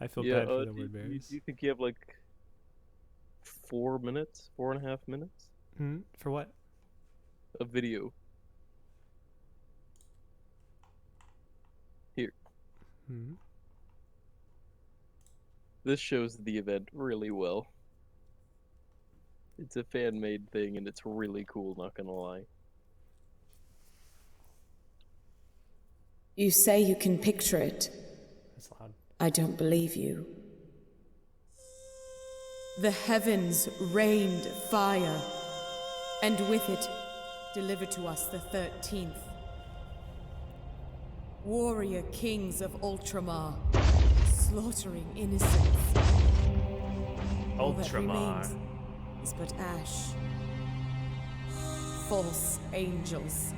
I feel Yeah, bad for the do, word do bears. you think you have like 4 minutes, 4.5 minutes? Hmm? For what? A video. Here. Hmm? This shows the event really well. It's a fan-made thing and it's really cool, not gonna lie. You say you can picture it. That's loud. I don't believe you. The heavens rained fire, and with it delivered to us the 13th. Warrior kings of Ultramar, slaughtering innocents. All that Ultramar. remains is but ash. False angels.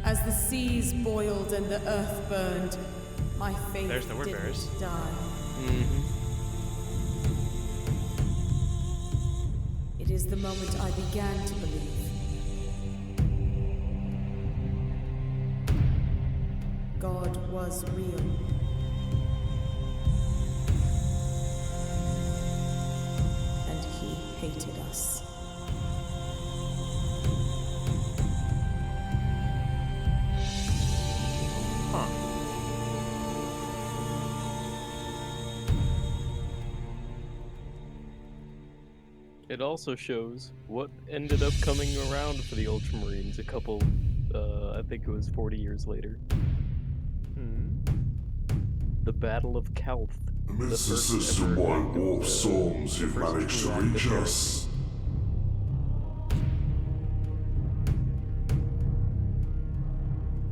As the seas boiled and the earth burned, my faith There's the word didn't bears. die. Mm-hmm. It is the moment I began to believe. God was real. And he hated us. Huh. It also shows what ended up coming around for the Ultramarines a couple, I think it was 40 years later. Hmm. The Battle of Calth. Amidst the first ever system-wide active, warp storms, the you've first managed to true active reach heresy. us.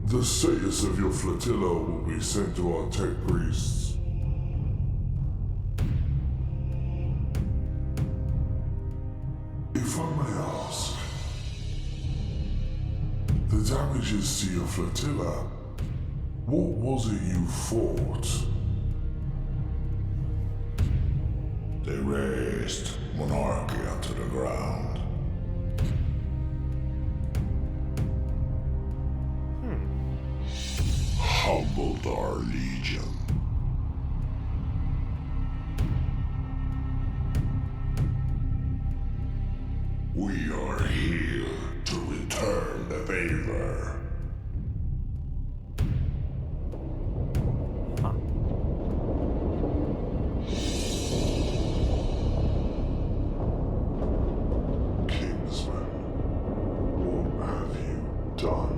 The status of your flotilla will be sent to our tech priests. If I may ask, the damages to your flotilla, what was it you fought? They razed monarchy onto the ground. Humbled our legion. We are here to return the favor. Huh. Kingsman, what have you done?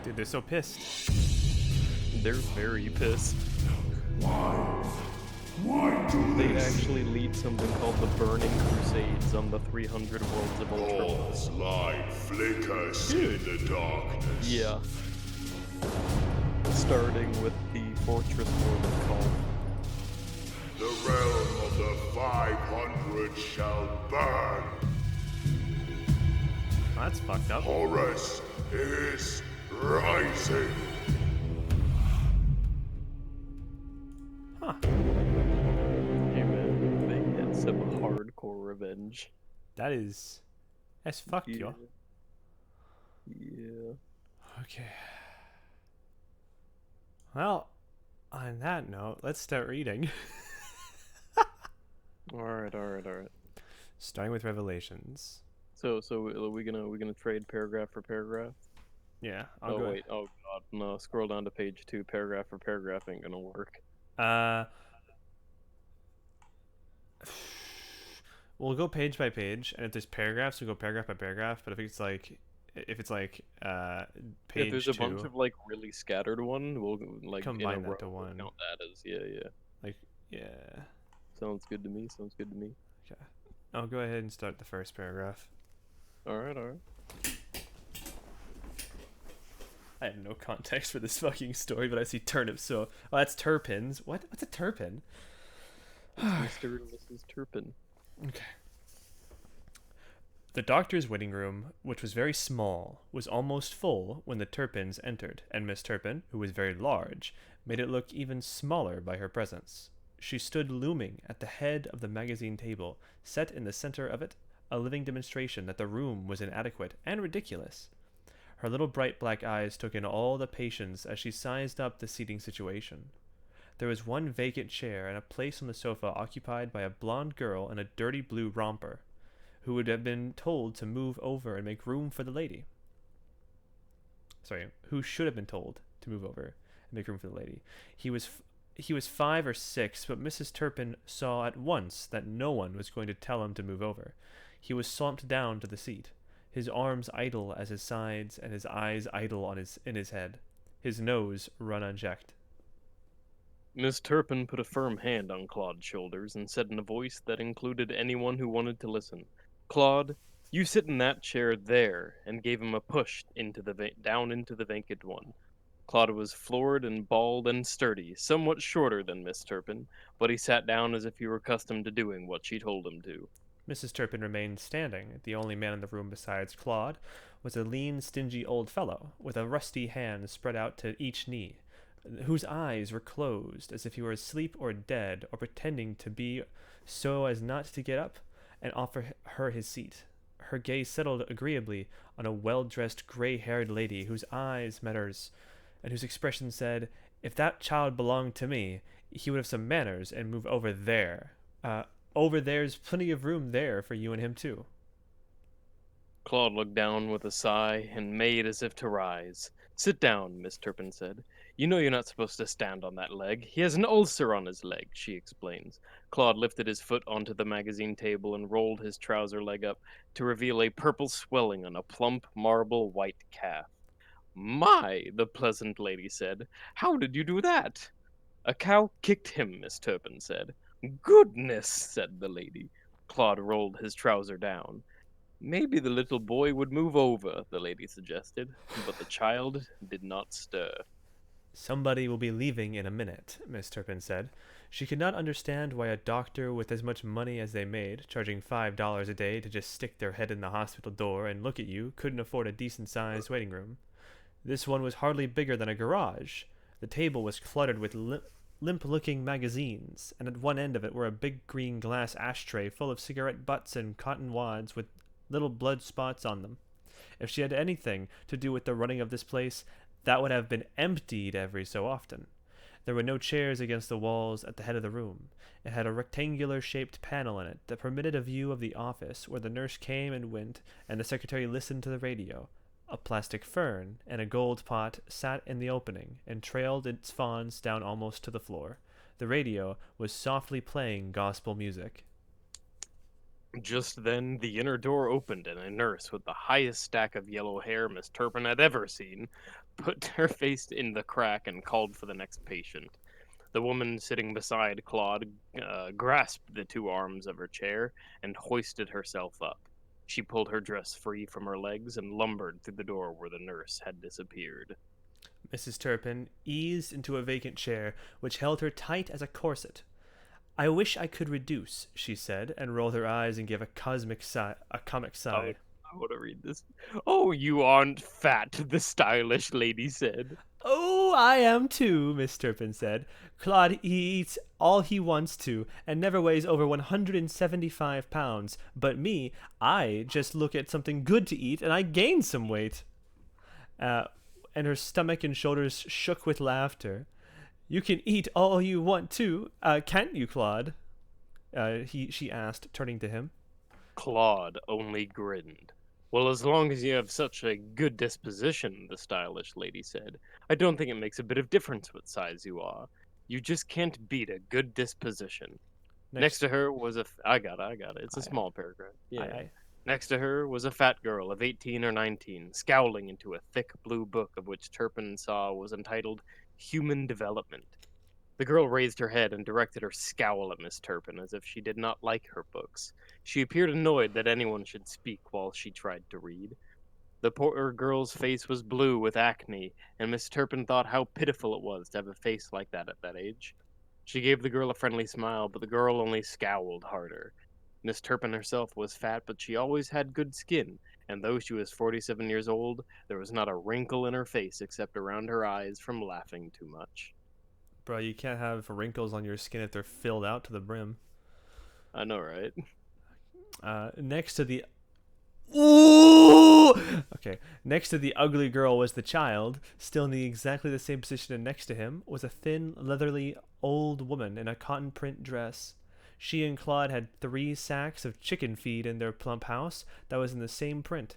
Dude, they're so pissed. They're very pissed. Why? Why do They this? actually lead something called the Burning Crusades on the 300 Worlds of Ultramar. God's light flickers in the darkness. Yeah. Starting with the Fortress World of Calth. The realm of the 500 shall burn. Oh, that's fucked up. Horus is rising. Huh. Hey man, they get some hardcore revenge. That's fucked, yo. Yeah. Okay. Well, on that note, let's start reading. Alright. Starting with Revelations. So are we gonna trade paragraph for paragraph? Yeah, I'll go. Wait, oh god, no, scroll down to page 2, paragraph for paragraph ain't gonna work. We'll go page by page, and if there's paragraphs, we'll go paragraph by paragraph. But if it's like page If there's a 2, bunch of like really scattered one, we'll like combine in a that row, to we'll one. count that as yeah. Like, yeah. Sounds good to me. Okay. I'll go ahead and start the first paragraph. Alright. I have no context for this fucking story, but I see turnips, so... Oh, that's terpins. What? What's a terpin? It's Mr. and Mrs. Turpin. Okay. The doctor's waiting room, which was very small, was almost full when the Turpins entered, and Miss Turpin, who was very large, made it look even smaller by her presence. She stood looming at the head of the magazine table, set in the center of it, a living demonstration that the room was inadequate and ridiculous. Her little bright black eyes took in all the patients as she sized up the seating situation. There was one vacant chair and a place on the sofa occupied by a blonde girl in a dirty blue romper, who would have been told to move over and make room for the lady. Who should have been told to move over and make room for the lady. He was 5 or 6, but Mrs. Turpin saw at once that no one was going to tell him to move over. He was slumped down to the seat, his arms idle at his sides and his eyes idle in his head, his nose run unchecked. Miss Turpin put a firm hand on Claude's shoulders and said in a voice that included anyone who wanted to listen, "Claude, you sit in that chair there," and gave him a push down into the vacant one. Claude was florid and bald and sturdy, somewhat shorter than Miss Turpin, but he sat down as if he were accustomed to doing what she told him to. Mrs. Turpin remained standing. The only man in the room besides Claude was a lean, stingy old fellow, with a rusty hand spread out to each knee, whose eyes were closed as if he were asleep or dead or pretending to be so as not to get up and offer her his seat. Her gaze settled agreeably on a well-dressed, gray-haired lady whose eyes met hers, and whose expression said, "If that child belonged to me, he would have some manners and move over there. Over there's plenty of room there for you and him, too." Claude looked down with a sigh and made as if to rise. "Sit down," Miss Turpin said. "You know you're not supposed to stand on that leg. He has an ulcer on his leg," she explains. Claude lifted his foot onto the magazine table and rolled his trouser leg up to reveal a purple swelling on a plump, marble white calf. "My," the pleasant lady said. "How did you do that?" "A cow kicked him," Miss Turpin said. "Goodness," said the lady. Claude rolled his trouser down. "Maybe the little boy would move over," the lady suggested, but the child did not stir. "Somebody will be leaving in a minute," Miss Turpin said. She could not understand why a doctor with as much money as they made, charging $5 a day to just stick their head in the hospital door and look at you, couldn't afford a decent-sized waiting room. This one was hardly bigger than a garage. The table was cluttered with limp-looking magazines, and at one end of it were a big green glass ashtray full of cigarette butts and cotton wads with little blood spots on them. If she had anything to do with the running of this place, that would have been emptied every so often. There were no chairs against the walls at the head of the room. It had a rectangular-shaped panel in it that permitted a view of the office where the nurse came and went and the secretary listened to the radio. A plastic fern and a gold pot sat in the opening and trailed its fawns down almost to the floor. The radio was softly playing gospel music. Just then, the inner door opened, and a nurse with the highest stack of yellow hair Miss Turpin had ever seen put her face in the crack and called for the next patient. The woman sitting beside Claude grasped the two arms of her chair and hoisted herself up. She pulled her dress free from her legs and lumbered through the door where the nurse had disappeared. Mrs. Turpin eased into a vacant chair, which held her tight as a corset. "I wish I could reduce," she said, and rolled her eyes and gave a comic sigh. I want to read this. "Oh, you aren't fat," the stylish lady said. "Oh, I am too," Miss Turpin said. "Claude, he eats all he wants to, and never weighs over 175 pounds. But me, I just look at something good to eat, and I gain some weight." And her stomach and shoulders shook with laughter. "You can eat all you want to, can't you, Claude?" She asked, turning to him. Claude only grinned. "Well, as long as you have such a good disposition," the stylish lady said, "I don't think it makes a bit of difference what size you are. You just can't beat a good disposition." Next to her was I got it. It's a small paragraph. Yeah. Aye. Next to her was a fat girl of 18 or 19, scowling into a thick blue book of which Turpin saw was entitled Human Development. The girl raised her head and directed her scowl at Miss Turpin as if she did not like her books. She appeared annoyed that anyone should speak while she tried to read. The poor girl's face was blue with acne, and Miss Turpin thought how pitiful it was to have a face like that at that age. She gave the girl a friendly smile, but the girl only scowled harder. Miss Turpin herself was fat, but she always had good skin, and though she was 47 years old, there was not a wrinkle in her face except around her eyes from laughing too much. Bro, you can't have wrinkles on your skin if they're filled out to the brim. I know, right? Next to the Ooh! Okay. Next to the ugly girl was the child. Still in exactly the same position, and next to him was a thin, leathery old woman in a cotton print dress. She and Claude had 3 sacks of chicken feed in their plump house that was in the same print.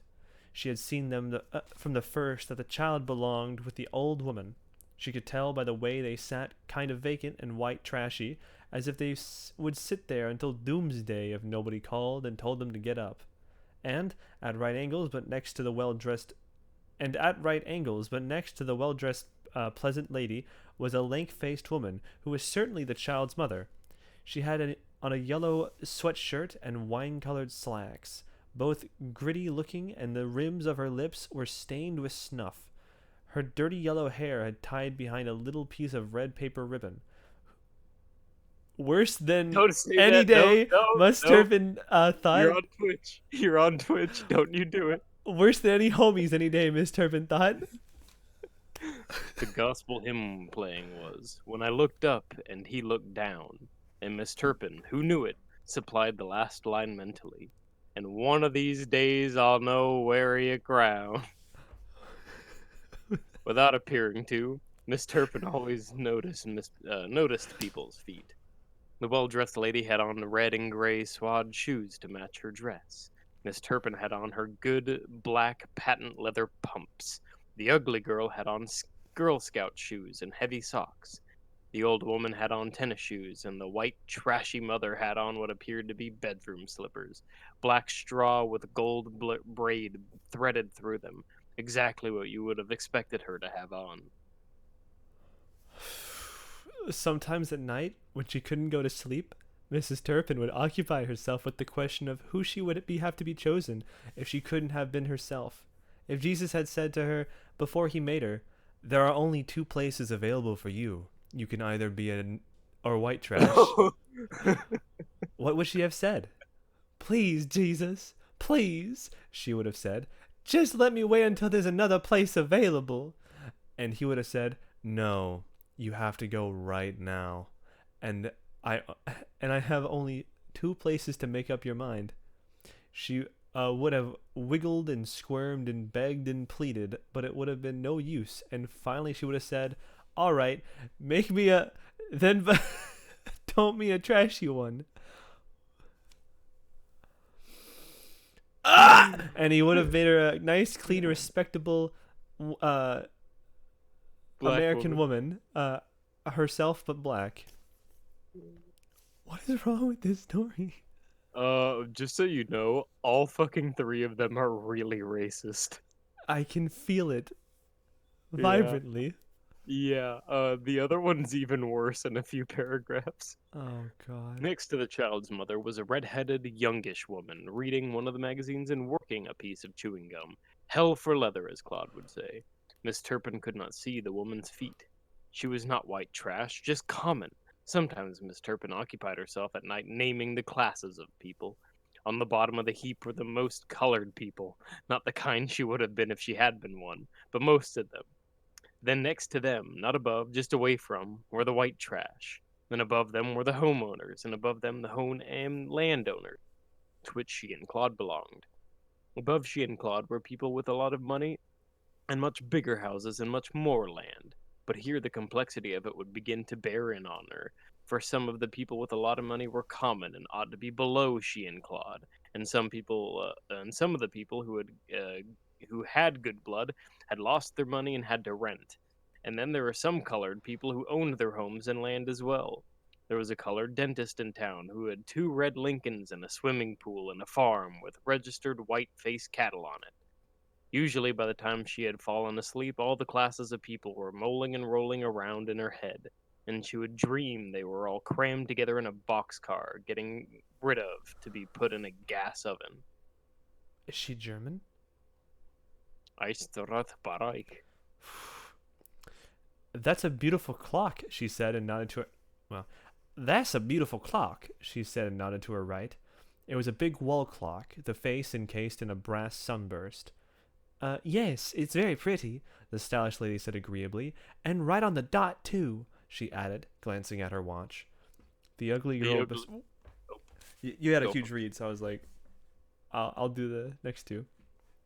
She had seen them from the first that the child belonged with the old woman. She could tell by the way they sat, kind of vacant and white trashy, as if they would sit there until doomsday if nobody called and told them to get up. And at right angles, but next to the well-dressed pleasant lady was a lank-faced woman who was certainly the child's mother. She had on a yellow sweatshirt and wine-colored slacks, both gritty-looking, and the rims of her lips were stained with snuff. Her dirty yellow hair had tied behind a little piece of red paper ribbon. Worse than Don't say any that. day, No, must no. have been thought. You're on Twitch. You're on Twitch. Don't you do it. Worse than any homies any day, Miss Turpin thought. The gospel hymn playing was, "When I looked up and he looked down," and Miss Turpin, who knew it, supplied the last line mentally. "And one of these days I'll know where he crown." Without appearing to, Miss Turpin always noticed people's feet. The well-dressed lady had on red and gray suede shoes to match her dress. Miss Turpin had on her good black patent leather pumps. The ugly girl had on Girl Scout shoes and heavy socks. The old woman had on tennis shoes, and the white, trashy mother had on what appeared to be bedroom slippers, black straw with gold braid threaded through them, exactly what you would have expected her to have on. Sometimes at night, when she couldn't go to sleep, Mrs. Turpin would occupy herself with the question of who she would have to be chosen if she couldn't have been herself. If Jesus had said to her, before he made her, "There are only 2 places available for you. You can either be or white trash," what would she have said? "Please, Jesus, please," she would have said. "Just let me wait until there's another place available." And he would have said, "No, you have to go right now. And I have only 2 places to make up your mind." She would have wiggled and squirmed and begged and pleaded, but it would have been no use, and finally she would have said, "All right, make me then don't me a trashy one." And he would have made her a nice, clean, respectable American woman, herself but black. What is wrong with this story? Just so you know, all fucking 3 of them are really racist. I can feel it vibrantly. Yeah, the other one's even worse in a few paragraphs. Oh, God. Next to the child's mother was a red-headed, youngish woman reading one of the magazines and working a piece of chewing gum. Hell for leather, as Claude would say. Miss Turpin could not see the woman's feet. She was not white trash, just common. Sometimes Miss Turpin occupied herself at night naming the classes of people. On the bottom of the heap were the most colored people, not the kind she would have been if she had been one, but most of them. Then next to them, not above, just away from, were the white trash. Then above them were the homeowners, and above them the home and landowners, to which she and Claude belonged. Above she and Claude were people with a lot of money, and much bigger houses and much more land. But here the complexity of it would begin to bear in on her, for some of the people with a lot of money were common and ought to be below she and Claude, and some of the people who had good blood had lost their money and had to rent. And then there were some colored people who owned their homes and land as well. There was a colored dentist in town who had 2 red Lincolns and a swimming pool and a farm with registered white-faced cattle on it. Usually by the time she had fallen asleep, all the classes of people were mulling and rolling around in her head. and she would dream they were all crammed together in a boxcar, getting rid of to be put in a gas oven. Is she German? Eisterrath That's a beautiful clock, she said and nodded to her. Well, that's a beautiful clock, she said and nodded to her right. It was a big wall clock, the face encased in a brass sunburst. Yes, it's very pretty, the stylish lady said agreeably. And right on the dot, too, she added, glancing at her watch. The ugly girl... You had a huge read, so I was like, I'll do the next two.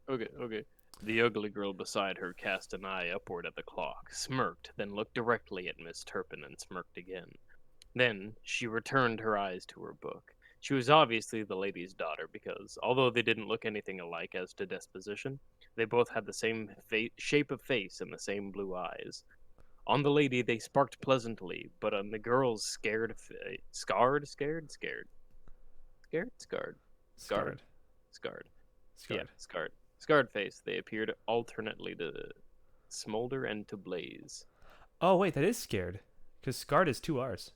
Okay. The ugly girl beside her cast an eye upward at the clock, smirked, then looked directly at Miss Turpin and smirked again. Then she returned her eyes to her book. She was obviously the lady's daughter because, although they didn't look anything alike as to disposition, they both had the same shape of face and the same blue eyes. On the lady they sparked pleasantly, but on the girl's scared scarred face, they appeared alternately to smolder and to blaze. Oh, wait, that is scared. Because scarred is 2 R's.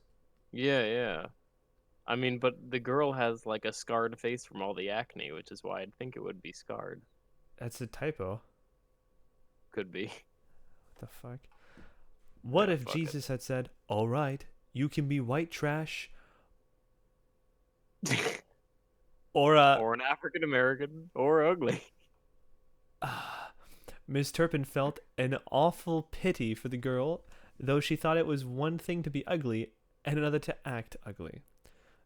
Yeah. I mean, but the girl has like a scarred face from all the acne, which is why I'd think it would be scarred. That's a typo. Could be. What the fuck? What Yeah, if fuck Jesus had said, all right, you can be white trash, or or an African American, or ugly. Miss Turpin felt an awful pity for the girl, though she thought it was one thing to be ugly and another to act ugly.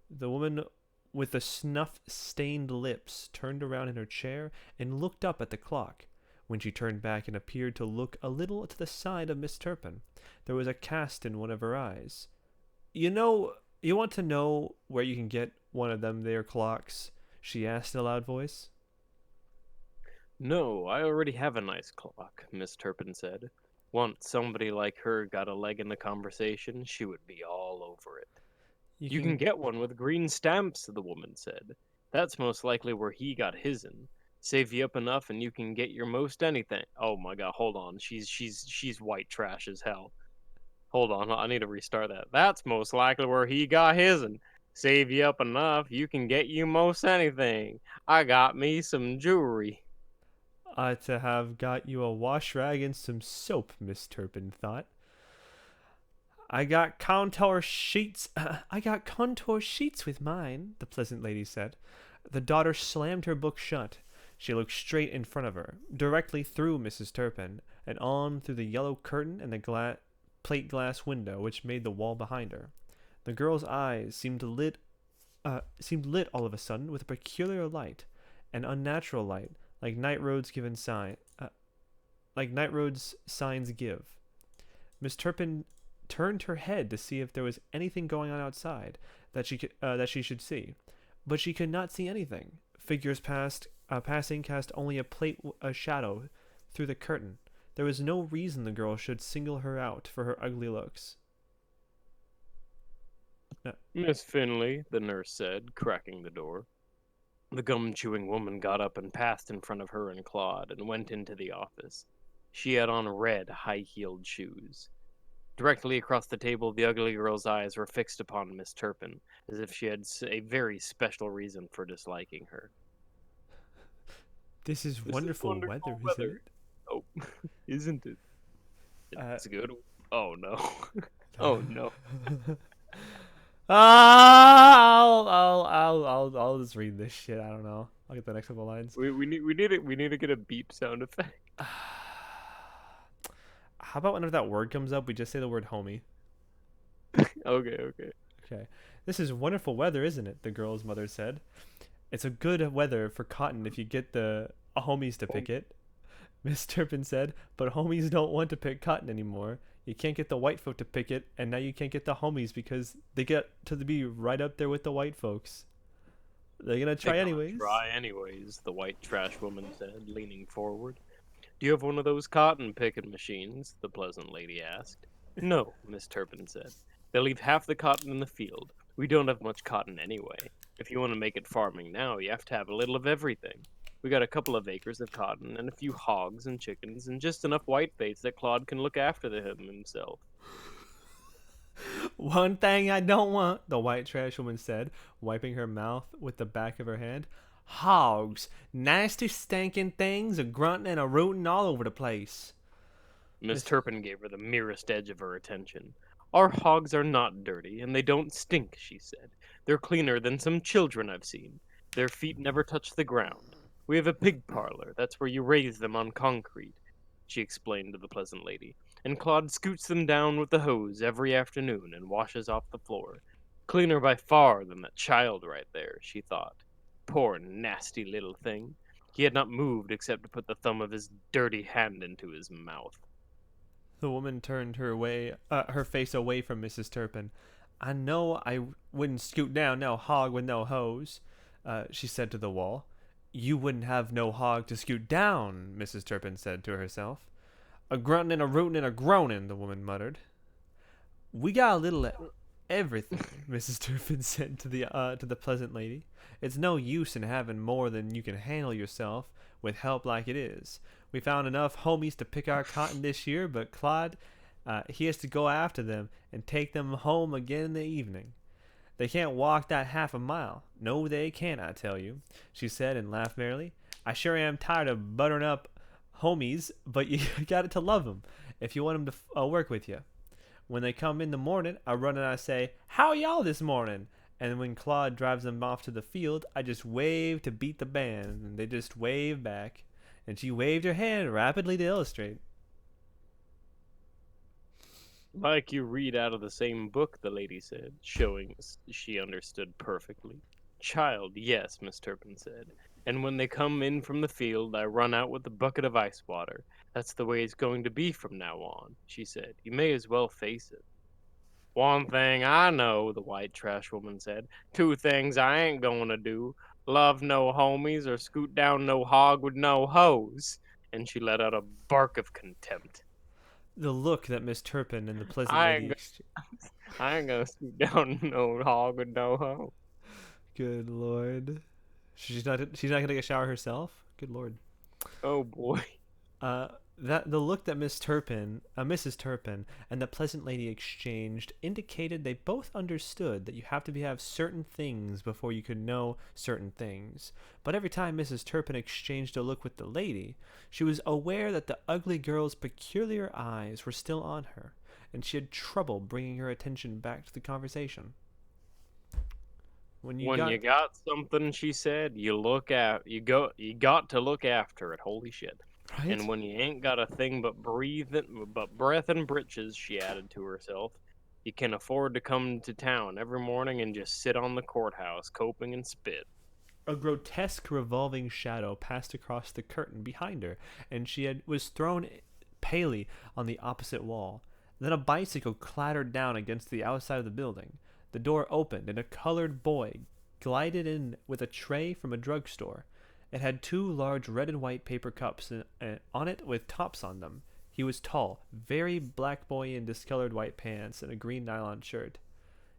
The woman with the snuff-stained lips turned around in her chair and looked up at the clock. When she turned back and appeared to look a little to the side of Miss Turpin, there was a cast in one of her eyes. You want to know where you can get one of them there clocks? She asked in a loud voice. No, I already have a nice clock, Miss Turpin said. Once somebody like her got a leg in the conversation, she would be all over it. You can get one with green stamps, the woman said. That's most likely where he got his in. Save you up enough and you can get your most anything. Oh my god, hold on. She's white trash as hell. Hold on, I need to restart that. That's most likely where he got his in. Save you up enough, you can get you most anything. I got me some jewelry. To have got you a wash rag and some soap, Miss Turpin thought. I got contour sheets with mine, the pleasant lady said. The daughter slammed her book shut. She looked straight in front of her, directly through Mrs. Turpin, and on through the yellow curtain and the plate glass window which made the wall behind her. The girl's eyes seemed lit all of a sudden with a peculiar light, an unnatural light, like night roads signs give. Miss Turpin turned her head to see if there was anything going on outside that she should see, but she could not see anything. Figures passing cast only a shadow through the curtain. There was no reason the girl should single her out for her ugly looks. No. Miss Finley, the nurse said, cracking the door. The gum-chewing woman got up and passed in front of her and Claude and went into the office. She had on red, high-heeled shoes. Directly across the table, the ugly girl's eyes were fixed upon Miss Turpin, as if she had a very special reason for disliking her. This is wonderful weather, isn't it? Oh, isn't it? It's good. Oh no. Oh no. I'll just read this shit. I don't know. I'll get the next couple lines. We need to get a beep sound effect. How about whenever that word comes up, we just say the word homie? Okay. Okay. This is wonderful weather, isn't it? The girl's mother said. It's a good weather for cotton if you get the homies to pick it. Miss Turpin said, but homies don't want to pick cotton anymore. You can't get the white folk to pick it, and now you can't get the homies because they get to be right up there with the white folks. They're gonna try anyways. Try anyways, the white trash woman said, leaning forward. Do you have one of those cotton picking machines? The pleasant lady asked. No, Miss Turpin said. They leave half the cotton in the field. We don't have much cotton anyway. If you want to make it farming now, you have to have a little of everything. We got a couple of acres of cotton and a few hogs and chickens and just enough whiteface that Claude can look after him himself. One thing I don't want, the white trash woman said, wiping her mouth with the back of her hand. Hogs. Nasty, stinking things, a grunting and a rooting all over the place. Miss Miss- Turpin gave her the merest edge of her attention. Our hogs are not dirty, and they don't stink, she said. They're cleaner than some children I've seen. Their feet never touch the ground. We have a pig parlor. That's where you raise them on concrete, she explained to the pleasant lady. And Claude scoots them down with the hose every afternoon and washes off the floor. Cleaner by far than that child right there, she thought. Poor nasty little thing. He had not moved except to put the thumb of his dirty hand into his mouth. The woman turned her face away from Mrs. Turpin. I know I wouldn't scoot down no hog with no hose, she said to the wall. You wouldn't have no hog to scoot down, Mrs. Turpin said to herself. A grunting and a rooting and a groaning, the woman muttered. We got a little everything, Mrs. Turpin said to the pleasant lady. It's no use in having more than you can handle yourself with help like it is. We found enough homies to pick our cotton this year, but Claude, he has to go after them and take them home again in the evening. They can't walk that half a mile. No, they can't, I tell you, she said and laughed merrily. I sure am tired of buttering up homies, but you got to love them if you want them to work with you. When they come in the morning, I run and I say, "How y'all this morning?" And when Claude drives them off to the field, I just wave to beat the band, and they just wave back. And she waved her hand rapidly to illustrate. Like you read out of the same book, the lady said, showing she understood perfectly. Child, yes, Miss Turpin said. And when they come in from the field, I run out with a bucket of ice water. That's the way it's going to be from now on, she said. You may as well face it. One thing I know, the white trash woman said. Two things I ain't going to do. Love no homies or scoot down no hog with no hose. And she let out a bark of contempt. The look that Miss Turpin and the pleasant I lady ain't, I ain't gonna scoot down no hog with no hose. Good lord. She's not gonna take a shower herself? Good lord. Oh boy. That the look that Mrs. Turpin and the pleasant lady exchanged indicated they both understood that you have to have certain things before you could know certain things. But every time Mrs. Turpin exchanged a look with the lady, she was aware that the ugly girl's peculiar eyes were still on her, and she had trouble bringing her attention back to the conversation. When When you got something, she said, you got to look after it. Holy shit. right? And when you ain't got a thing but breath and britches, she added to herself, you can afford to come to town every morning and just sit on the courthouse, coping and spit. A grotesque revolving shadow passed across the curtain behind her, and was thrown palely on the opposite wall. Then a bicycle clattered down against the outside of the building. The door opened, and a colored boy glided in with a tray from a drugstore. It had two large red and white paper cups on it with tops on them. He was tall, very black boy in discolored white pants and a green nylon shirt.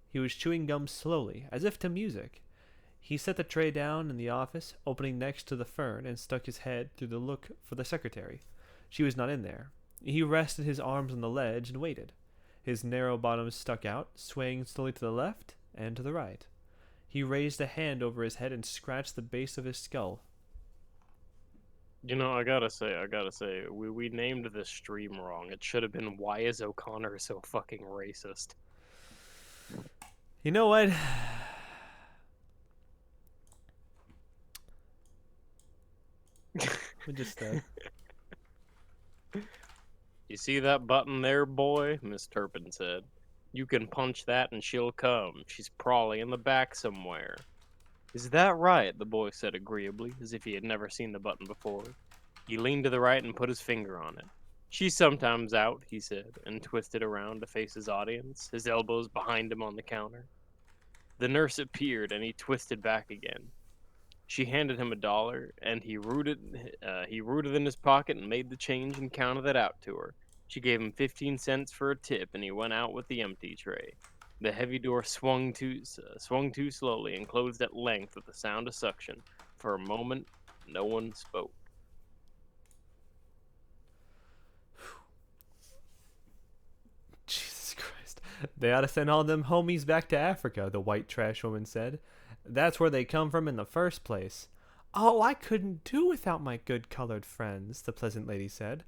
He was chewing gum slowly, as if to music. He set the tray down in the office, opening next to the fern, and stuck his head through the look for the secretary. She was not in there. He rested his arms on the ledge and waited. His narrow bottom stuck out, swaying slowly to the left and to the right. He raised a hand over his head and scratched the base of his skull. You know, I gotta say, we named this stream wrong. It should have been, why is O'Connor so fucking racist? You know what? We just You see that button there, boy? Miss Turpin said. You can punch that and she'll come. She's probably in the back somewhere. Is that right? The boy said agreeably, as if he had never seen the button before. He leaned to the right and put his finger on it. She's sometimes out, he said, and twisted around to face his audience, his elbows behind him on the counter. The nurse appeared, and he twisted back again. She handed him $1, and he rooted in his pocket and made the change and counted it out to her. She gave him 15 cents for a tip, and he went out with the empty tray. The heavy door swung too slowly and closed at length with the sound of suction. For a moment, no one spoke. Jesus Christ. They ought to send all them homies back to Africa, the white trash woman said. That's where they come from in the first place. Oh, I couldn't do without my good colored friends, the pleasant lady said.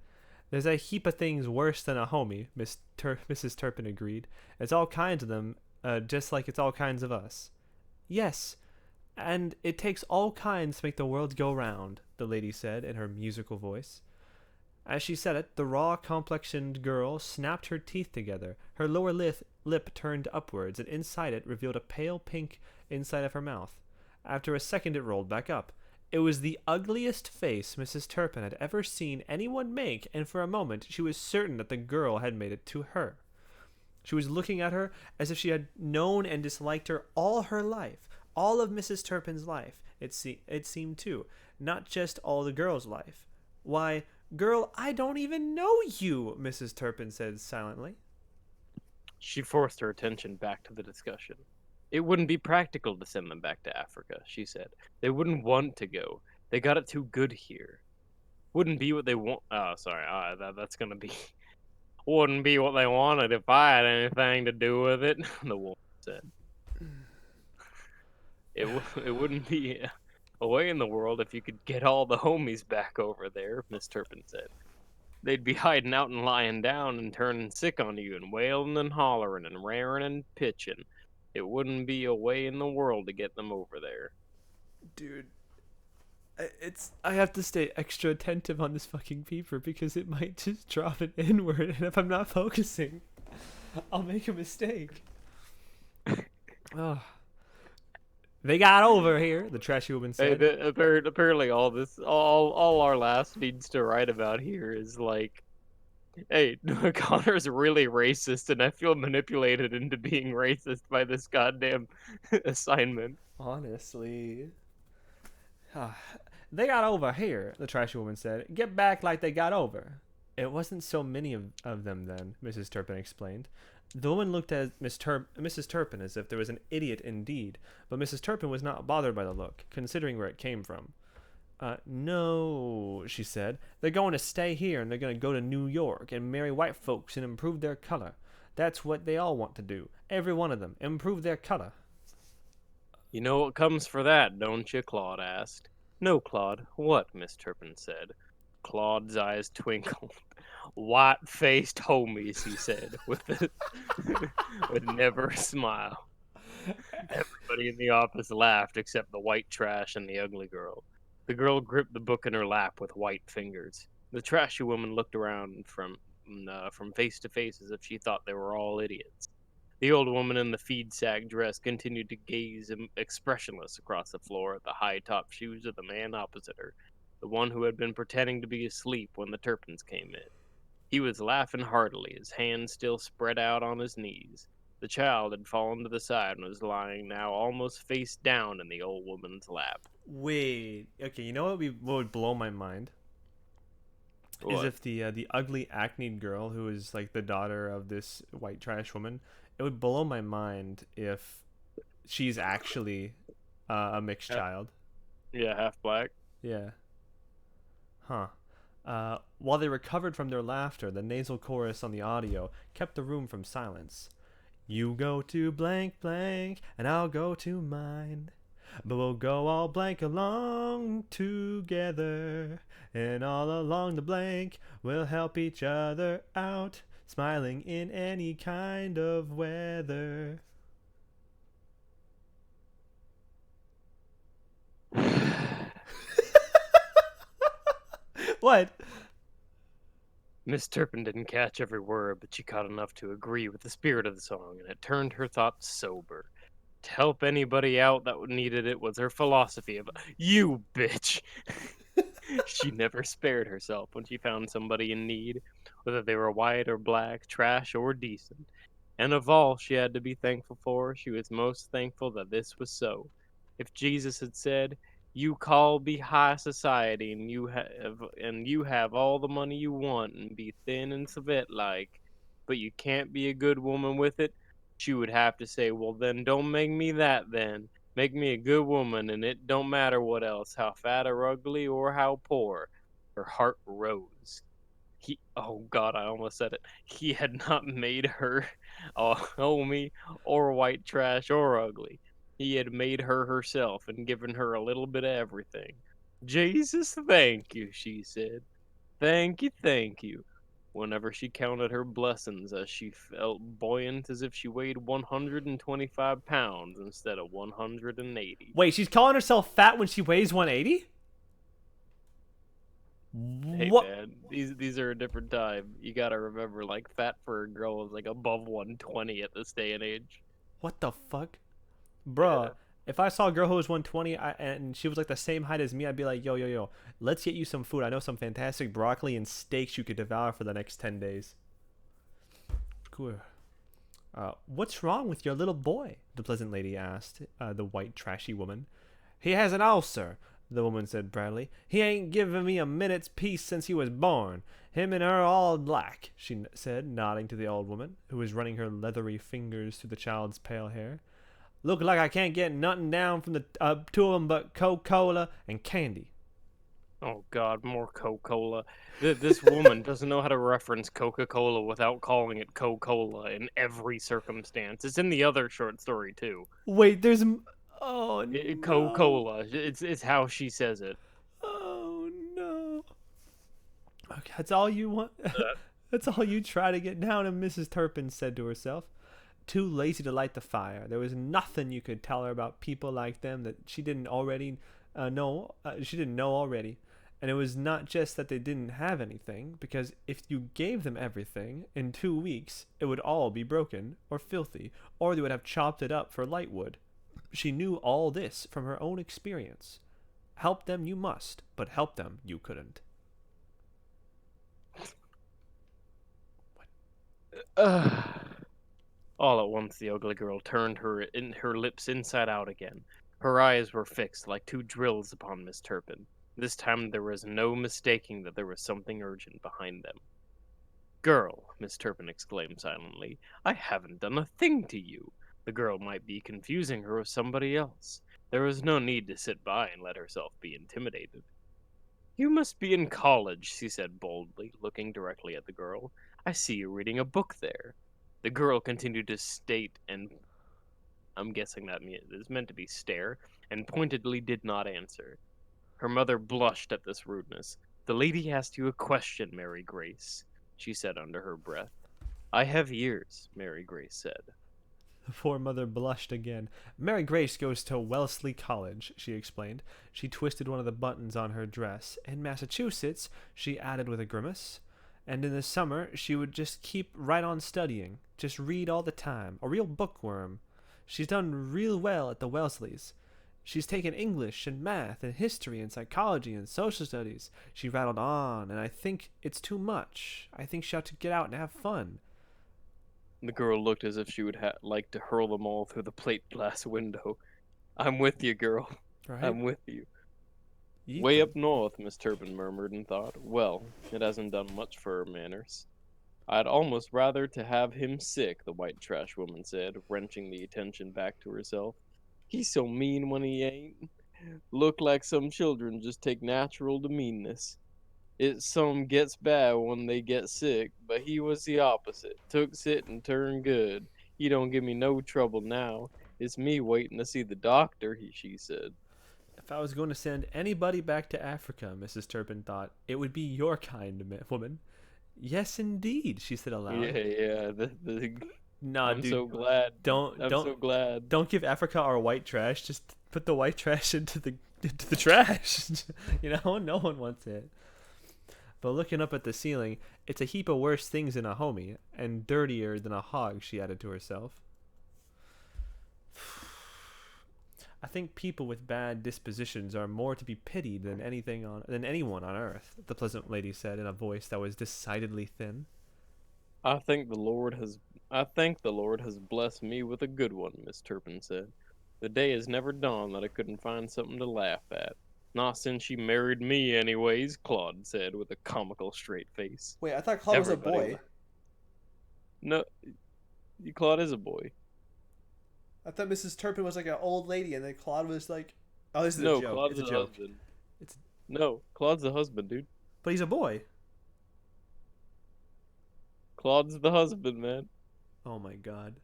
There's a heap of things worse than a homie, Mrs. Turpin agreed. It's all kinds of them, just like it's all kinds of us. Yes, and it takes all kinds to make the world go round, the lady said in her musical voice. As she said it, the raw-complexioned girl snapped her teeth together. Her lower lip turned upwards, and inside it revealed a pale pink inside of her mouth. After a second, it rolled back up. It was the ugliest face Mrs. Turpin had ever seen anyone make, and for a moment she was certain that the girl had made it to her. She was looking at her as if she had known and disliked her all her life, all of Mrs. Turpin's life, it seemed too, not just all the girl's life. Why, girl, I don't even know you, Mrs. Turpin said silently. She forced her attention back to the discussion. It wouldn't be practical to send them back to Africa, she said. They wouldn't want to go. They got it too good here. Wouldn't be what they want. Oh, sorry. That's gonna be. Wouldn't be what they wanted if I had anything to do with it, the woman said. It wouldn't be a way in the world if you could get all the homies back over there, Miss Turpin said. They'd be hiding out and lying down and turning sick on you and wailing and hollering and raring and pitching. It wouldn't be a way in the world to get them over there. Dude, I have to stay extra attentive on this fucking paper because it might just drop an N-word, and if I'm not focusing, I'll make a mistake. Oh. They got over here, the trashy woman said. Hey, apparently all our last needs to write about here is like, hey, Connor's really racist, and I feel manipulated into being racist by this goddamn assignment. Honestly. They got over here, the trashy woman said. Get back like they got over. It wasn't so many of them then, Mrs. Turpin explained. The woman looked at Mrs. Turpin as if there was an idiot indeed, but Mrs. Turpin was not bothered by the look, considering where it came from. No, she said. They're going to stay here, and they're going to go to New York and marry white folks and improve their color. That's what they all want to do. Every one of them. Improve their color. You know what comes for that, don't you? Claude asked. No, Claude. What? Miss Turpin said. Claude's eyes twinkled. White-faced homies, he said, with never a smile. Everybody in the office laughed except the white trash and the ugly girl. The girl gripped the book in her lap with white fingers. The trashy woman looked around from face to face as if she thought they were all idiots. The old woman in the feed sack dress continued to gaze expressionless across the floor at the high-top shoes of the man opposite her, the one who had been pretending to be asleep when the Turpins came in. He was laughing heartily, his hands still spread out on his knees. The child had fallen to the side and was lying now almost face down in the old woman's lap. Wait, okay, you know what would blow my mind? What? Is if the ugly acne girl who is like the daughter of this white trash woman, it would blow my mind if she's actually a mixed child. Yeah, half black. Yeah. Huh. While they recovered from their laughter, the nasal chorus on the audio kept the room from silence. You go to blank blank, and I'll go to mine. But we'll go all blank along together. And all along the blank, we'll help each other out, smiling in any kind of weather. What? Miss Turpin didn't catch every word, but she caught enough to agree with the spirit of the song, and it turned her thoughts sober. To help anybody out that needed it was her philosophy of, you bitch! She never spared herself when she found somebody in need, whether they were white or black, trash or decent. And of all she had to be thankful for, she was most thankful that this was so. If Jesus had said, you call be high society and you have all the money you want and be thin and Svet like, but you can't be a good woman with it, she would have to say, well then don't make me that then. Make me a good woman, and it don't matter what else, how fat or ugly or how poor. Her heart rose. Oh God, I almost said it. He had not made her a homie or white trash or ugly. He had made her herself and given her a little bit of everything. Jesus, thank you, she said. Thank you. Whenever she counted her blessings as she felt buoyant as if she weighed 125 pounds instead of 180. Wait, she's calling herself fat when she weighs 180? Hey What? man, these are a different time. You gotta remember, like, fat for a girl is like above 120 at this day and age. What the fuck? Yeah. Bruh, if I saw a girl who was 120 and she was like the same height as me, I'd be like, yo, let's get you some food. I know some fantastic broccoli and steaks you could devour for the next 10 days. Cool. What's wrong with your little boy? The pleasant lady asked the white, trashy woman. He has an ulcer, the woman said proudly. He ain't given me a minute's peace since he was born. Him and her all black, she said, nodding to the old woman, who was running her leathery fingers through the child's pale hair. Look like I can't get nothing down from the two of 'em but Coca-Cola and candy. Oh God, more Coca-Cola. This woman doesn't know how to reference Coca-Cola without calling it Coca-Cola in every circumstance. It's in the other short story too. Wait, there's... Oh, no. Coca-Cola. It's how she says it. Oh, no. Okay, that's all you want? That's all you try to get down, and Mrs. Turpin said to herself. Too lazy to light the fire. There was nothing you could tell her about people like them that she didn't already know. She didn't know already. And it was not just that they didn't have anything, because if you gave them everything, in 2 weeks, it would all be broken, or filthy, or they would have chopped it up for lightwood. She knew all this from her own experience. Help them you must, but help them you couldn't. All at once, the ugly girl turned her lips inside out again. Her eyes were fixed like two drills upon Miss Turpin. This time there was no mistaking that there was something urgent behind them. Girl, Miss Turpin exclaimed silently, I haven't done a thing to you. The girl might be confusing her with somebody else. There was no need to sit by and let herself be intimidated. You must be in college, she said boldly, looking directly at the girl. I see you reading a book there. The girl continued to state, and I'm guessing that is meant to be stare, and pointedly did not answer. Her mother blushed at this rudeness. The lady asked you a question, Mary Grace, she said under her breath. I have ears, Mary Grace said. The poor mother blushed again. Mary Grace goes to Wellesley College, she explained. She twisted one of the buttons on her dress. In Massachusetts, she added with a grimace. And in the summer, she would just keep right on studying. Just read all the time. A real bookworm. She's done real well at the Wellesleys. She's taken English and math and history and psychology and social studies. She rattled on, and I think it's too much. I think she ought to get out and have fun. The girl looked as if she would like to hurl them all through the plate glass window. I'm with you, girl. Right? I'm with you. Yeet Way them. up north, Miss Turpin murmured and thought, well, it hasn't done much for her manners. I'd almost rather to have him sick, the white trash woman said, wrenching the attention back to herself. He's so mean when he ain't. Look like some children just take natural to meanness. It some gets bad when they get sick, but he was the opposite. Took sit and turned good. He don't give me no trouble now. It's me waiting to see the doctor, she said. If I was going to send anybody back to Africa, Mrs. Turpin thought, it would be your kind of woman. Yes, indeed, she said aloud. Yeah. Nah, I'm dude, so glad. don't so glad. don't give Africa our white trash. Just put the white trash into the trash. No one wants it. But looking up at the ceiling, it's a heap of worse things than a homie, and dirtier than a hog, she added to herself. I think people with bad dispositions are more to be pitied than anyone on earth, the pleasant lady said in a voice that was decidedly thin. I thank the Lord has blessed me with a good one, Miss Turpin said. The day has never dawned that I couldn't find something to laugh at. Not since she married me, anyways, Claude said with a comical straight face. Wait, I thought Claude Everybody was a boy. No, Claude is a boy. I thought Mrs. Turpin was like an old lady, and then Claude was like, "Oh, this is No, a joke. Claude's It's a the joke." husband. It's No, Claude's the husband, dude. But he's a boy. Claude's the husband, man. Oh my god.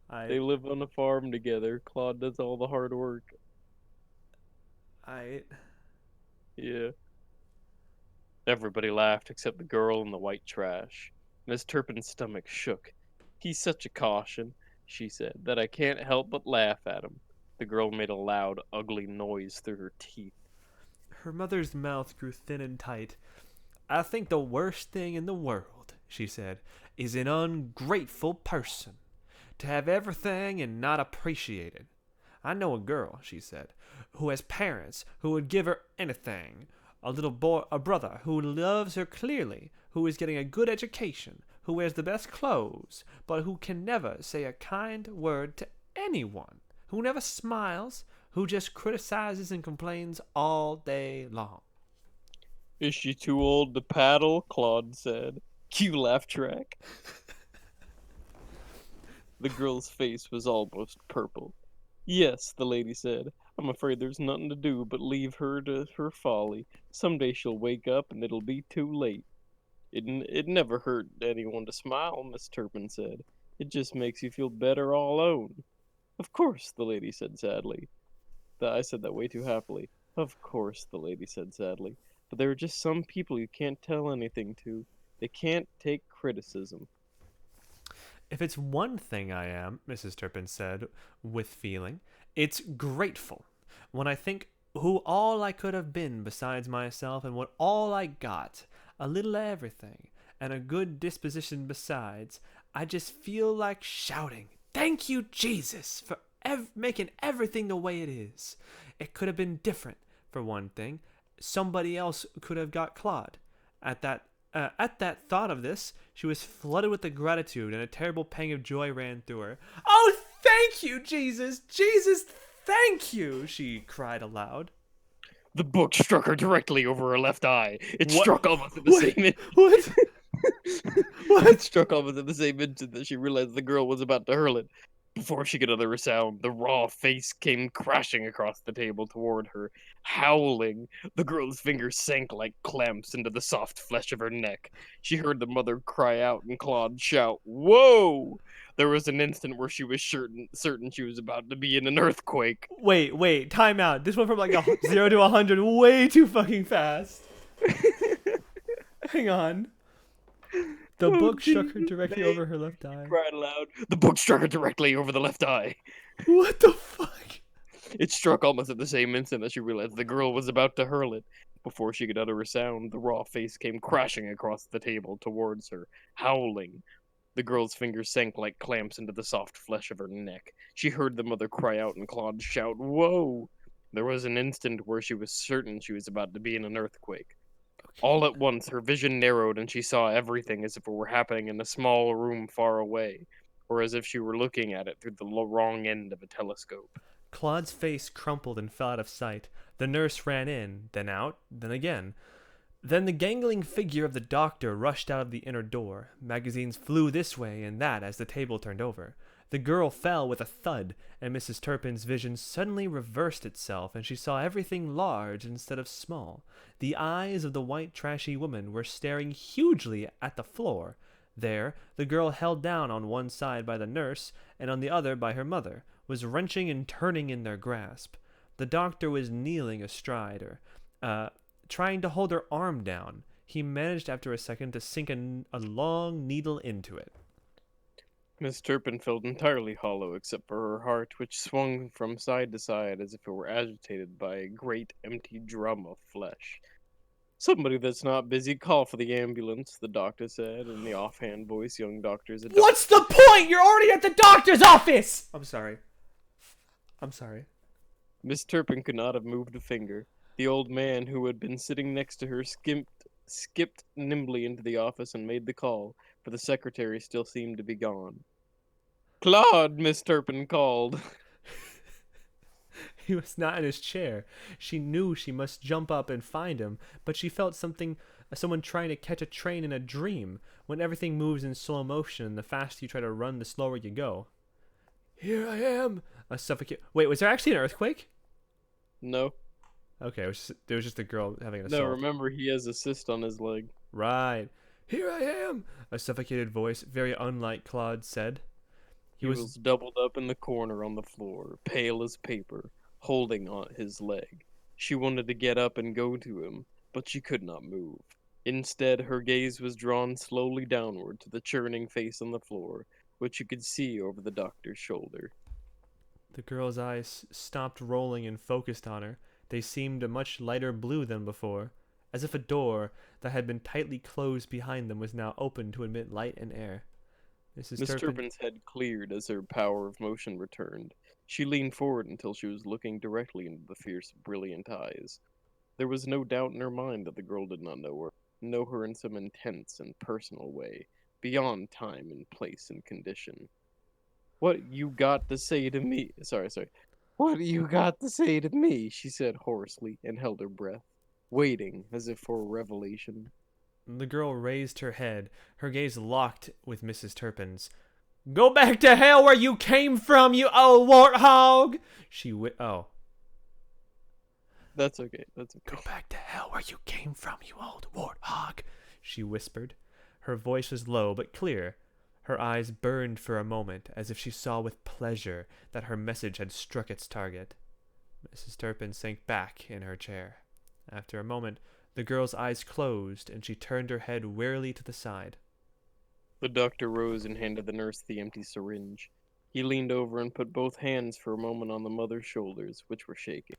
They I live on a farm together. Claude does all the hard work. I Yeah. Everybody laughed except the girl in the white trash. Miss Turpin's stomach shook. He's such a caution, she said, that I can't help but laugh at him. The girl made a loud, ugly noise through her teeth. Her mother's mouth grew thin and tight. I think the worst thing in the world, she said, is an ungrateful person. To have everything and not appreciate it. I know a girl, she said, who has parents who would give her anything. A little boy, a brother who loves her clearly, who is getting a good education, who wears the best clothes, but who can never say a kind word to anyone, who never smiles, who just criticizes and complains all day long. Is she too old to paddle? Claude said. Cue laugh track. The girl's face was almost purple. Yes, the lady said. I'm afraid there's nothing to do but leave her to her folly. Someday she'll wake up and it'll be too late. It never hurt anyone to smile, Miss Turpin said. It just makes you feel better all alone. Of course, the lady said sadly. I said that way too happily. Of course, the lady said sadly. But there are just some people you can't tell anything to. They can't take criticism. If it's one thing I am, Mrs. Turpin said with feeling, it's grateful. When I think who all I could have been besides myself and what all I got, a little everything, and a good disposition besides, I just feel like shouting, "Thank you, Jesus, for making everything the way it is." It could have been different, for one thing. Somebody else could have got Claude. At that thought of this, she was flooded with the gratitude, and a terrible pang of joy ran through her. "Oh, thank you, Jesus! Jesus, thank you!" she cried aloud. The book struck her directly over her left eye. It What? struck almost at the What? same instant. What? It struck almost at the same instant that she realized the girl was about to hurl it. Before she could utter a sound, the raw face came crashing across the table toward her, howling. The girl's fingers sank like clamps into the soft flesh of her neck. She heard the mother cry out and Claude shout, "Whoa!" There was an instant where she was certain she was about to be in an earthquake. Wait, time out. This went from like 0 to 100 way too fucking fast. Hang on. The book struck her directly over her left eye. Cried aloud. The book struck her directly over the left eye. What the fuck? It struck almost at the same instant that she realized the girl was about to hurl it. Before she could utter a sound, the raw face came crashing across the table towards her, howling. The girl's fingers sank like clamps into the soft flesh of her neck. She heard the mother cry out and Claude shout, "Whoa!" There was an instant where she was certain she was about to be in an earthquake. All at once, her vision narrowed and she saw everything as if it were happening in a small room far away, or as if she were looking at it through the wrong end of a telescope. Claude's face crumpled and fell out of sight. The nurse ran in, then out, then again. Then the gangling figure of the doctor rushed out of the inner door. Magazines flew this way and that as the table turned over. The girl fell with a thud, and Mrs. Turpin's vision suddenly reversed itself, and she saw everything large instead of small. The eyes of the white trashy woman were staring hugely at the floor. There, the girl, held down on one side by the nurse and on the other by her mother, was wrenching and turning in their grasp. The doctor was kneeling astride her, trying to hold her arm down. He managed after a second to sink a long needle into it. Miss Turpin felt entirely hollow except for her heart, which swung from side to side as if it were agitated by a great empty drum of flesh. "Somebody that's not busy, call for the ambulance," the doctor said in the offhand voice young doctors adopt. What's the point? You're already at the doctor's office! I'm sorry. Miss Turpin could not have moved a finger. The old man who had been sitting next to her skipped nimbly into the office and made the call, for the secretary still seemed to be gone. "Claude," Miss Turpin called. He was not in his chair. She knew she must jump up and find him, but she felt someone trying to catch a train in a dream, when everything moves in slow motion and the faster you try to run, the slower you go. "Here I am!" A suffocate. Wait, was there actually an earthquake? No. Okay, there was just a girl having an No, assault. remember he has a cyst on his leg. Right. Here I am, a suffocated voice, very unlike Claude, said. He was doubled up in the corner on the floor, pale as paper, holding on his leg. She wanted to get up and go to him, but she could not move. Instead, her gaze was drawn slowly downward to the churning face on the floor, which you could see over the doctor's shoulder. The girl's eyes stopped rolling and focused on her. They seemed a much lighter blue than before, as if a door that had been tightly closed behind them was now open to admit light and air. Miss Turpin's head cleared as her power of motion returned. She leaned forward until she was looking directly into the fierce, brilliant eyes. There was no doubt in her mind that the girl did not know her in some intense and personal way, beyond time and place and condition. What you got to say to me? Sorry. What you got to say to me? She said hoarsely and held her breath, waiting as if for a revelation. The girl raised her head, her gaze locked with Mrs. Turpin's. Go back to hell where you came from, you old warthog! Oh. That's okay. Go back to hell where you came from, you old warthog, she whispered. Her voice was low but clear. Her eyes burned for a moment, as if she saw with pleasure that her message had struck its target. Mrs. Turpin sank back in her chair. After a moment, the girl's eyes closed, and she turned her head wearily to the side. The doctor rose and handed the nurse the empty syringe. He leaned over and put both hands for a moment on the mother's shoulders, which were shaking.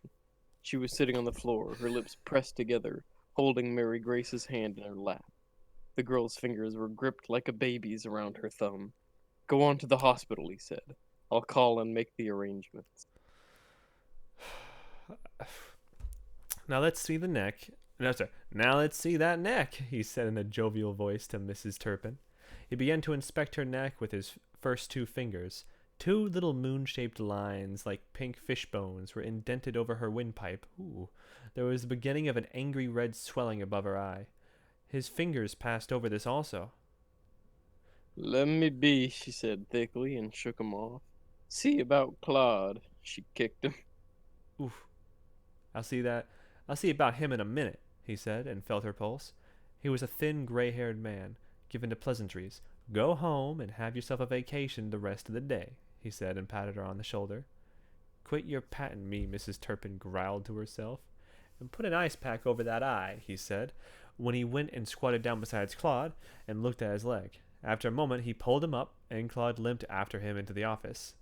She was sitting on the floor, her lips pressed together, holding Mary Grace's hand in her lap. The girl's fingers were gripped like a baby's around her thumb. Go on to the hospital, he said. I'll call and make the arrangements. Now let's see the neck. No, sorry. Now let's see that neck, he said in a jovial voice to Mrs. Turpin. He began to inspect her neck with his first two fingers. Two little moon-shaped lines, like pink fish bones, were indented over her windpipe. Ooh. There was the beginning of an angry red swelling above her eye. His fingers passed over this also. Let me be, she said thickly, and shook him off. See about Claude. She kicked him. Oof. I'll see about him in a minute, he said, and felt her pulse. He was a thin, gray-haired man, given to pleasantries. Go home and have yourself a vacation the rest of the day, he said, and patted her on the shoulder. Quit your patting me, Mrs. Turpin growled to herself. And put an ice pack over that eye, he said, when he went and squatted down beside Claude and looked at his leg. After a moment, he pulled him up, and Claude limped after him into the office.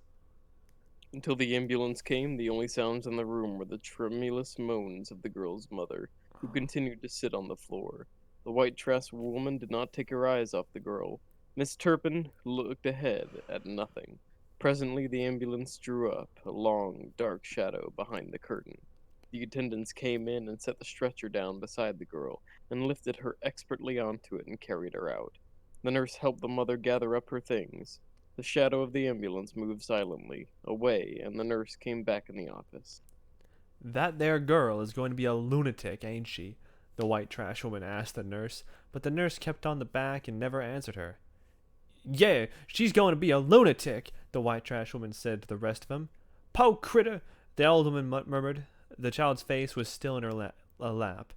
Until the ambulance came, the only sounds in the room were the tremulous moans of the girl's mother, who continued to sit on the floor. The white-dressed woman did not take her eyes off the girl. Miss Turpin looked ahead at nothing. Presently, the ambulance drew up, a long, dark shadow behind the curtain. The attendants came in and set the stretcher down beside the girl, and lifted her expertly onto it and carried her out. The nurse helped the mother gather up her things. The shadow of the ambulance moved silently away, and the nurse came back in the office. That there girl is going to be a lunatic, ain't she? The white trash woman asked the nurse, but the nurse kept on the back and never answered her. Yeah, she's going to be a lunatic, the white trash woman said to the rest of them. Po critter, the old woman murmured. The child's face was still in her lap.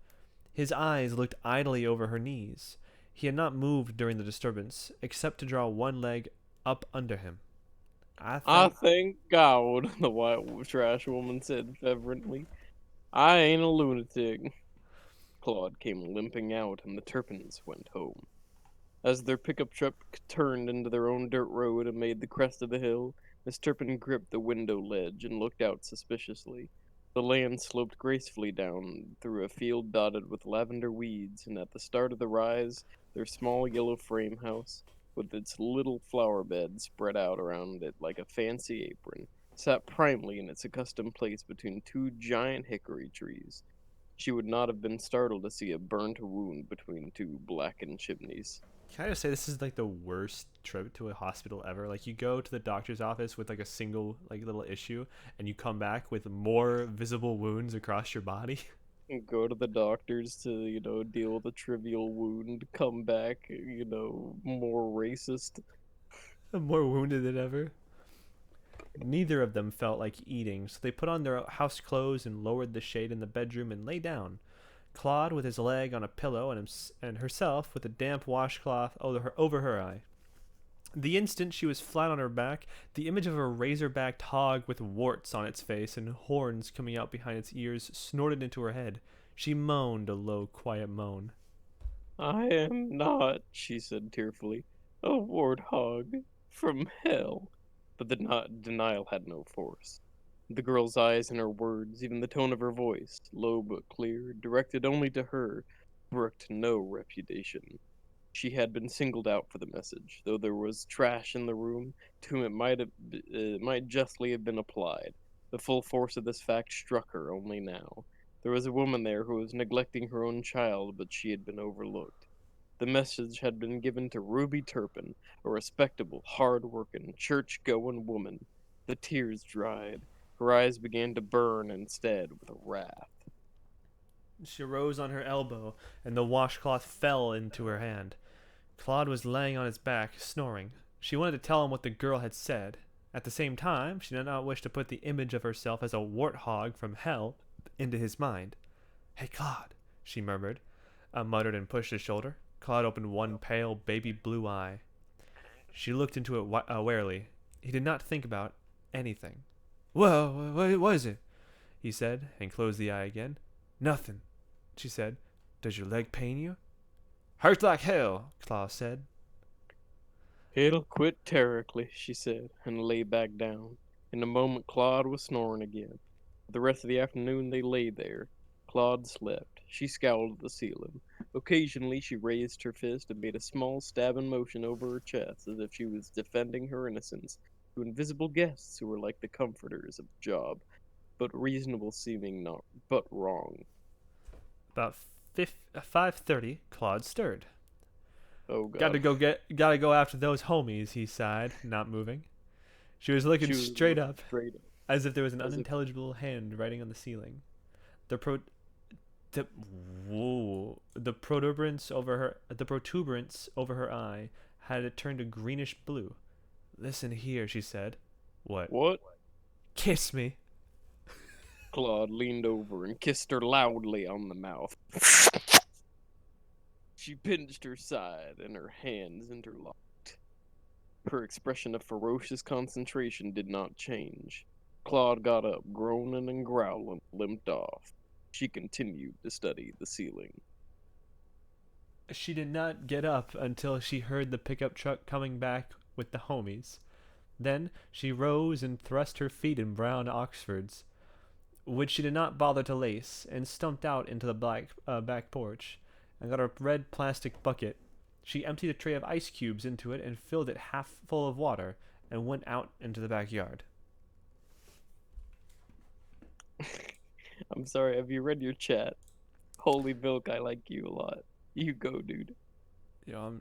His eyes looked idly over her knees. He had not moved during the disturbance, except to draw one leg up under him. I thank God, the white trash woman said fervently. I ain't a lunatic. Claude came limping out, and the Turpins went home. As their pickup truck turned into their own dirt road and made the crest of the hill, Miss Turpin gripped the window ledge and looked out suspiciously. The land sloped gracefully down through a field dotted with lavender weeds, and at the start of the rise, their small yellow frame house, with its little flower bed spread out around it like a fancy apron, sat primly in its accustomed place between two giant hickory trees. She would not have been startled to see a burnt wound between two blackened chimneys. Can I just say this is like the worst trip to a hospital ever? Like you go to the doctor's office with like a single like little issue, and you come back with more visible wounds across your body. Go to the doctors to, deal with a trivial wound, come back, more racist. More wounded than ever. Neither of them felt like eating, so they put on their house clothes and lowered the shade in the bedroom and lay down. Claude with his leg on a pillow and herself with a damp washcloth over her eye. The instant she was flat on her back, the image of a razor-backed hog with warts on its face and horns coming out behind its ears snorted into her head. She moaned a low, quiet moan. I am not, she said tearfully, a warthog from hell. But the denial had no force. The girl's eyes and her words, even the tone of her voice, low but clear, directed only to her, brooked no repudiation. She had been singled out for the message, though there was trash in the room, to whom it might justly have been applied. The full force of this fact struck her only now. There was a woman there who was neglecting her own child, but she had been overlooked. The message had been given to Ruby Turpin, a respectable, hard-working, church-going woman. The tears dried. Her eyes began to burn instead with wrath. She rose on her elbow, and the washcloth fell into her hand. Claude was laying on his back, snoring. She wanted to tell him what the girl had said. At the same time, she did not wish to put the image of herself as a warthog from hell into his mind. "Hey, Claude," she muttered and pushed his shoulder. Claude opened one pale, baby blue eye. She looked into it warily. He did not think about anything. "Whoa, what is it?" he said, and closed the eye again. "Nothing," she said. "Does your leg pain you?" "Hurts like hell," Claude said. It'll quit terribly, she said, and lay back down. In a moment, Claude was snoring again. For the rest of the afternoon, they lay there. Claude slept. She scowled at the ceiling. Occasionally, she raised her fist and made a small stabbing motion over her chest, as if she was defending her innocence to invisible guests who were like the comforters of the job, but reasonable seeming, not but wrong. About 5:30, Claude stirred. Oh God! Gotta go after those homies," he sighed, not moving. She was looking straight up, as if there was an unintelligible hand writing on the ceiling. The protuberance over her eye had it turned a greenish blue. "Listen here," she said. "What?" What? "Kiss me." Claude leaned over and kissed her loudly on the mouth. She pinched her side, and her hands interlocked. Her expression of ferocious concentration did not change. Claude got up, groaning and growling, limped off. She continued to study the ceiling. She did not get up until she heard the pickup truck coming back with the homies. Then she rose and thrust her feet in brown Oxfords, which she did not bother to lace, and stumped out into the back porch, and got a red plastic bucket. She emptied a tray of ice cubes into it and filled it half full of water, and went out into the backyard. I'm sorry, have you read your chat? Holy milk, I like you a lot. You go, dude. Yeah,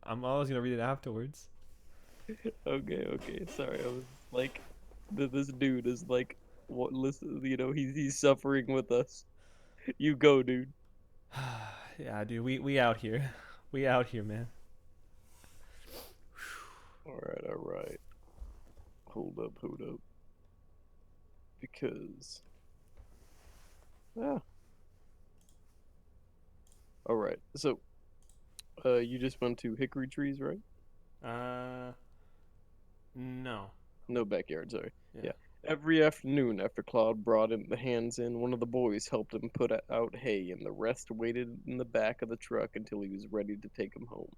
I'm always gonna read it afterwards. Okay. Sorry, I was like, this dude is like, what? Listen, he's suffering with us. You go, dude. Yeah, dude, we out here. We out here, man. All right. Hold up. Because, all right. So, you just went to Hickory Trees, right? No. No backyard, sorry. Yeah. Every afternoon after Claude brought the hands in, one of the boys helped him put out hay, and the rest waited in the back of the truck until he was ready to take him home.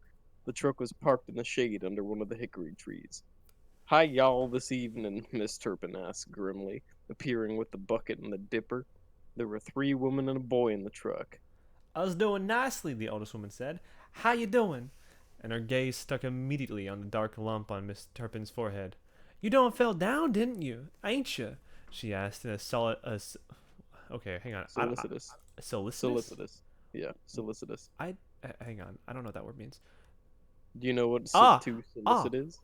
The truck was parked in the shade under one of the hickory trees. "Hi, y'all, this evening," Miss Turpin asked grimly, appearing with the bucket and the dipper. There were 3 women and a boy in the truck. "I was doing nicely," the oldest woman said. "How you doing?" And her gaze stuck immediately on the dark lump on Miss Turpin's forehead. "You done fell down, didn't you? Ain't you?" she asked in okay, hang on. Solicitous. Solicitous? Yeah, solicitous. Hang on. I don't know what that word means. Do you know what to solicit is?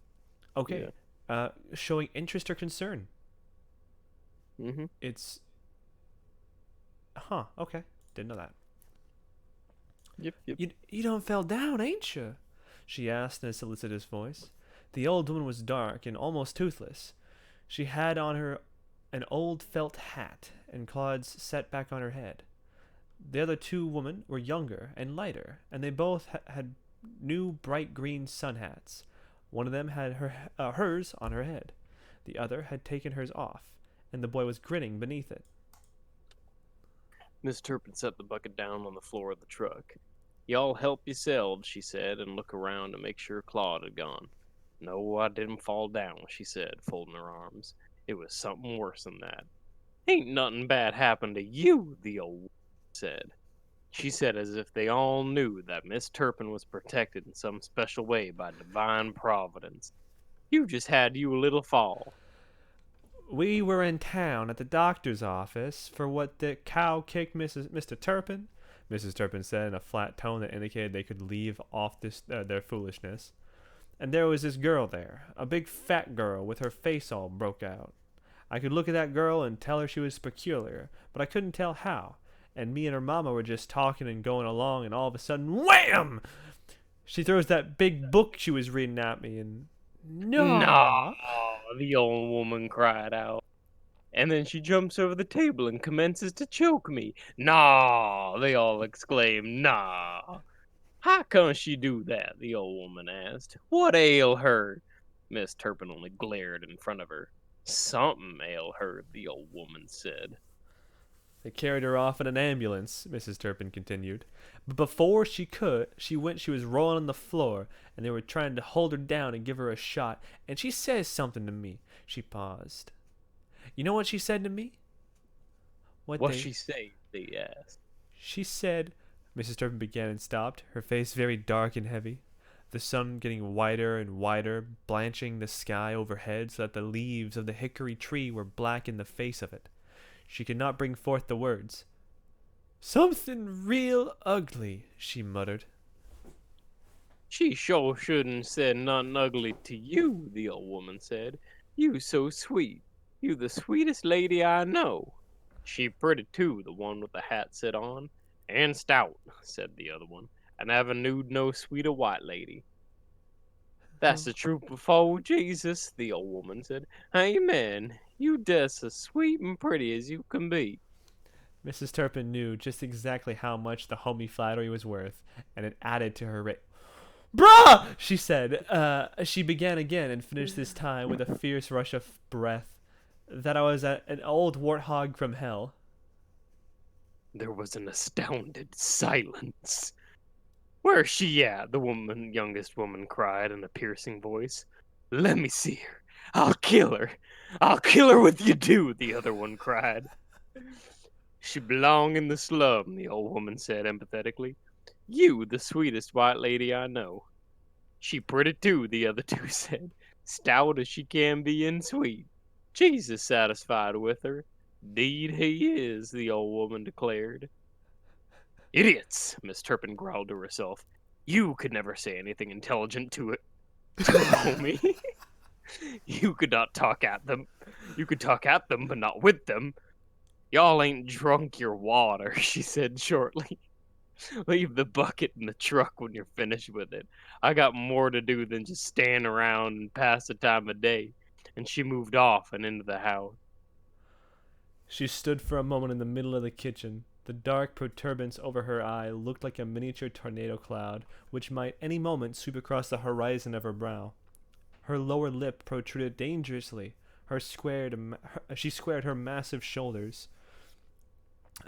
Okay. Yeah. Showing interest or concern. Mm-hmm. It's... okay. Didn't know that. Yep. You done fell down, ain't you? She asked in a solicitous voice. The old woman was dark and almost toothless. She had on her an old felt hat, and clods set back on her head. The other two women were younger and lighter, and they both had new bright green sun hats. One of them had hers on her head. The other had taken hers off, and the boy was grinning beneath it. Miss Turpin set the bucket down on the floor of the truck. Y'all help yourselves, she said, and look around to make sure Claude had gone. No, I didn't fall down, she said, folding her arms. It was something worse than that. Ain't nothing bad happened to you, the old said. She said as if they all knew that Miss Turpin was protected in some special way by divine providence. You just had you a little fall. We were in town at the doctor's office for what the cow kicked Mr. Turpin, Mrs. Turpin said in a flat tone that indicated they could leave off their foolishness. And there was this girl there, a big fat girl with her face all broke out. I could look at that girl and tell her she was peculiar, but I couldn't tell how. And me and her mama were just talking and going along, and all of a sudden, wham! She throws that big book she was reading at me, and No, the old woman cried out. And then she jumps over the table and commences to choke me. Nah, they all exclaimed, nah. How come she do that? The old woman asked. What ail her? Miss Turpin only glared in front of her. Something ail her, the old woman said. They carried her off in an ambulance, Mrs. Turpin continued. But before she was rolling on the floor, and they were trying to hold her down and give her a shot, and she says something to me. She paused. You know what she said to me? What she say? They asked. She said, Mrs. Turpin began and stopped, her face very dark and heavy, the sun getting whiter and whiter, blanching the sky overhead so that the leaves of the hickory tree were black in the face of it. She could not bring forth the words. Something real ugly, she muttered. She sure shouldn't said nothing ugly to you, the old woman said. You so sweet. You the sweetest lady I know. She pretty too, the one with the hat said on. And stout, said the other one. I never knewed no sweeter white lady. That's the truth before Jesus, the old woman said. Amen. You just as sweet and pretty as you can be. Mrs. Turpin knew just exactly how much the homey flattery was worth, and it added to her Bruh! She said. She began again and finished this time with a fierce rush of breath. That I was an old warthog from hell. There was an astounded silence. Where's she at? The youngest woman cried in a piercing voice. Let me see her. I'll kill her. I'll kill her with you too, the other one cried. She belong in the slum, the old woman said empathetically. You, the sweetest white lady I know. She pretty too, the other two said. Stout as she can be and sweet. Jesus satisfied with her. Deed he is, the old woman declared. Idiots, Miss Turpin growled to herself. You could never say anything intelligent to me. You could not talk at them. You could talk at them, but not with them. Y'all ain't drunk your water, she said shortly. Leave the bucket in the truck when you're finished with it. I got more to do than just stand around and pass the time of day. And she moved off and into the house. She stood for a moment in the middle of the kitchen. The dark protuberance over her eye looked like a miniature tornado cloud, which might any moment sweep across the horizon of her brow. Her lower lip protruded dangerously. She squared her massive shoulders.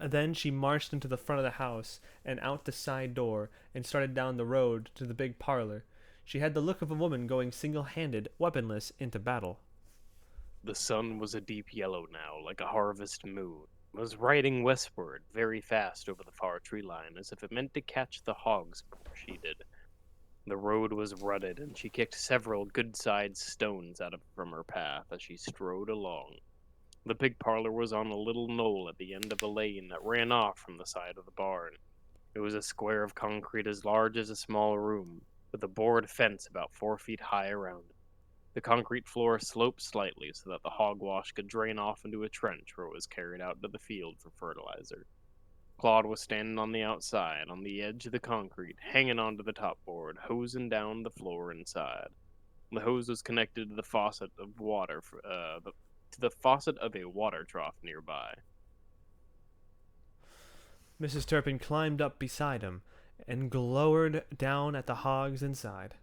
Then she marched into the front of the house and out the side door and started down the road to the big parlor. She had the look of a woman going single-handed, weaponless, into battle. The sun was a deep yellow now, like a harvest moon. It was riding westward very fast over the far tree line, as if it meant to catch the hogs before she did. The road was rutted, and she kicked several good-sized stones from her path as she strode along. The pig parlor was on a little knoll at the end of a lane that ran off from the side of the barn. It was a square of concrete as large as a small room, with a board fence about 4 feet high around it. The concrete floor sloped slightly so that the hogwash could drain off into a trench where it was carried out to the field for fertilizer. Claude was standing on the outside, on the edge of the concrete, hanging onto the top board, hosing down the floor inside. The hose was connected to the faucet of water, to the faucet of a water trough nearby. Mrs. Turpin climbed up beside him and glowered down at the hogs inside.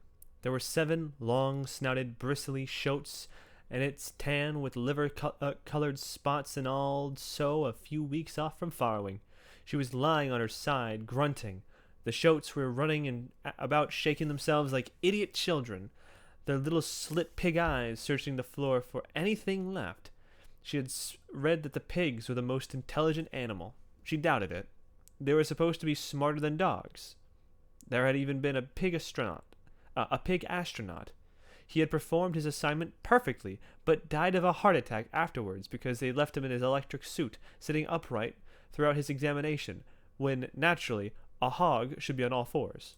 There were 7 long-snouted, bristly shoats, and its tan with liver-colored spots and all, so a few weeks off from farrowing. She was lying on her side, grunting. The shoats were running about, shaking themselves like idiot children, their little slit pig eyes searching the floor for anything left. She had read that the pigs were the most intelligent animal. She doubted it. They were supposed to be smarter than dogs. There had even been a pig astronaut. He had performed his assignment perfectly, but died of a heart attack afterwards because they left him in his electric suit, sitting upright throughout his examination, when, naturally, a hog should be on all fours.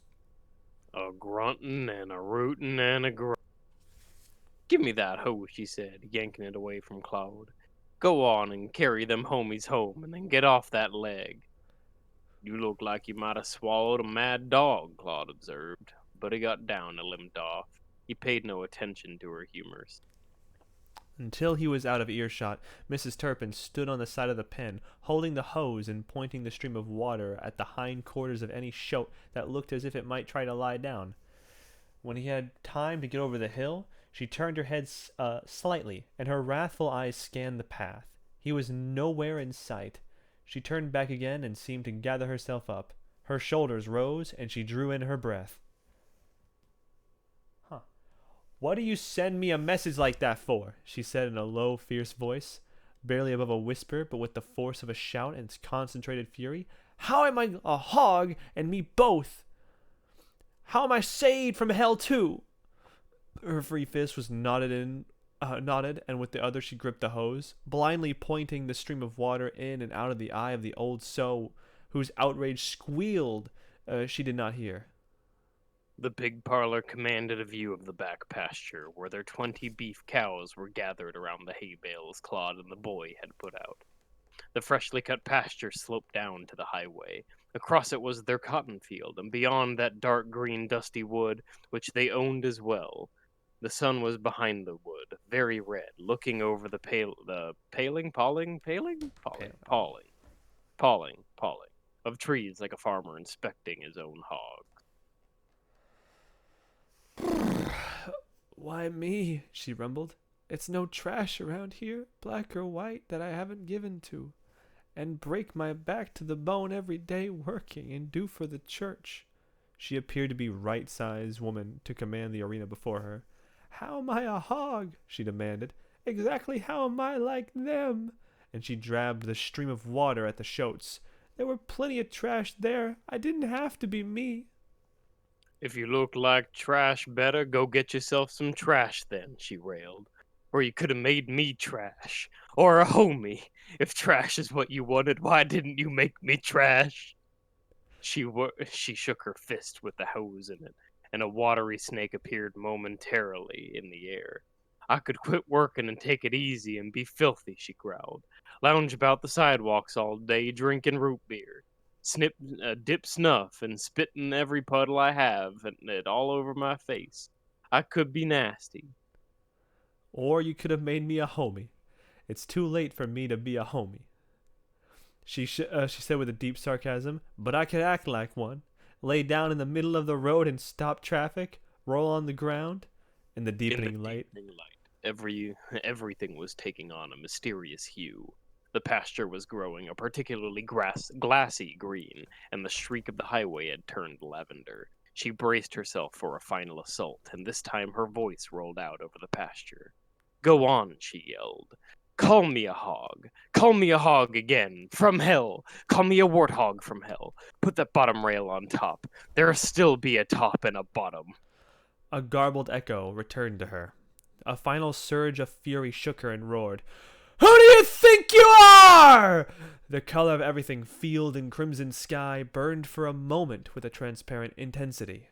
A gruntin' and a rootin' and a Give me that hoe, she said, yanking it away from Claude. Go on and carry them homies home, and then get off that leg. You look like you might have swallowed a mad dog, Claude observed, but he got down and limped off. He paid no attention to her humors. Until he was out of earshot, Mrs. Turpin stood on the side of the pen, holding the hose and pointing the stream of water at the hind quarters of any shoat that looked as if it might try to lie down. When he had time to get over the hill, she turned her head slightly, and her wrathful eyes scanned the path. He was nowhere in sight. She turned back again and seemed to gather herself up. Her shoulders rose, and she drew in her breath. "What do you send me a message like that for?" she said in a low, fierce voice, barely above a whisper, but with the force of a shout and its concentrated fury. "How am I a hog, and me both? How am I saved from hell too?" Her free fist was knotted, and with the other she gripped the hose, blindly pointing the stream of water in and out of the eye of the old sow, whose outraged squeal she did not hear. The pig parlor commanded a view of the back pasture, where their 20 beef cows were gathered around the hay bales Claude and the boy had put out. The freshly cut pasture sloped down to the highway. Across it was their cotton field, and beyond that dark green dusty wood, which they owned as well. The sun was behind the wood, very red, looking over the palling of trees like a farmer inspecting his own hog. "Why me?" she rumbled. "It's no trash around here, black or white, that I haven't given to, and break my back to the bone every day working and do for the church." She appeared to be right-sized woman to command the arena before her. "How am I a hog?" she demanded. "Exactly how am I like them?" And she drabbed the stream of water at the shoats. "There were plenty of trash there. I didn't have to be me." If you look like trash better, go get yourself some trash then, she railed. Or you could have made me trash. Or a homie. If trash is what you wanted, why didn't you make me trash? She shook her fist with the hose in it, and a watery snake appeared momentarily in the air. I could quit working and take it easy and be filthy, she growled. Lounge about the sidewalks all day drinking root beer. Dip snuff and spit in every puddle I have and it all over my face. I could be nasty. Or you could have made me a homie. It's too late for me to be a homie. She said with a deep sarcasm, but I could act like one. Lay down in the middle of the road and stop traffic. Roll on the ground. In the deepening light. Everything was taking on a mysterious hue. The pasture was growing a particularly glassy green, and the streak of the highway had turned lavender. She braced herself for a final assault, and this time her voice rolled out over the pasture. "Go on," she yelled. "Call me a hog. Call me a hog again. From hell. Call me a warthog from hell. Put that bottom rail on top. There'll still be a top and a bottom." A garbled echo returned to her. A final surge of fury shook her and roared, "Who do you think you are?" The color of everything, field and crimson sky, burned for a moment with a transparent intensity.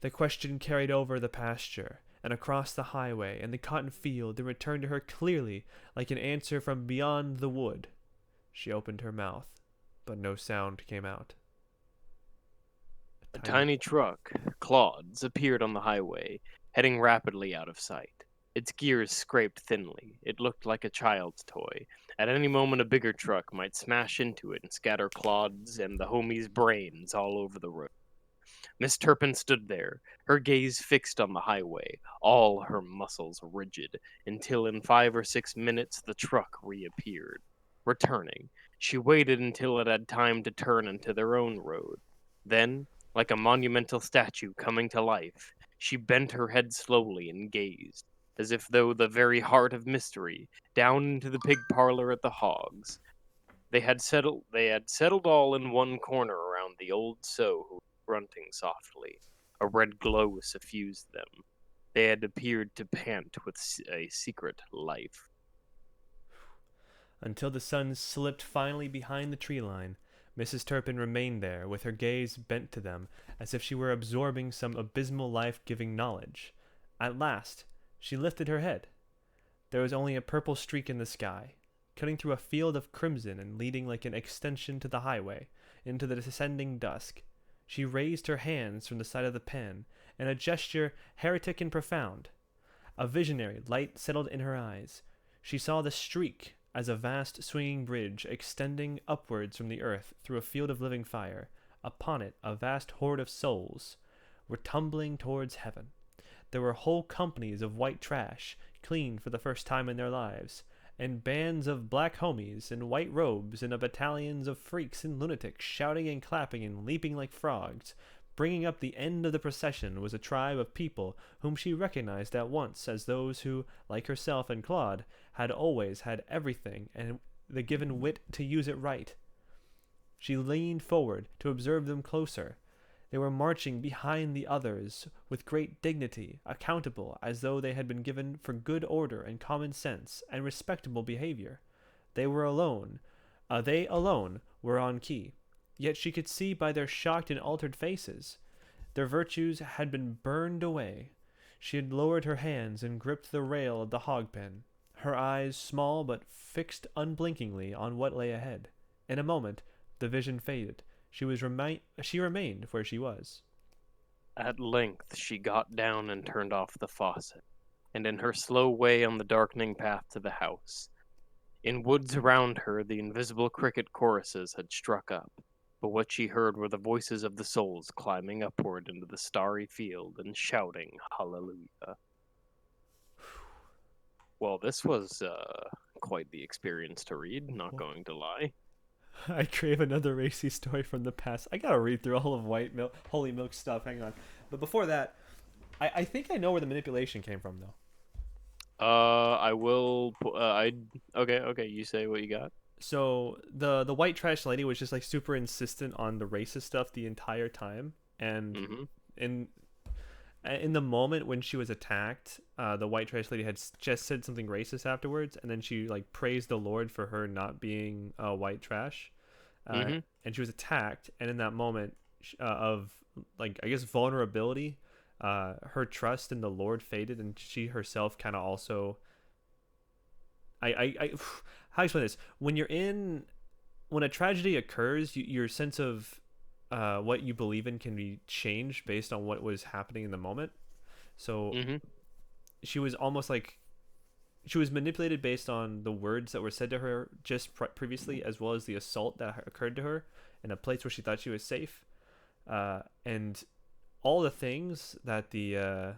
The question carried over the pasture and across the highway and the cotton field and returned to her clearly like an answer from beyond the wood. She opened her mouth, but no sound came out. A tiny truck, Claude's, appeared on the highway, heading rapidly out of sight. Its gears scraped thinly. It looked like a child's toy. At any moment, a bigger truck might smash into it and scatter Claude's and the homie's brains all over the road. Miss Turpin stood there, her gaze fixed on the highway, all her muscles rigid, until in 5 or 6 minutes the truck reappeared. Returning, she waited until it had time to turn into their own road. Then, like a monumental statue coming to life, she bent her head slowly and gazed, as if though the very heart of mystery, down into the pig parlor at the Hogs. They had settled all in one corner around the old sow who was grunting softly. A red glow suffused them. They had appeared to pant with a secret life. Until the sun slipped finally behind the tree line, Mrs. Turpin remained there with her gaze bent to them as if she were absorbing some abysmal life-giving knowledge. At last, she lifted her head. There was only a purple streak in the sky, cutting through a field of crimson and leading like an extension to the highway, into the descending dusk. She raised her hands from the side of the pen, in a gesture heretic and profound. A visionary light settled in her eyes. She saw the streak as a vast swinging bridge extending upwards from the earth through a field of living fire. Upon it a vast horde of souls were tumbling towards heaven. There were whole companies of white trash, clean for the first time in their lives, and bands of black homies in white robes, and battalions of freaks and lunatics shouting and clapping and leaping like frogs. Bringing up the end of the procession was a tribe of people whom she recognized at once as those who, like herself and Claude, had always had everything and the given wit to use it right. She leaned forward to observe them closer. They were marching behind the others with great dignity, accountable as though they had been given for good order and common sense and respectable behavior. They alone were on key. Yet she could see by their shocked and altered faces. Their virtues had been burned away. She had lowered her hands and gripped the rail of the hog pen, her eyes small but fixed unblinkingly on what lay ahead. In a moment, the vision faded. She remained where she was. At length she got down and turned off the faucet, and in her slow way on the darkening path to the house. In woods around her the invisible cricket choruses had struck up, but what she heard were the voices of the souls climbing upward into the starry field and shouting hallelujah. Well, this was quite the experience to read, not going to lie. I crave another racy story from the past. I gotta read through all of Holy Milk stuff. Hang on. But before that, I think I know where the manipulation came from, though. I will. Okay. You say what you got. So the white trash lady was just like super insistent on the racist stuff the entire time, and Mm-hmm. in the moment when she was attacked, the white trash lady had just said something racist afterwards, and then she like praised the Lord for her not being white trash, Mm-hmm. and she was attacked, and in that moment of like I guess vulnerability, her trust in the Lord faded, and she herself kind of also. I how do you explain this? When a tragedy occurs, your sense of what you believe in can be changed based on what was happening in the moment. So Mm-hmm. she was almost like she was manipulated based on the words that were said to her just previously, as well as the assault that occurred to her in a place where she thought she was safe, and all the things that the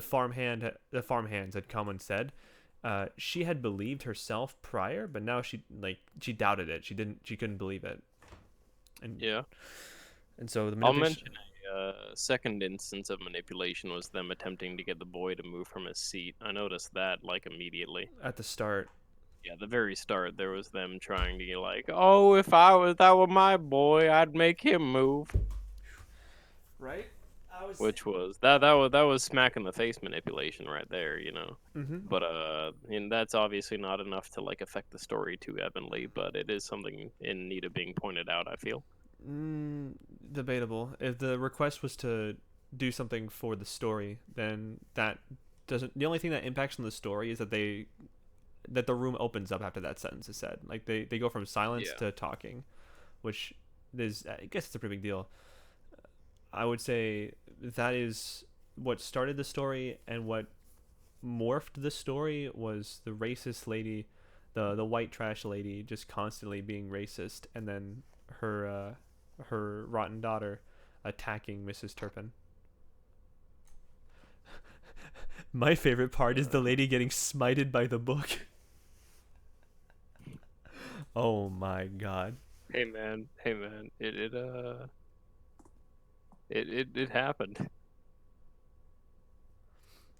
farmhands had come and said. She had believed herself prior, but now she doubted it. She couldn't believe it, and Yeah. so the I'll manipulation. mention a second instance of manipulation was them attempting to get the boy to move from his seat. I noticed that like immediately. At the start. Yeah, the very start there was them trying to get like, oh, if that were my boy, I'd make him move. Right? I was. Which was that was smack in the face manipulation right there. Mm-hmm. But and that's obviously not enough to like affect the story too heavily, but it is something in need of being pointed out, I feel. Debatable. If the request was to do something for the story, then that doesn't. The only thing that impacts on the story is that the room opens up after that sentence is said. Like they go from silence Yeah. to talking, which is I guess it's a pretty big deal. I would say that is what started the story and what morphed the story was the racist lady, the white trash lady, just constantly being racist, and then her rotten daughter attacking Mrs. Turpin. My favorite part is the lady getting smited by the book. Oh my god. Hey man, it happened.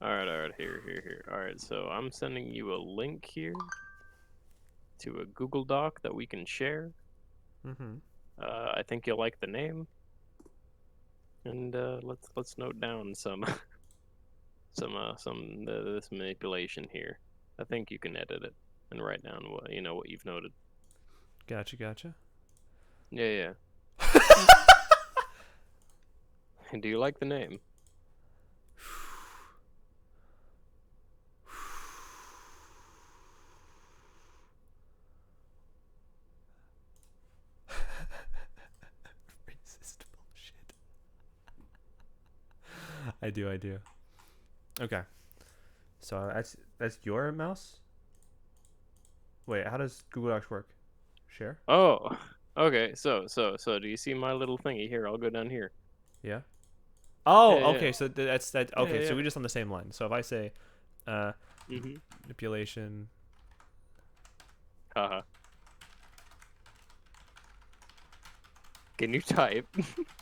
All right, here. All right, so I'm sending you a link here to a Google Doc that we can share. Mm-hmm. I think you'll like the name, and let's note down some this manipulation here. I think you can edit it and write down what you've noted. Gotcha. Yeah. And do you like the name? Racist bullshit. I do. Okay. So that's your mouse? Wait, how does Google Docs work? Share? Oh, okay. So do you see my little thingy here? I'll go down here. Yeah. Oh, Yeah. okay. So that's that. Okay, so Yeah. we're just on the same line. So if I say, Mhm. manipulation. Haha. Can you type?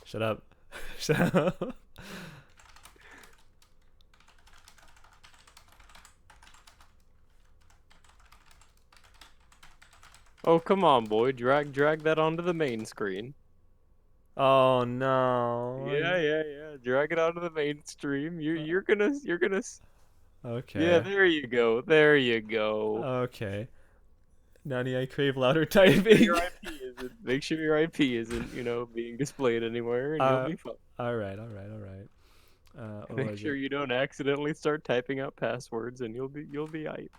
Shut up. Shut up. Oh, come on, boy. Drag that onto the main screen. Oh no. Yeah. Drag it onto the mainstream. You're gonna Yeah, Okay. there you go. There you go. Okay. Nani, I crave louder Make sure typing. your IP isn't make sure your IP isn't, being displayed anywhere, and you'll be fine. All right. What Make was sure it? you don't accidentally start typing out passwords, and you'll be aight.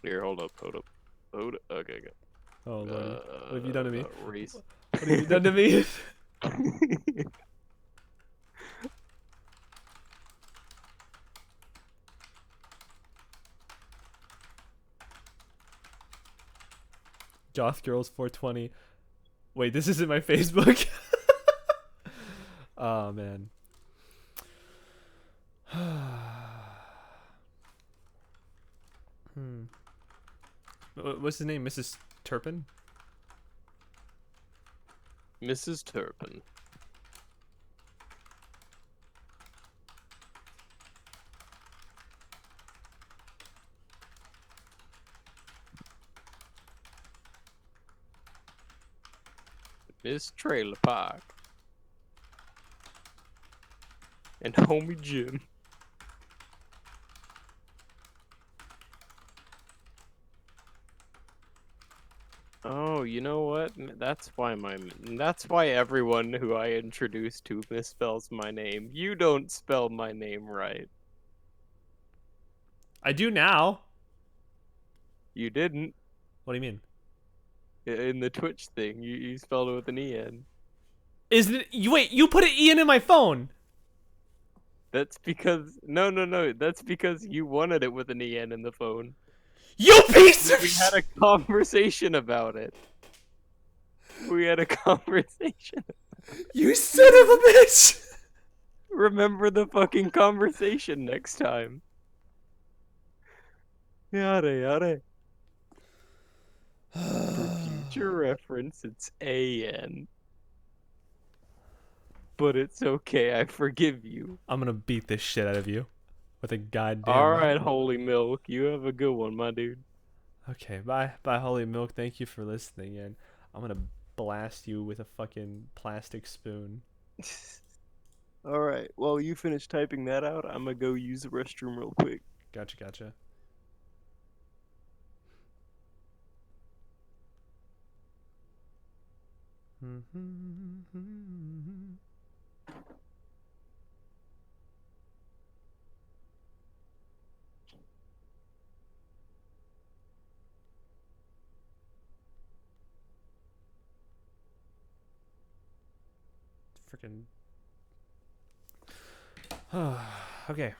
Here, hold up. Okay, go. Oh lordy. What have you done to me? Race. What have you done to me? Joth Girls 420. Wait, this isn't my Facebook. Oh man. What's his name? Mrs. Turpin? Mrs. Turpin. Miss Trailer Park. And homie Jim. Oh, you know what? That's why everyone who I introduce to misspells my name. You don't spell my name right. I do now. You didn't What do you mean? in the Twitch thing. You spelled it with an EN. Isn't it? Wait, you put an Ian in my phone. That's because no. That's because you wanted it with an EN in the phone. You piece of We had a conversation about it. We had a conversation. You son of a bitch. Remember the fucking conversation next time. Yada. For future reference, it's AN. But it's okay, I forgive you. I'm gonna beat this shit out of you with a goddamn. Alright, holy milk. You have a good one, my dude. Okay, bye, Holy Milk. Thank you for listening, and I'm gonna blast you with a fucking plastic spoon. Alright, while you finish typing that out, I'm gonna go use the restroom real quick. Gotcha. freaking. Okay.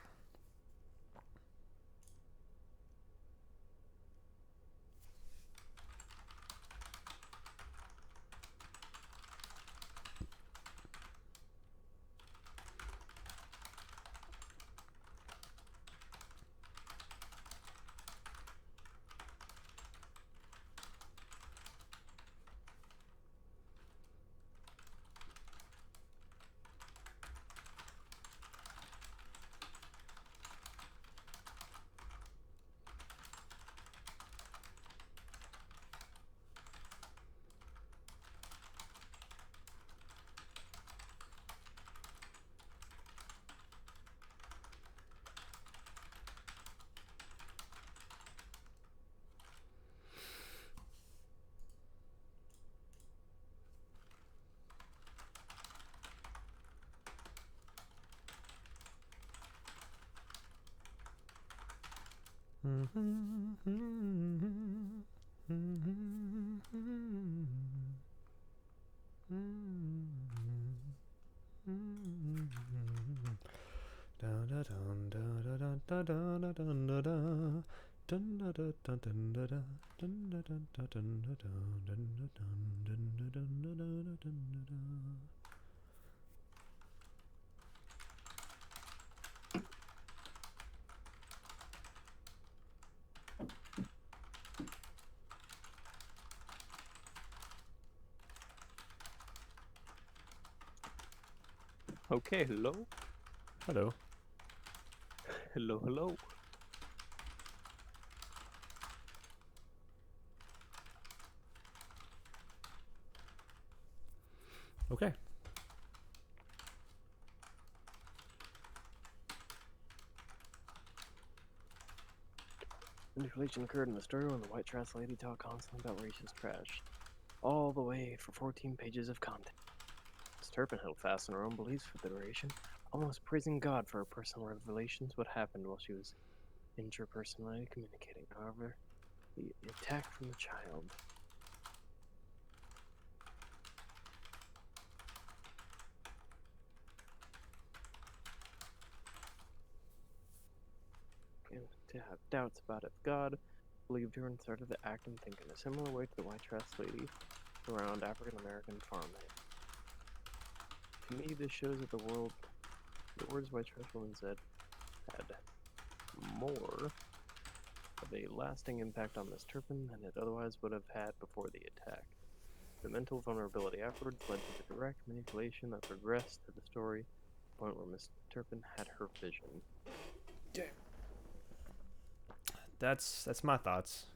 Okay, hello? Hello. Hello, hello. Okay. Manipulation occurred in the story when the white trash lady talked constantly about racist trash. All the way for 14 pages of content. Miss Turpin held fast in her own beliefs for the duration, almost praising God for her personal revelations what happened while she was interpersonally communicating. However, the attack from the child. And to have doubts about if God believed her and started to act and think in a similar way to the white trash lady around African American farmland. To me, this shows that the words white trash woman said had more of a lasting impact on Miss Turpin than it otherwise would have had before the attack. The mental vulnerability afterwards led to the direct manipulation that progressed to the story, point where Miss Turpin had her vision. That's my thoughts.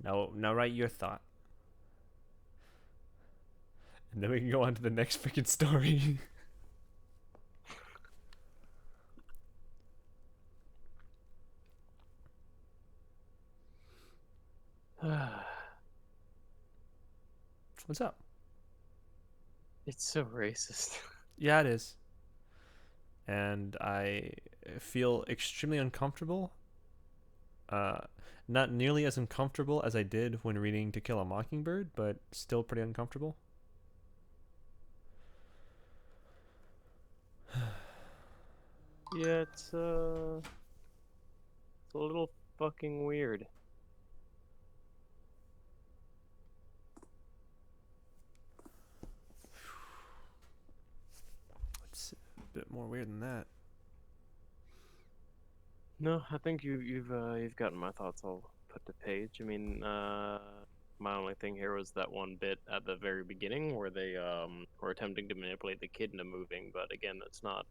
Now write your thought. And then we can go on to the next freaking story. What's up? It's so racist. Yeah, it is. And I feel extremely uncomfortable. Not nearly as uncomfortable as I did when reading To Kill a Mockingbird, but still pretty uncomfortable. Yeah, it's a little fucking weird. It's a bit more weird than that. No, I think you've gotten my thoughts all put to page. I mean, my only thing here was that one bit at the very beginning where they were attempting to manipulate the kid into moving, but again, that's not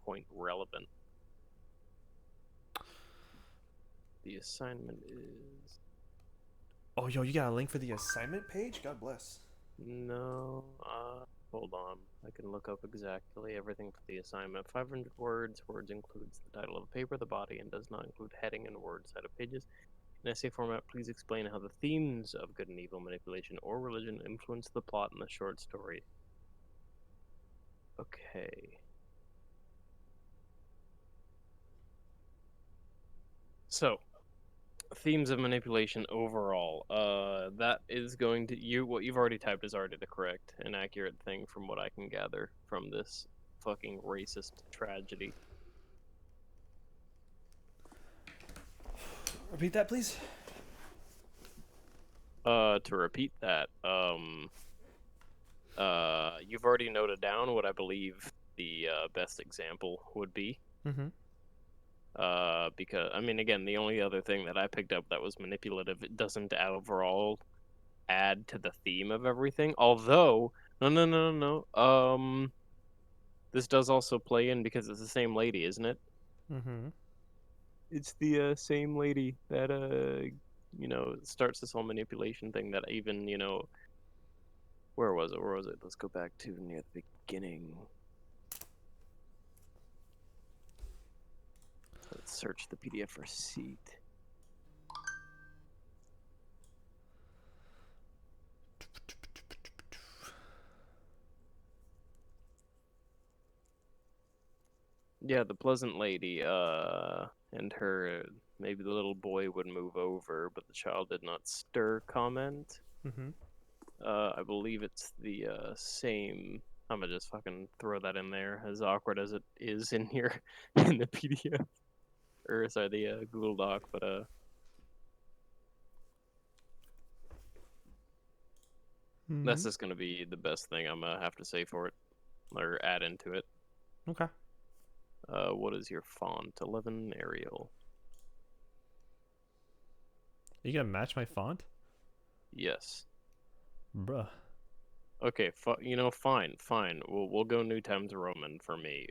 point relevant. The assignment is Oh, yo, you got a link for the assignment page? God bless. no. Hold on. I can look up exactly everything for the assignment. 500 words. Words includes the title of a paper, the body, and does not include heading and words side of pages. In essay format, please explain how the themes of good and evil, manipulation, or religion influence the plot in the short story. Okay. So, themes of manipulation overall. That is going to what you've already typed is already the correct and accurate thing from what I can gather from this fucking racist tragedy. Repeat that, please. To repeat that, you've already noted down what I believe the best example would be. Mm-hmm. Because I mean, again, the only other thing that I picked up that was manipulative, it doesn't overall add to the theme of everything. Although, no. This does also play in because it's the same lady, isn't it? Mm-hmm. It's the same lady that starts this whole manipulation thing. That even where was it? Where was it? Let's go back to near the beginning. Let's search the PDF receipt. Yeah, the pleasant lady, and her, maybe the little boy would move over, but the child did not stir comment. Mm-hmm. I believe it's the same. I'm gonna just fucking throw that in there, as awkward as it is in here in the PDF, or sorry, the Google Doc, but that's Mm-hmm. just gonna be the best thing I'm gonna have to say for it, or add into it. Okay. What is your font? 11 Arial. You gonna match my font? Yes. Bruh. Okay, fine. We'll go New Times Roman for me.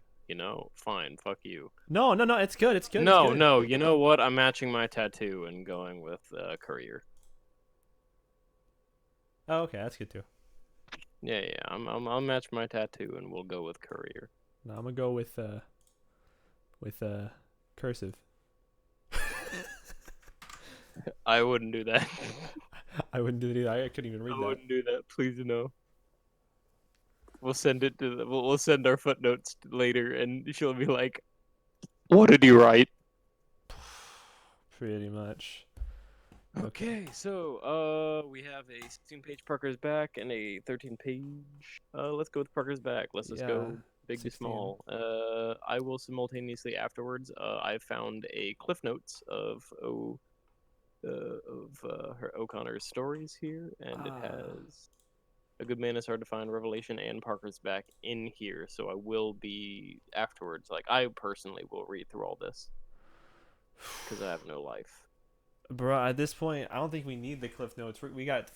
Fine. Fuck you. No, it's good. It's good. No, no. You know what? I'm matching my tattoo and going with Courier. Oh, okay, that's good too. Yeah. I'll match my tattoo and we'll go with Courier. No, I'm gonna go with cursive. I wouldn't do that. I wouldn't do that either. I couldn't even read I that. wouldn't do that. Please no. We'll send it to we'll send our footnotes later, and she'll be like, "What did you write?" Pretty much. Okay, so we have a 16-page Parker's Back and a 13-page. Let's go with Parker's Back. Let's just go big to 16. small. I will simultaneously afterwards. I found a cliff notes of her O'Connor's stories here, and it has A Good Man Is Hard to Find, Revelation, and Parker's Back in here. So I will be afterwards. Like I personally will read through all this because I have no life. Bro, at this point, I don't think we need the cliff notes. We got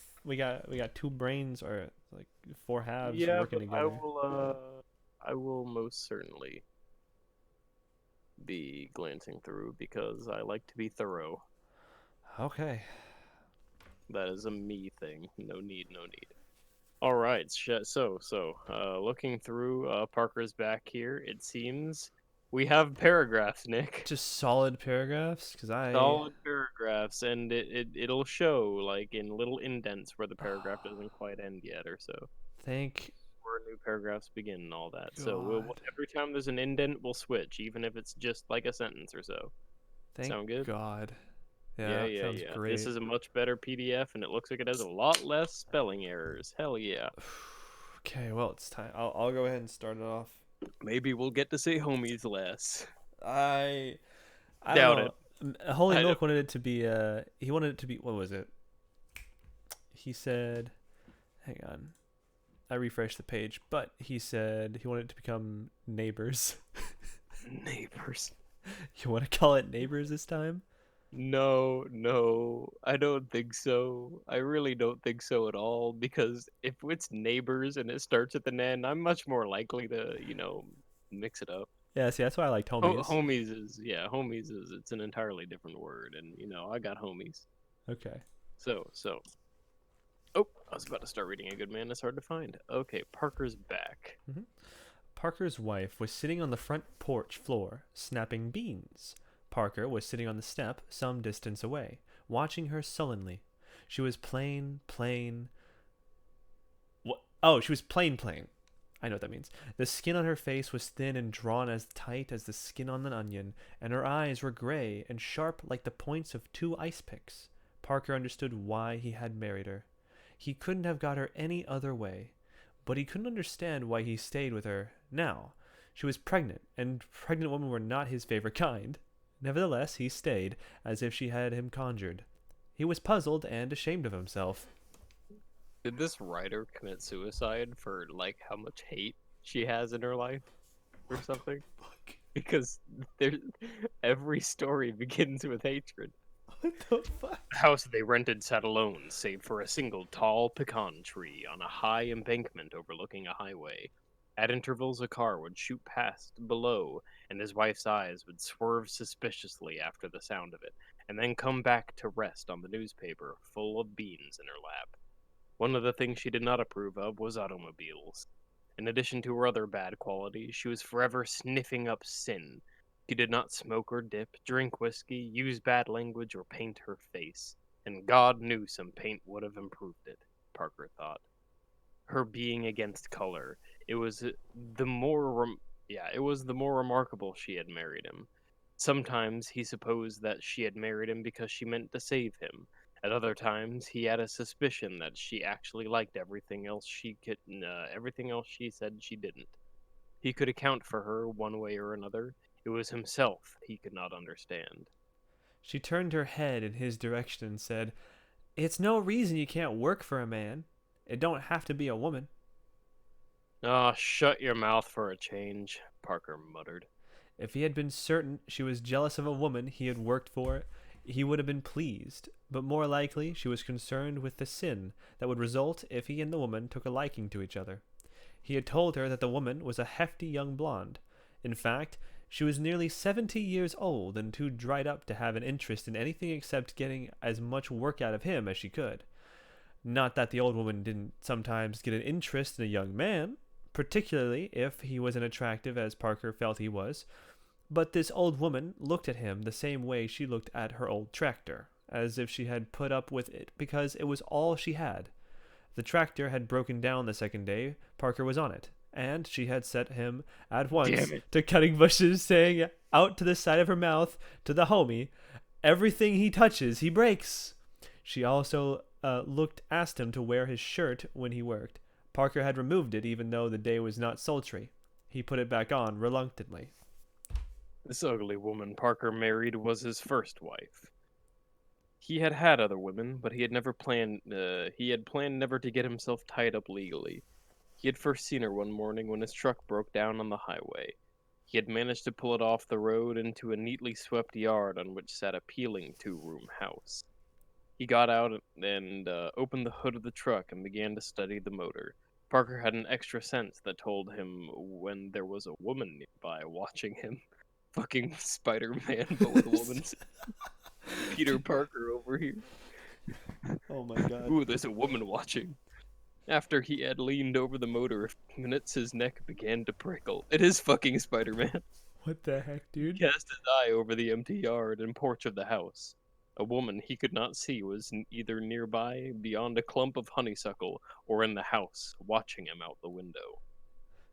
two brains or like four halves working together. I will most certainly be glancing through because I like to be thorough. Okay. That is a me thing. No need. All right. So, looking through Parker's Back here, it seems we have paragraphs, Nick. Just solid paragraphs, Solid paragraphs, and it'll show like in little indents where the paragraph doesn't quite end yet, or so. Thank Where new paragraphs begin and all that. God. So every time there's an indent, we'll switch, even if it's just like a sentence or so. Thank Sound good? God. Yeah, sounds great. This is a much better PDF, and it looks like it has a lot less spelling errors. Hell yeah. Okay, well, it's time. I'll go ahead and start it off. Maybe we'll get to say homies less. I Doubt don't know. Holy Milk wanted it to be he wanted it to be, what was it? He said, hang on. I refreshed the page, but he said he wanted it to become neighbors. Neighbors. You want to call it neighbors this time? No, I don't think so. I really don't think so at all, because if it's neighbors and it starts at the end, I'm much more likely to, mix it up. Yeah, see, that's why I liked homies. Homies is it's an entirely different word, and I got homies. Okay. So. Oh, I was about to start reading A Good Man Is Hard to Find. Okay, Parker's Back. Mm-hmm. Parker's wife was sitting on the front porch floor, snapping beans. Parker was sitting on the step some distance away, watching her sullenly. She was plain. What? Oh, she was plain. I know what that means. The skin on her face was thin and drawn as tight as the skin on an onion, and her eyes were gray and sharp like the points of two ice picks. Parker understood why he had married her. He couldn't have got her any other way, but he couldn't understand why he stayed with her now. She was pregnant, and pregnant women were not his favorite kind. Nevertheless, he stayed, as if she had him conjured. He was puzzled and ashamed of himself. Did this writer commit suicide for like how much hate she has in her life or something? Because there's every story begins with hatred. What the fuck? The house they rented sat alone, save for a single tall pecan tree on a high embankment overlooking a highway. At intervals, a car would shoot past below, and his wife's eyes would swerve suspiciously after the sound of it, and then come back to rest on the newspaper full of beans in her lap. One of the things she did not approve of was automobiles. In addition to her other bad qualities, she was forever sniffing up sin. She did not smoke or dip, drink whiskey, use bad language, or paint her face. And God knew some paint would have improved it, Parker thought. Her being against color, it was the more remarkable she had married him. Sometimes he supposed that she had married him because she meant to save him. At other times, he had a suspicion that she actually liked everything else she said she didn't. He could account for her one way or another. It was himself he could not understand. She turned her head in his direction and said, "It's no reason you can't work for a man. It don't have to be a woman." Ah, shut your mouth for a change, Parker muttered. If he had been certain she was jealous of a woman he had worked for, he would have been pleased, but more likely she was concerned with the sin that would result if he and the woman took a liking to each other. He had told her that the woman was a hefty young blonde. In fact, she was nearly 70 years old and too dried up to have an interest in anything except getting as much work out of him as she could. Not that the old woman didn't sometimes get an interest in a young man, particularly if he was as attractive as Parker felt he was, but this old woman looked at him the same way she looked at her old tractor, as if she had put up with it because it was all she had. The tractor had broken down the second day Parker was on it, and she had set him at once to cutting bushes, saying out to the side of her mouth to the homie, "Everything he touches, he breaks." She also asked him to wear his shirt when he worked. Parker had removed it even though the day was not sultry. He put it back on reluctantly. This ugly woman Parker married was his first wife. He had had other women, but he had planned never to get himself tied up legally. He had first seen her one morning when his truck broke down on the highway. He had managed to pull it off the road into a neatly swept yard on which sat a peeling two-room house. He got out and opened the hood of the truck and began to study the motor. Parker had an extra sense that told him when there was a woman nearby watching him. Fucking Spider-Man, but with a woman's Peter Parker over here. Oh my god. Ooh, there's a woman watching. After he had leaned over the motor a few minutes, his neck began to prickle. It is fucking Spider-Man. What the heck, dude? He cast his eye over the empty yard and porch of the house. A woman he could not see was either nearby, beyond a clump of honeysuckle, or in the house, watching him out the window.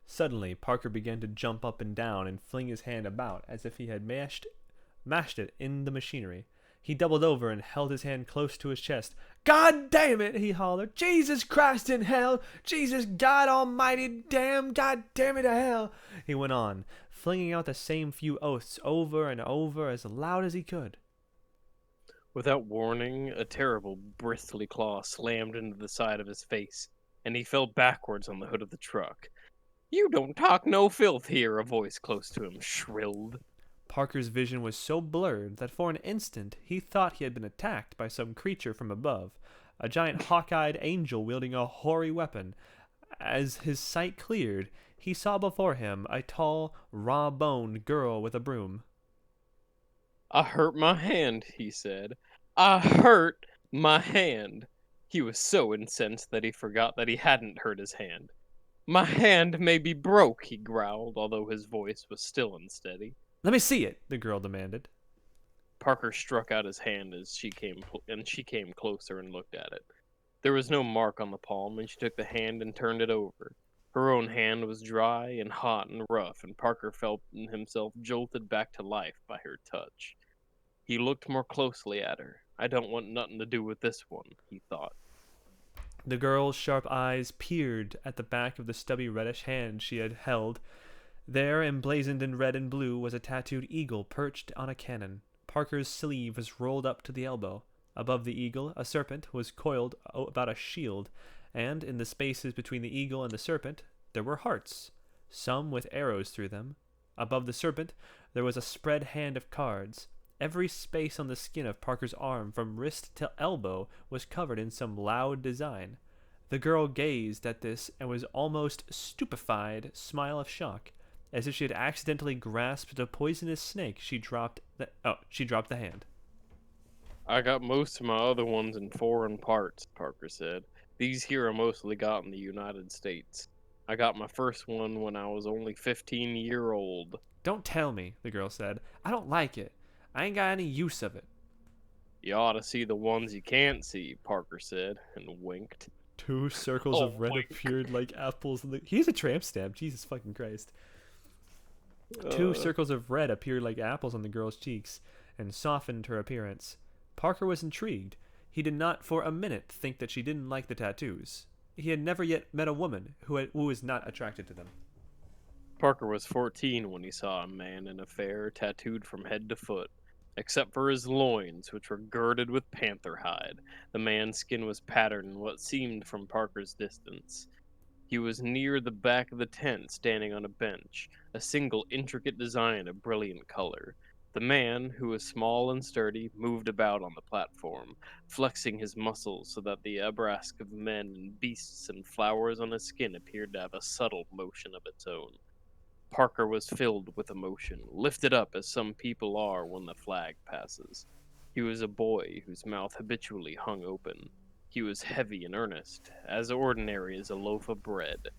Suddenly, Parker began to jump up and down and fling his hand about as if he had mashed it in the machinery. He doubled over and held his hand close to his chest. "God damn it!" he hollered. "Jesus Christ in hell! Jesus God Almighty damn! God damn it to hell!" He went on, flinging out the same few oaths over and over as loud as he could. Without warning, a terrible bristly claw slammed into the side of his face, and he fell backwards on the hood of the truck. "You don't talk no filth here," a voice close to him shrilled. Parker's vision was so blurred that for an instant he thought he had been attacked by some creature from above, a giant hawk-eyed angel wielding a hoary weapon. As his sight cleared, he saw before him a tall, raw-boned girl with a broom. "I hurt my hand," he said. "I hurt my hand." He was so incensed that he forgot that he hadn't hurt his hand. "My hand may be broke," he growled, although his voice was still unsteady. "Let me see it," the girl demanded. Parker struck out his hand as she came closer and looked at it. There was no mark on the palm, and she took the hand and turned it over. Her own hand was dry and hot and rough, and Parker felt himself jolted back to life by her touch. He looked more closely at her. I don't want nothing to do with this one, he thought. The girl's sharp eyes peered at the back of the stubby reddish hand she had held. There, emblazoned in red and blue, was a tattooed eagle perched on a cannon. Parker's sleeve was rolled up to the elbow. Above the eagle, a serpent was coiled about a shield, and in the spaces between the eagle and the serpent, there were hearts, some with arrows through them. Above the serpent, there was a spread hand of cards. Every space on the skin of Parker's arm, from wrist to elbow, was covered in some loud design. The girl gazed at this and was almost stupefied smile of shock. As if she had accidentally grasped a poisonous snake, she dropped the hand. I got most of my other ones in foreign parts, Parker said. These here are mostly got in the United States. I got my first one when I was only 15-year-old. Don't tell me, the girl said. I don't like it. I ain't got any use of it. You ought to see the ones you can't see, Parker said, and winked. 2 circles Oh, of red wink. appeared like apples in the... He's a tramp stamp, Jesus fucking Christ. 2 circles of red appeared like apples on the girl's cheeks, and softened her appearance. Parker was intrigued. He did not for a minute think that she didn't like the tattoos. He had never yet met a woman who was not attracted to them. Parker was 14 when he saw a man in a fair tattooed from head to foot, except for his loins, which were girded with panther hide. The man's skin was patterned in what seemed from Parker's distance. He was near the back of the tent, standing on a bench, a single intricate design of brilliant color. The man, who was small and sturdy, moved about on the platform, flexing his muscles so that the arabesque of men and beasts and flowers on his skin appeared to have a subtle motion of its own. Parker was filled with emotion, lifted up as some people are when the flag passes. He was a boy whose mouth habitually hung open. He was heavy and earnest, as ordinary as a loaf of bread.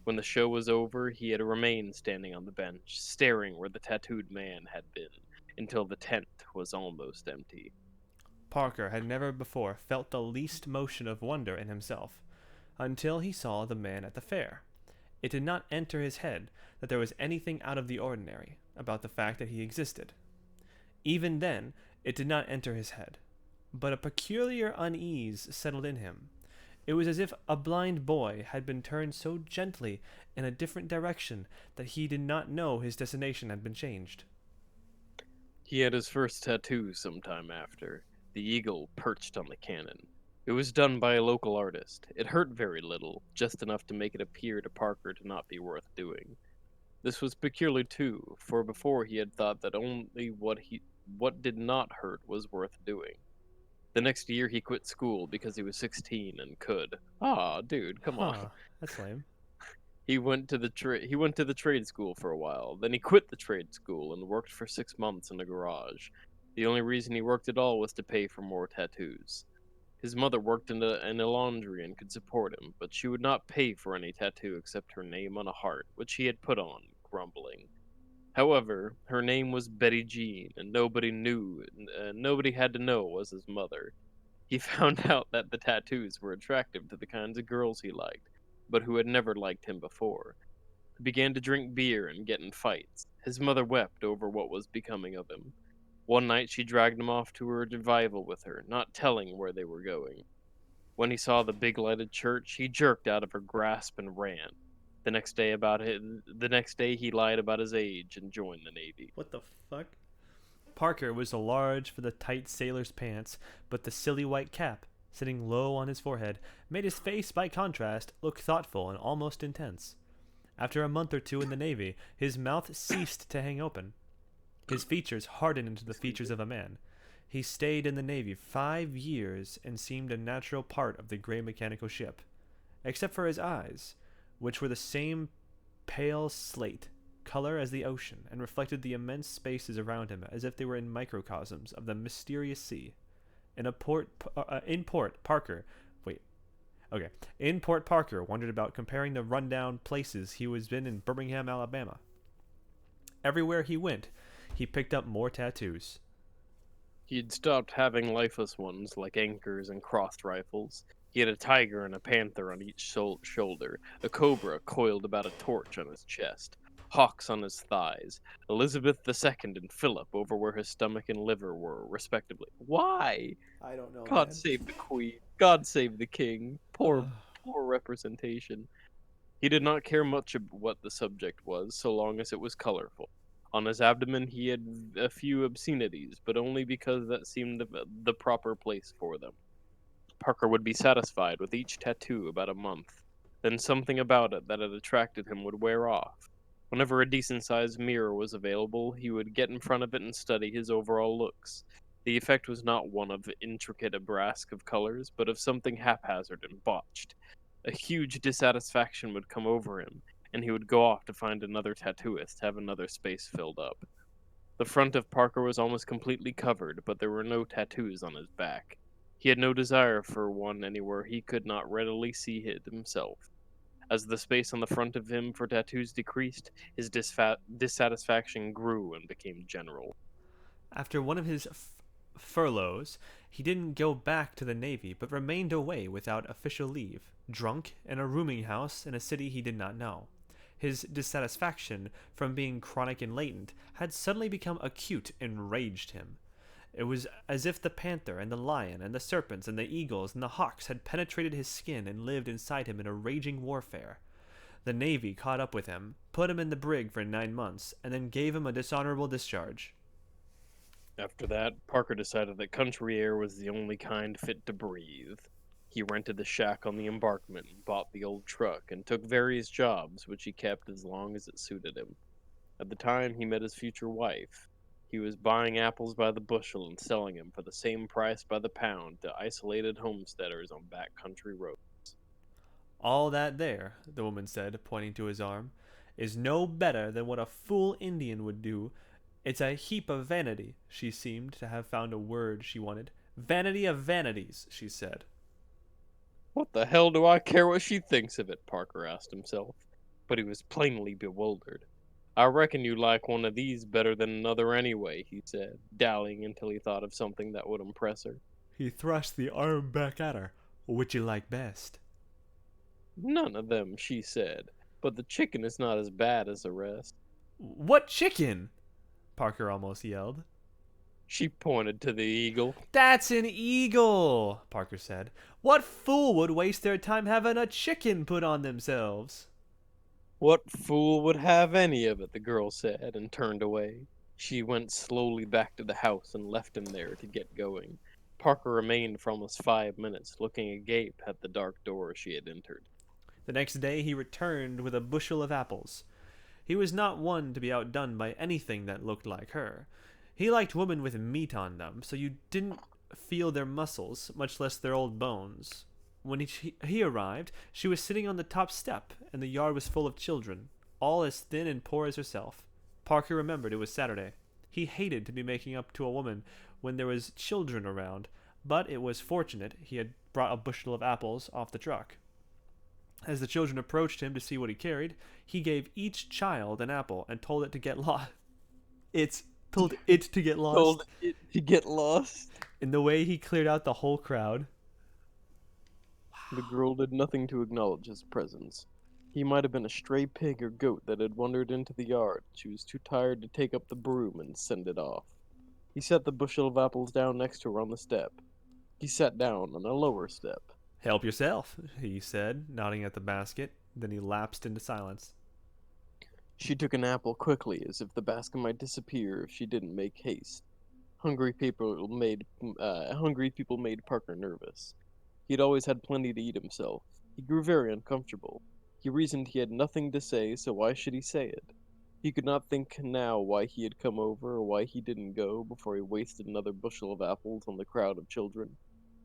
When the show was over, he had remained standing on the bench, staring where the tattooed man had been, until the tent was almost empty. Parker had never before felt the least motion of wonder in himself, until he saw the man at the fair. It did not enter his head that there was anything out of the ordinary about the fact that he existed. Even then, it did not enter his head, but a peculiar unease settled in him. It was as if a blind boy had been turned so gently in a different direction that he did not know his destination had been changed. He had his first tattoo some time after, the eagle perched on the cannon. It was done by a local artist. It hurt very little, just enough to make it appear to Parker to not be worth doing. This was peculiar too, for before he had thought that only what did not hurt was worth doing. The next year he quit school because he was 16 and could. Ah, dude, come on. That's lame. He went to the trade school for a while. Then he quit the trade school and worked for 6 months in a garage. The only reason he worked at all was to pay for more tattoos. His mother worked in a laundry and could support him, but she would not pay for any tattoo except her name on a heart, which he had put on, grumbling. However, her name was Betty Jean, and nobody had to know it was his mother. He found out that the tattoos were attractive to the kinds of girls he liked, but who had never liked him before. He began to drink beer and get in fights. His mother wept over what was becoming of him. One night she dragged him off to her revival with her, not telling where they were going. When he saw the big lighted church, he jerked out of her grasp and ran. The next day he lied about his age and joined the Navy. What the fuck? Parker was large for the tight sailor's pants, but the silly white cap, sitting low on his forehead, made his face, by contrast, look thoughtful and almost intense. After a month or 2 in the Navy, his mouth ceased to hang open. His features hardened into the features of a man. He stayed in the Navy 5 years and seemed a natural part of the gray mechanical ship, except for his eyes, which were the same pale slate color as the ocean and reflected the immense spaces around him as if they were in microcosms of the mysterious sea. In Port Parker wondered about, comparing the rundown places he was in Birmingham, Alabama. Everywhere he went, he picked up more tattoos. He had stopped having lifeless ones like anchors and crossed rifles. He had a tiger and a panther on each shoulder, a cobra coiled about a torch on his chest, hawks on his thighs, Elizabeth II and Philip over where his stomach and liver were, respectively. Why? I don't know, God man. save the queen. God save the king. Poor, Ugh. poor representation. He did not care much what the subject was, so long as it was colorful. On his abdomen he had a few obscenities, but only because that seemed the proper place for them. Parker would be satisfied with each tattoo about a month. Then something about it that had attracted him would wear off. Whenever a decent sized mirror was available, he would get in front of it and study his overall looks. The effect was not one of intricate abrask of colors, but of something haphazard and botched. A huge dissatisfaction would come over him, and he would go off to find another tattooist to have another space filled up. The front of Parker was almost completely covered, but there were no tattoos on his back. He had no desire for one anywhere he could not readily see it himself. As the space on the front of him for tattoos decreased, his dissatisfaction grew and became general. After one of his furloughs, he didn't go back to the Navy, but remained away without official leave, drunk in a rooming house in a city he did not know. His dissatisfaction, from being chronic and latent, had suddenly become acute and enraged him. It was as if the panther and the lion and the serpents and the eagles and the hawks had penetrated his skin and lived inside him in a raging warfare. The Navy caught up with him, put him in the brig for 9 months, and then gave him a dishonorable discharge. After that, Parker decided that country air was the only kind fit to breathe. He rented a shack on the embankment, bought the old truck, and took various jobs, which he kept as long as it suited him. At the time, he met his future wife. He was buying apples by the bushel and selling them for the same price by the pound to isolated homesteaders on backcountry roads. All that there, the woman said, pointing to his arm, is no better than what a fool Indian would do. It's a heap of vanity. She seemed to have found a word she wanted. Vanity of vanities, she said. What the hell do I care what she thinks of it? Parker asked himself, but he was plainly bewildered. I reckon you like one of these better than another anyway, he said, dallying until he thought of something that would impress her. He thrust the arm back at her. Which you like best? None of them, she said, but the chicken is not as bad as the rest. What chicken? Parker almost yelled. She pointed to the eagle. That's an eagle, Parker said. What fool would waste their time having a chicken put on themselves? What fool would have any of it, the girl said, and turned away. She went slowly back to the house and left him there to get going. Parker remained for almost 5 minutes, looking agape at the dark door she had entered. The next day he returned with a bushel of apples. He was not one to be outdone by anything that looked like her. He liked women with meat on them, so you didn't feel their muscles, much less their old bones. When he arrived, she was sitting on the top step, and the yard was full of children, all as thin and poor as herself. Parker remembered it was Saturday. He hated to be making up to a woman when there was children around, but it was fortunate he had brought a bushel of apples off the truck. As the children approached him to see what he carried, he gave each child an apple and told it to get lost. Told it to get lost. Told it to get lost. In the way he cleared out the whole crowd. The girl did nothing to acknowledge his presence. He might have been a stray pig or goat that had wandered into the yard. She was too tired to take up the broom and send it off. He set the bushel of apples down next to her on the step. He sat down on a lower step. Help yourself, he said, nodding at the basket. Then he lapsed into silence. She took an apple quickly, as if the basket might disappear if she didn't make haste. Hungry people made Parker nervous. He had always had plenty to eat himself. He grew very uncomfortable. He reasoned he had nothing to say, so why should he say it? He could not think now why he had come over or why he didn't go before he wasted another bushel of apples on the crowd of children.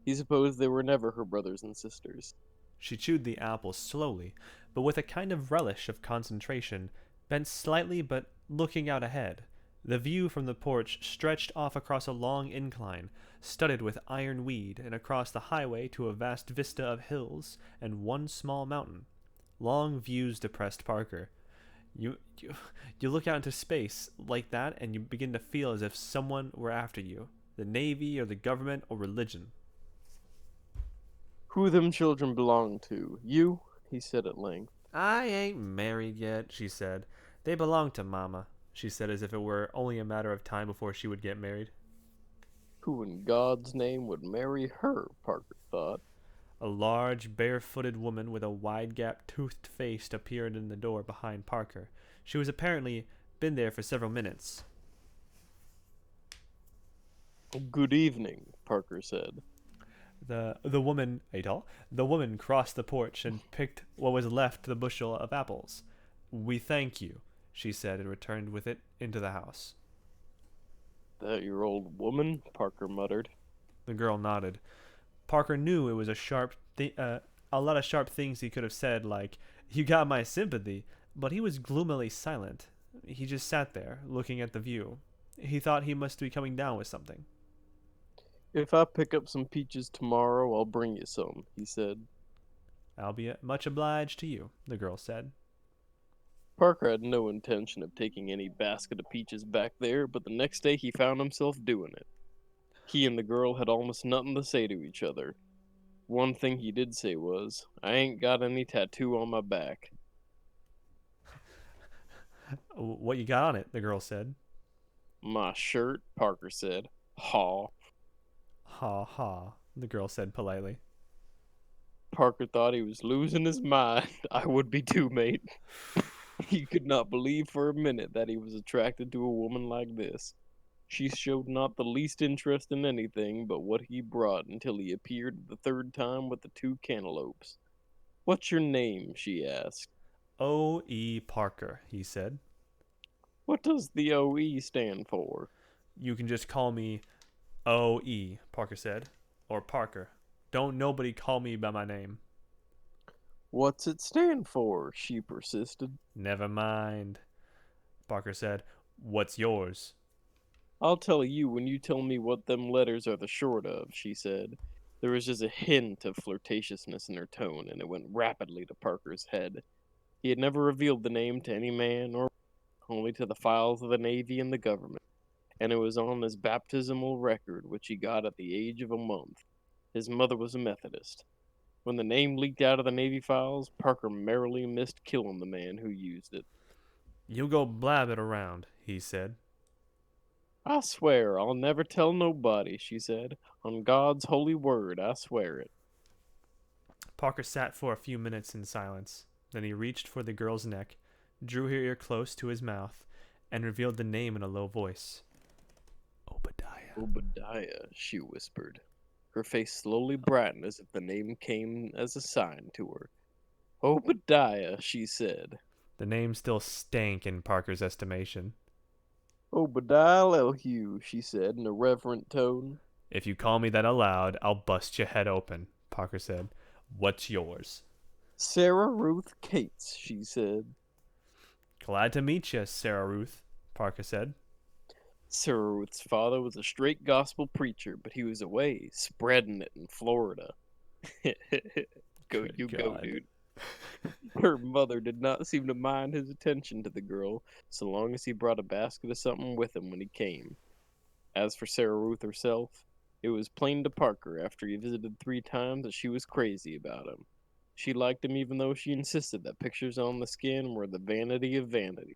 He supposed they were never her brothers and sisters. She chewed the apple slowly, but with a kind of relish of concentration, bent slightly but looking out ahead. The view from the porch stretched off across a long incline, studded with iron weed, and across the highway to a vast vista of hills and one small mountain. Long views depressed Parker. You look out into space like that, and you begin to feel as if someone were after you, the Navy or the government or religion. Who them children belong to? You? He said at length. I ain't married yet, she said. They belong to Mama, she said as if it were only a matter of time before she would get married. Who in God's name would marry her? Parker thought. A large, barefooted woman with a wide-gap, toothed face appeared in the door behind Parker. She was apparently been there for several minutes. Good evening, Parker said. The woman, Adol, the woman crossed the porch and picked what was left the bushel of apples. We thank you, she said, and returned with it into the house. That your old woman? Parker muttered. The girl nodded. Parker knew it was a lot of sharp things he could have said, like, "You got my sympathy," but he was gloomily silent. He just sat there, looking at the view. He thought he must be coming down with something. If I pick up some peaches tomorrow, I'll bring you some, he said. I'll be much obliged to you, the girl said. Parker had no intention of taking any basket of peaches back there, but the next day he found himself doing it. He and the girl had almost nothing to say to each other. One thing he did say was, I ain't got any tattoo on my back. What you got on it? The girl said. My shirt, Parker said. Haw. Ha ha, the girl said politely. Parker thought he was losing his mind. I would be too, mate. He could not believe for a minute that he was attracted to a woman like this. She showed not the least interest in anything but what he brought until he appeared the third time with the 2 cantaloupes. What's your name? She asked. O.E. Parker, he said. What does the O.E. stand for? You can just call me O.E., Parker said. Or Parker. Don't nobody call me by my name. What's it stand for? She persisted. Never mind, Parker said. What's yours? I'll tell you when you tell me what them letters are the short of, she said. There was just a hint of flirtatiousness in her tone, and it went rapidly to Parker's head. He had never revealed the name to any man or only to the files of the Navy and the government, and it was on his baptismal record, which he got at the age of a month. His mother was a Methodist. When the name leaked out of the Navy files, Parker merrily missed killing the man who used it. You go blab it around, he said. I swear I'll never tell nobody, she said. On God's holy word, I swear it. Parker sat for a few minutes in silence. Then he reached for the girl's neck, drew her ear close to his mouth, and revealed the name in a low voice. Obadiah. Obadiah, she whispered. Her face slowly brightened as if the name came as a sign to her. Obadiah, she said. The name still stank in Parker's estimation. Obadiah Lelhue, she said in a reverent tone. If you call me that aloud, I'll bust your head open, Parker said. What's yours? Sarah Ruth Cates, she said. Glad to meet you, Sarah Ruth, Parker said. Sarah Ruth's father was a straight gospel preacher, but he was away, spreading it in Florida. Go, Good you God. go, dude. Her mother did not seem to mind his attention to the girl, so long as he brought a basket of something with him when he came. As for Sarah Ruth herself, it was plain to Parker after he visited 3 times that she was crazy about him. She liked him even though she insisted that pictures on the skin were the vanity of vanity.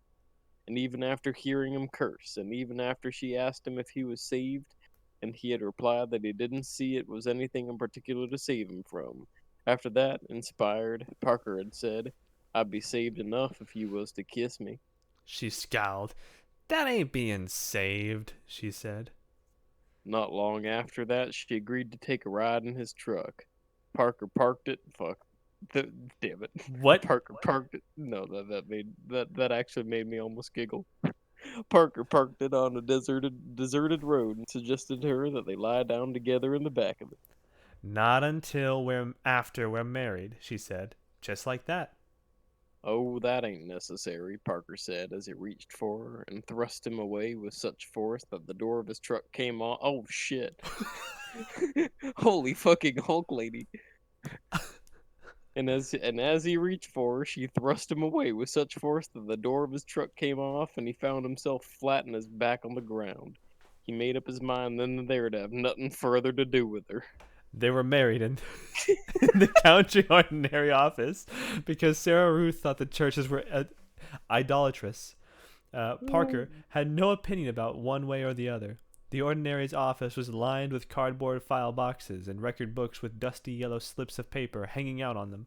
And even after hearing him curse, and even after she asked him if he was saved, and he had replied that he didn't see it was anything in particular to save him from. After that, inspired, Parker had said, I'd be saved enough if you was to kiss me. She scowled. That ain't being saved, she said. Not long after that, she agreed to take a ride in his truck. Parker parked it. Damn it. What? Parker parked it. No, that actually made me almost giggle. Parker parked it on a deserted road and suggested to her that they lie down together in the back of it. Not until after we're married, she said. Just like that. Oh, that ain't necessary, Parker said as he reached for her and thrust him away with such force that the door of his truck came off. Oh, shit. Holy fucking Hulk lady. And as he reached for her, she thrust him away with such force that the door of his truck came off and he found himself flat on his back on the ground. He made up his mind then and there to have nothing further to do with her. They were married in, in the county ordinary office because Sarah Ruth thought the churches were idolatrous. Parker had no opinion about one way or the other. The ordinary's office was lined with cardboard file boxes and record books with dusty yellow slips of paper hanging out on them,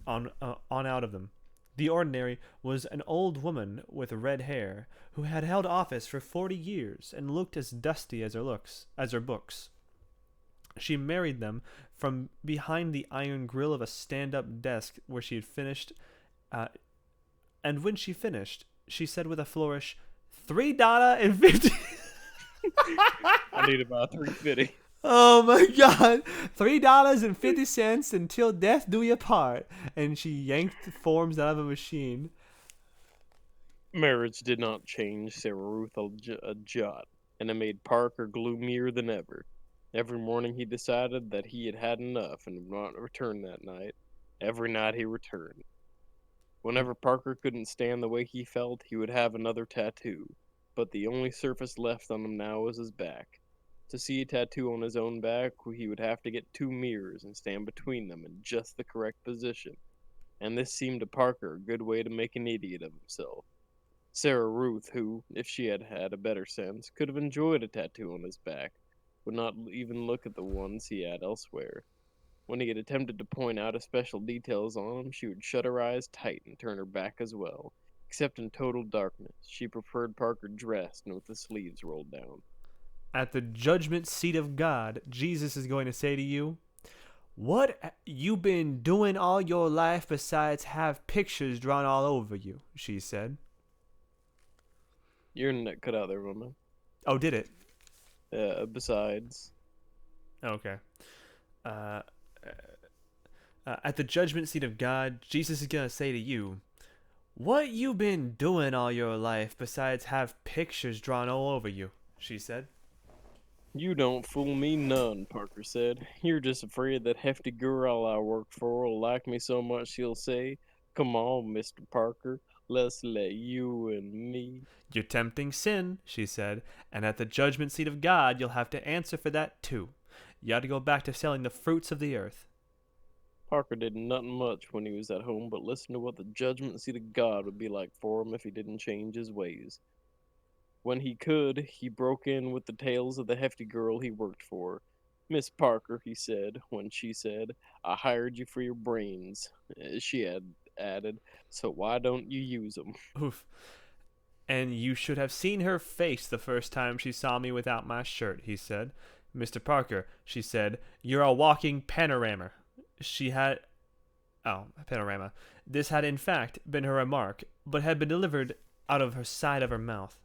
on out of them. The ordinary was an old woman with red hair who had held office for 40 years and looked as dusty as her books. She married them from behind the iron grill of a stand-up desk where she had finished, and when she finished, she said with a flourish, $3.50. I need about 350. Oh my God, $3.50 until death do you part. And she yanked forms out of a machine. Marriage did not change Sarah Ruth a jot, and it made Parker gloomier than ever. Every morning he decided that he had had enough and would not return that night. Every night he returned. Whenever Parker couldn't stand the way he felt, he would have another tattoo, but the only surface left on him now was his back. To see a tattoo on his own back, he would have to get 2 mirrors and stand between them in just the correct position, and this seemed to Parker a good way to make an idiot of himself. Sarah Ruth, who, if she had had a better sense, could have enjoyed a tattoo on his back, would not even look at the ones he had elsewhere. When he had attempted to point out especial details on them, she would shut her eyes tight and turn her back as well. Except in total darkness, she preferred Parker dressed and with the sleeves rolled down. At the judgment seat of God, Jesus is going to say to you, "What you been doing all your life besides have pictures drawn all over you?" she said. Your internet cut out there, my man. Oh, did it? Besides. Okay. At the judgment seat of God, Jesus is going to say to you, "What you been doing all your life besides have pictures drawn all over you?" she said. You don't fool me none, Parker said. You're just afraid that hefty girl I work for will like me so much she'll say, "Come on, Mr. Parker, let's let you and me." "You're tempting sin," she said, "and at the judgment seat of God, you'll have to answer for that too. You ought to go back to selling the fruits of the earth." Parker did nothing much when he was at home but listen to what the judgment seat of God would be like for him if he didn't change his ways. When he could, he broke in with the tales of the hefty girl he worked for. "Miss Parker," he said, when she said, "I hired you for your brains," she had added, "so why don't you use 'em?" Oof. "And you should have seen her face the first time she saw me without my shirt," he said. "Mr. Parker," she said, "you're a walking panorama." Panorama. This had in fact been her remark, but had been delivered out of her side of her mouth.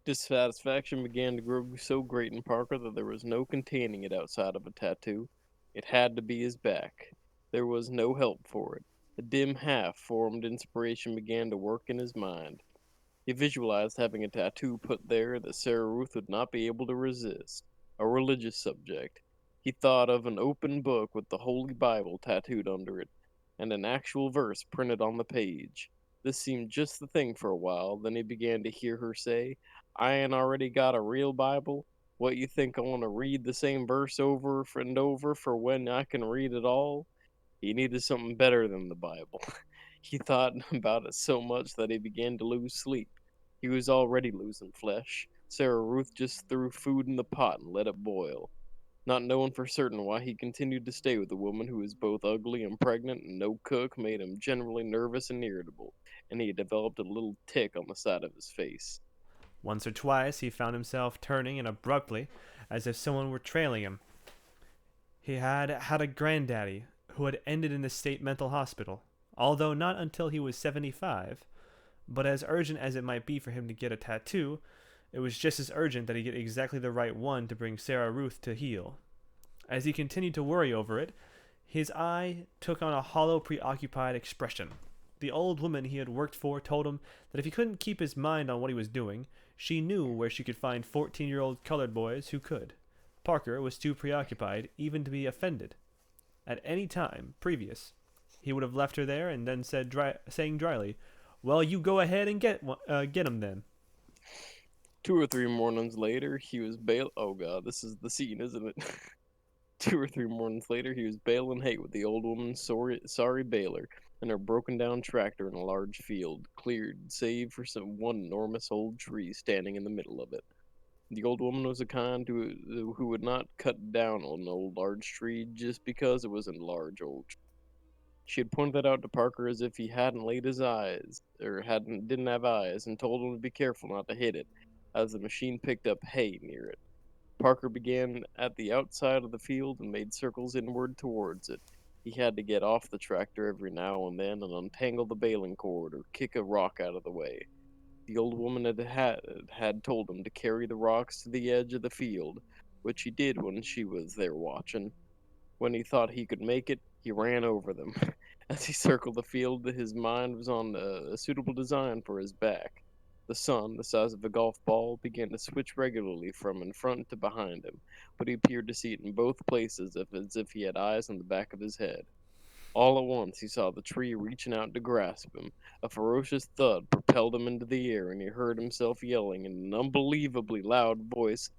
Dissatisfaction began to grow so great in Parker that there was no containing it outside of a tattoo. It had to be his back. There was no help for it. A dim half-formed inspiration began to work in his mind. He visualized having a tattoo put there that Sarah Ruth would not be able to resist. A religious subject. He thought of an open book with the Holy Bible tattooed under it, and an actual verse printed on the page. This seemed just the thing for a while, then he began to hear her say, "I ain't already got a real Bible. What you think I want to read the same verse over and over for when I can read it all?" He needed something better than the Bible. He thought about it so much that he began to lose sleep. He was already losing flesh. Sarah Ruth just threw food in the pot and let it boil. Not knowing for certain why he continued to stay with a woman who was both ugly and pregnant and no cook made him generally nervous and irritable, and he had developed a little tick on the side of his face. Once or twice he found himself turning and abruptly, as if someone were trailing him. He had had a granddaddy who had ended in the state mental hospital, although not until he was 75. But as urgent as it might be for him to get a tattoo, it was just as urgent that he get exactly the right one to bring Sarah Ruth to heal. As he continued to worry over it, his eye took on a hollow, preoccupied expression. The old woman he had worked for told him that if he couldn't keep his mind on what he was doing, she knew where she could find 14-year-old colored boys who could. Parker was too preoccupied even to be offended. At any time previous, he would have left her there and then saying dryly, "Well, you go ahead and get him then." 2 or 3 mornings later, he was bail. Oh god, this is the scene, isn't it? 2 or 3 mornings later, he was baling hay with the old woman, sorry baler, and her broken down tractor in a large field, cleared save for one enormous old tree standing in the middle of it. The old woman was the kind who would not cut down an old large tree just because it was a large old tree. She had pointed that out to Parker as if he hadn't laid his eyes, or didn't have eyes, and told him to be careful not to hit it, as the machine picked up hay near it. Parker began at the outside of the field and made circles inward towards it. He had to get off the tractor every now and then and untangle the baling cord or kick a rock out of the way. The old woman had told him to carry the rocks to the edge of the field, which he did when she was there watching. When he thought he could make it, he ran over them. As he circled the field, his mind was on a suitable design for his back. The sun, the size of a golf ball, began to switch regularly from in front to behind him, but he appeared to see it in both places as if he had eyes on the back of his head. All at once he saw the tree reaching out to grasp him. A ferocious thud propelled him into the air, and he heard himself yelling in an unbelievably loud voice,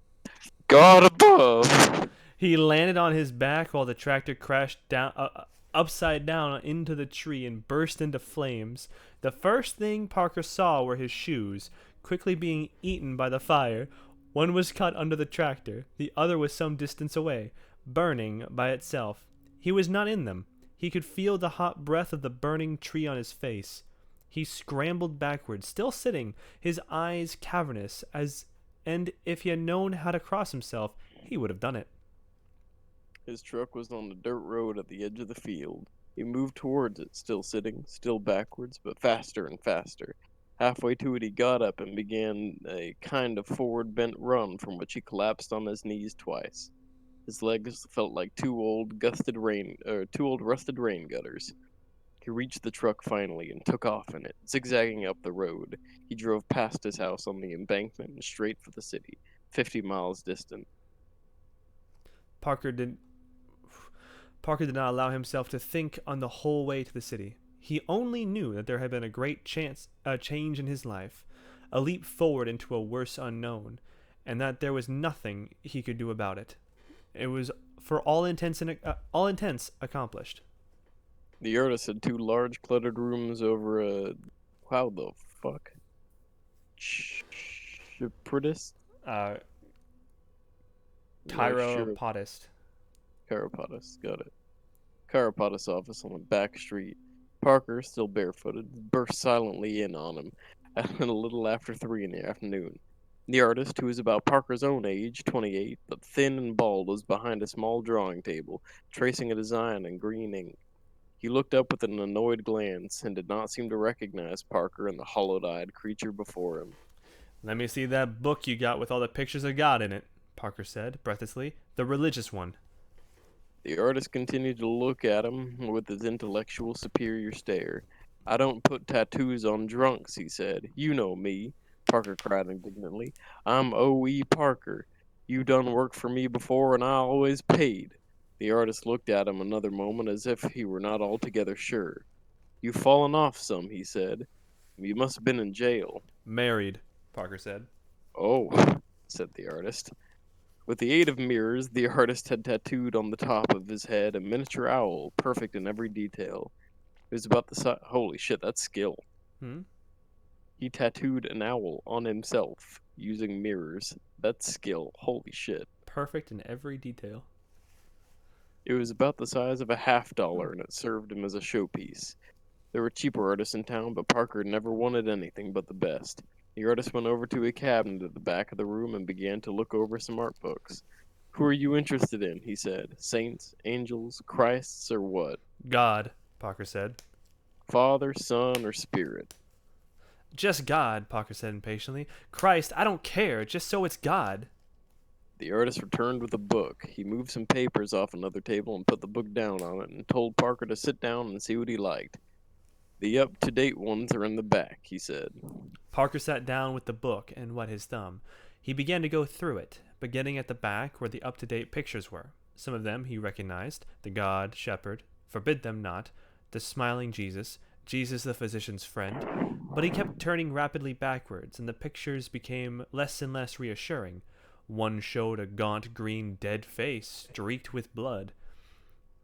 "God above!" He landed on his back while the tractor crashed down upside down into the tree and burst into flames. The first thing Parker saw were his shoes, quickly being eaten by the fire. One was cut under the tractor, the other was some distance away, burning by itself. He was not in them. He could feel the hot breath of the burning tree on his face. He scrambled backwards, still sitting, his eyes cavernous, and if he had known how to cross himself, he would have done it. His truck was on the dirt road at the edge of the field. He moved towards it, still sitting, still backwards, but faster and faster. Halfway to it, he got up and began a kind of forward bent run from which he collapsed on his knees twice. His legs felt like two old rusted rain gutters. He reached the truck finally and took off in it, zigzagging up the road. He drove past his house on the embankment and straight for the city, 50 miles distant. Parker did not allow himself to think on the whole way to the city. He only knew that there had been a great change in his life, a leap forward into a worse unknown, and that there was nothing he could do about it. It was, for all intents accomplished. The artist had 2 large cluttered rooms over a... How the fuck? Chiropodist? Chiropodist. Chiropodist, got it. Chiropodist's office on a back street. Parker, still barefooted, burst silently in on him at a little after 3 in the afternoon. The artist, who was about Parker's own age, 28, but thin and bald, was behind a small drawing table, tracing a design in green ink. He looked up with an annoyed glance and did not seem to recognize Parker and the hollow-eyed creature before him. "Let me see that book you got with all the pictures of God in it," Parker said, breathlessly. "The religious one." The artist continued to look at him with his intellectual superior stare. "I don't put tattoos on drunks," he said. "You know me," Parker cried indignantly. "I'm O.E. Parker. You done work for me before and I always paid." The artist looked at him another moment as if he were not altogether sure. "You've fallen off some," he said. "You must have been in jail." "Married," Parker said. "Oh," said the artist. With the aid of mirrors, the artist had tattooed on the top of his head a miniature owl, perfect in every detail. It was about the size... Holy shit, that's skill. He tattooed an owl on himself, using mirrors. That's skill. Holy shit. Perfect in every detail. It was about the size of a $50, and it served him as a showpiece. There were cheaper artists in town, but Parker never wanted anything but the best. The artist went over to a cabinet at the back of the room and began to look over some art books. "Who are you interested in?" he said. "Saints, angels, Christs, or what?" "God," Parker said. "Father, Son, or Spirit?" "Just God," Parker said impatiently. "Christ, I don't care, just so it's God." The artist returned with a book. He moved some papers off another table and put the book down on it and told Parker to sit down and see what he liked. "The up-to-date ones are in the back," he said. Parker sat down with the book and wet his thumb. He began to go through it, beginning at the back where the up-to-date pictures were. Some of them he recognized: the God, Shepherd, Forbid Them Not, the smiling Jesus, Jesus the physician's friend. But he kept turning rapidly backwards, and the pictures became less and less reassuring. One showed a gaunt green dead face streaked with blood.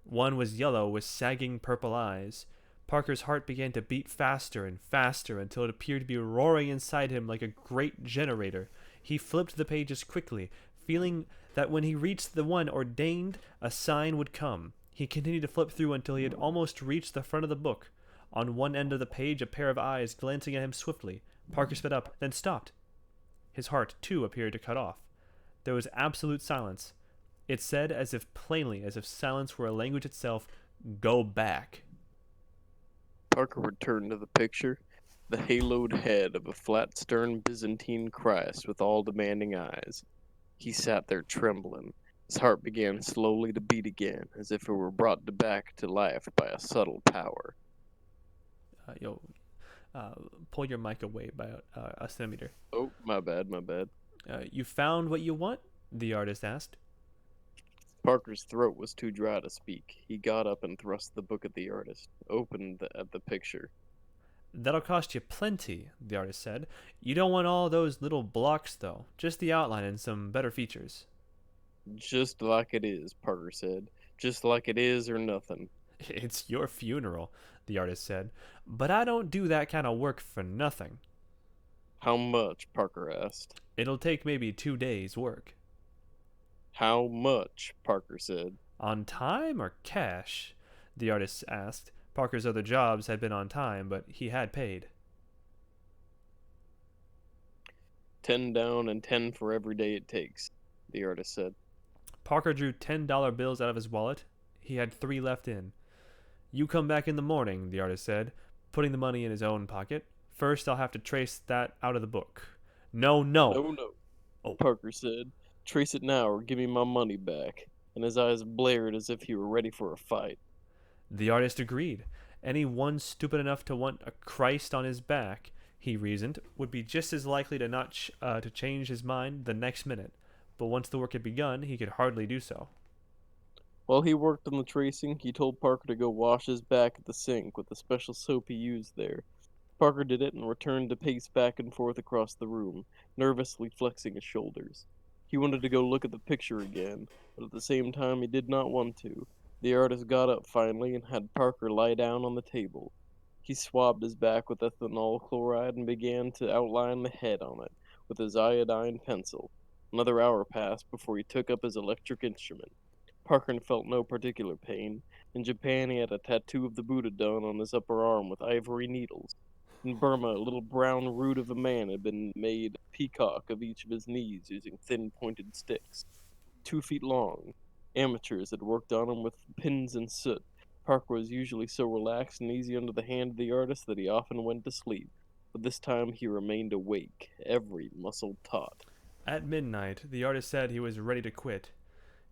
One was yellow with sagging purple eyes. Parker's heart began to beat faster and faster until it appeared to be roaring inside him like a great generator. He flipped the pages quickly, feeling that when he reached the one ordained, a sign would come. He continued to flip through until he had almost reached the front of the book. On one end of the page, a pair of eyes glancing at him swiftly. Parker sped up, then stopped. His heart, too, appeared to cut off. There was absolute silence. It said, as if plainly, as if silence were a language itself, "Go back." Parker returned to the picture, the haloed head of a flat-sterned Byzantine Christ with all-demanding eyes. He sat there trembling. His heart began slowly to beat again, as if it were brought back to life by a subtle power. Yo, pull your mic away by a centimeter. Oh, my bad, my bad. You found what you want? The artist asked. Parker's throat was too dry to speak. He got up and thrust the book at the artist, opened at the picture. That'll cost you plenty, the artist said. You don't want all those little blocks, though. Just the outline and some better features. Just like it is, Parker said. Just like it is or nothing. It's your funeral, the artist said. But I don't do that kind of work for nothing. How much? Parker asked. It'll take maybe 2 days' work. How much? Parker said. On time or cash? The artist asked. Parker's other jobs had been on time, but he had paid. 10 down and 10 for every day it takes, the artist said. Parker drew $10 bills out of his wallet. He had 3 left in. You come back in the morning, the artist said, putting the money in his own pocket. First, I'll have to trace that out of the book. No. No. Oh. Parker said. Trace it now or give me my money back. And his eyes blared as if he were ready for a fight. The artist agreed. Anyone stupid enough to want a Christ on his back, he reasoned, would be just as likely to not to change his mind the next minute. But once the work had begun, he could hardly do so. While he worked on the tracing, he told Parker to go wash his back at the sink with the special soap he used there. Parker did it and returned to pace back and forth across the room, nervously flexing his shoulders. He wanted to go look at the picture again, but at the same time he did not want to. The artist got up finally and had Parker lie down on the table. He swabbed his back with ethanol chloride and began to outline the head on it with his iodine pencil. Another hour passed before he took up his electric instrument. Parker felt no particular pain. In Japan, he had a tattoo of the Buddha done on his upper arm with ivory needles. In Burma, a little brown root of a man had been made a peacock of each of his knees using thin pointed sticks, 2 feet long. Amateurs had worked on him with pins and soot. Parker was usually so relaxed and easy under the hand of the artist that he often went to sleep, but this time he remained awake, every muscle taut. At midnight, the artist said he was ready to quit.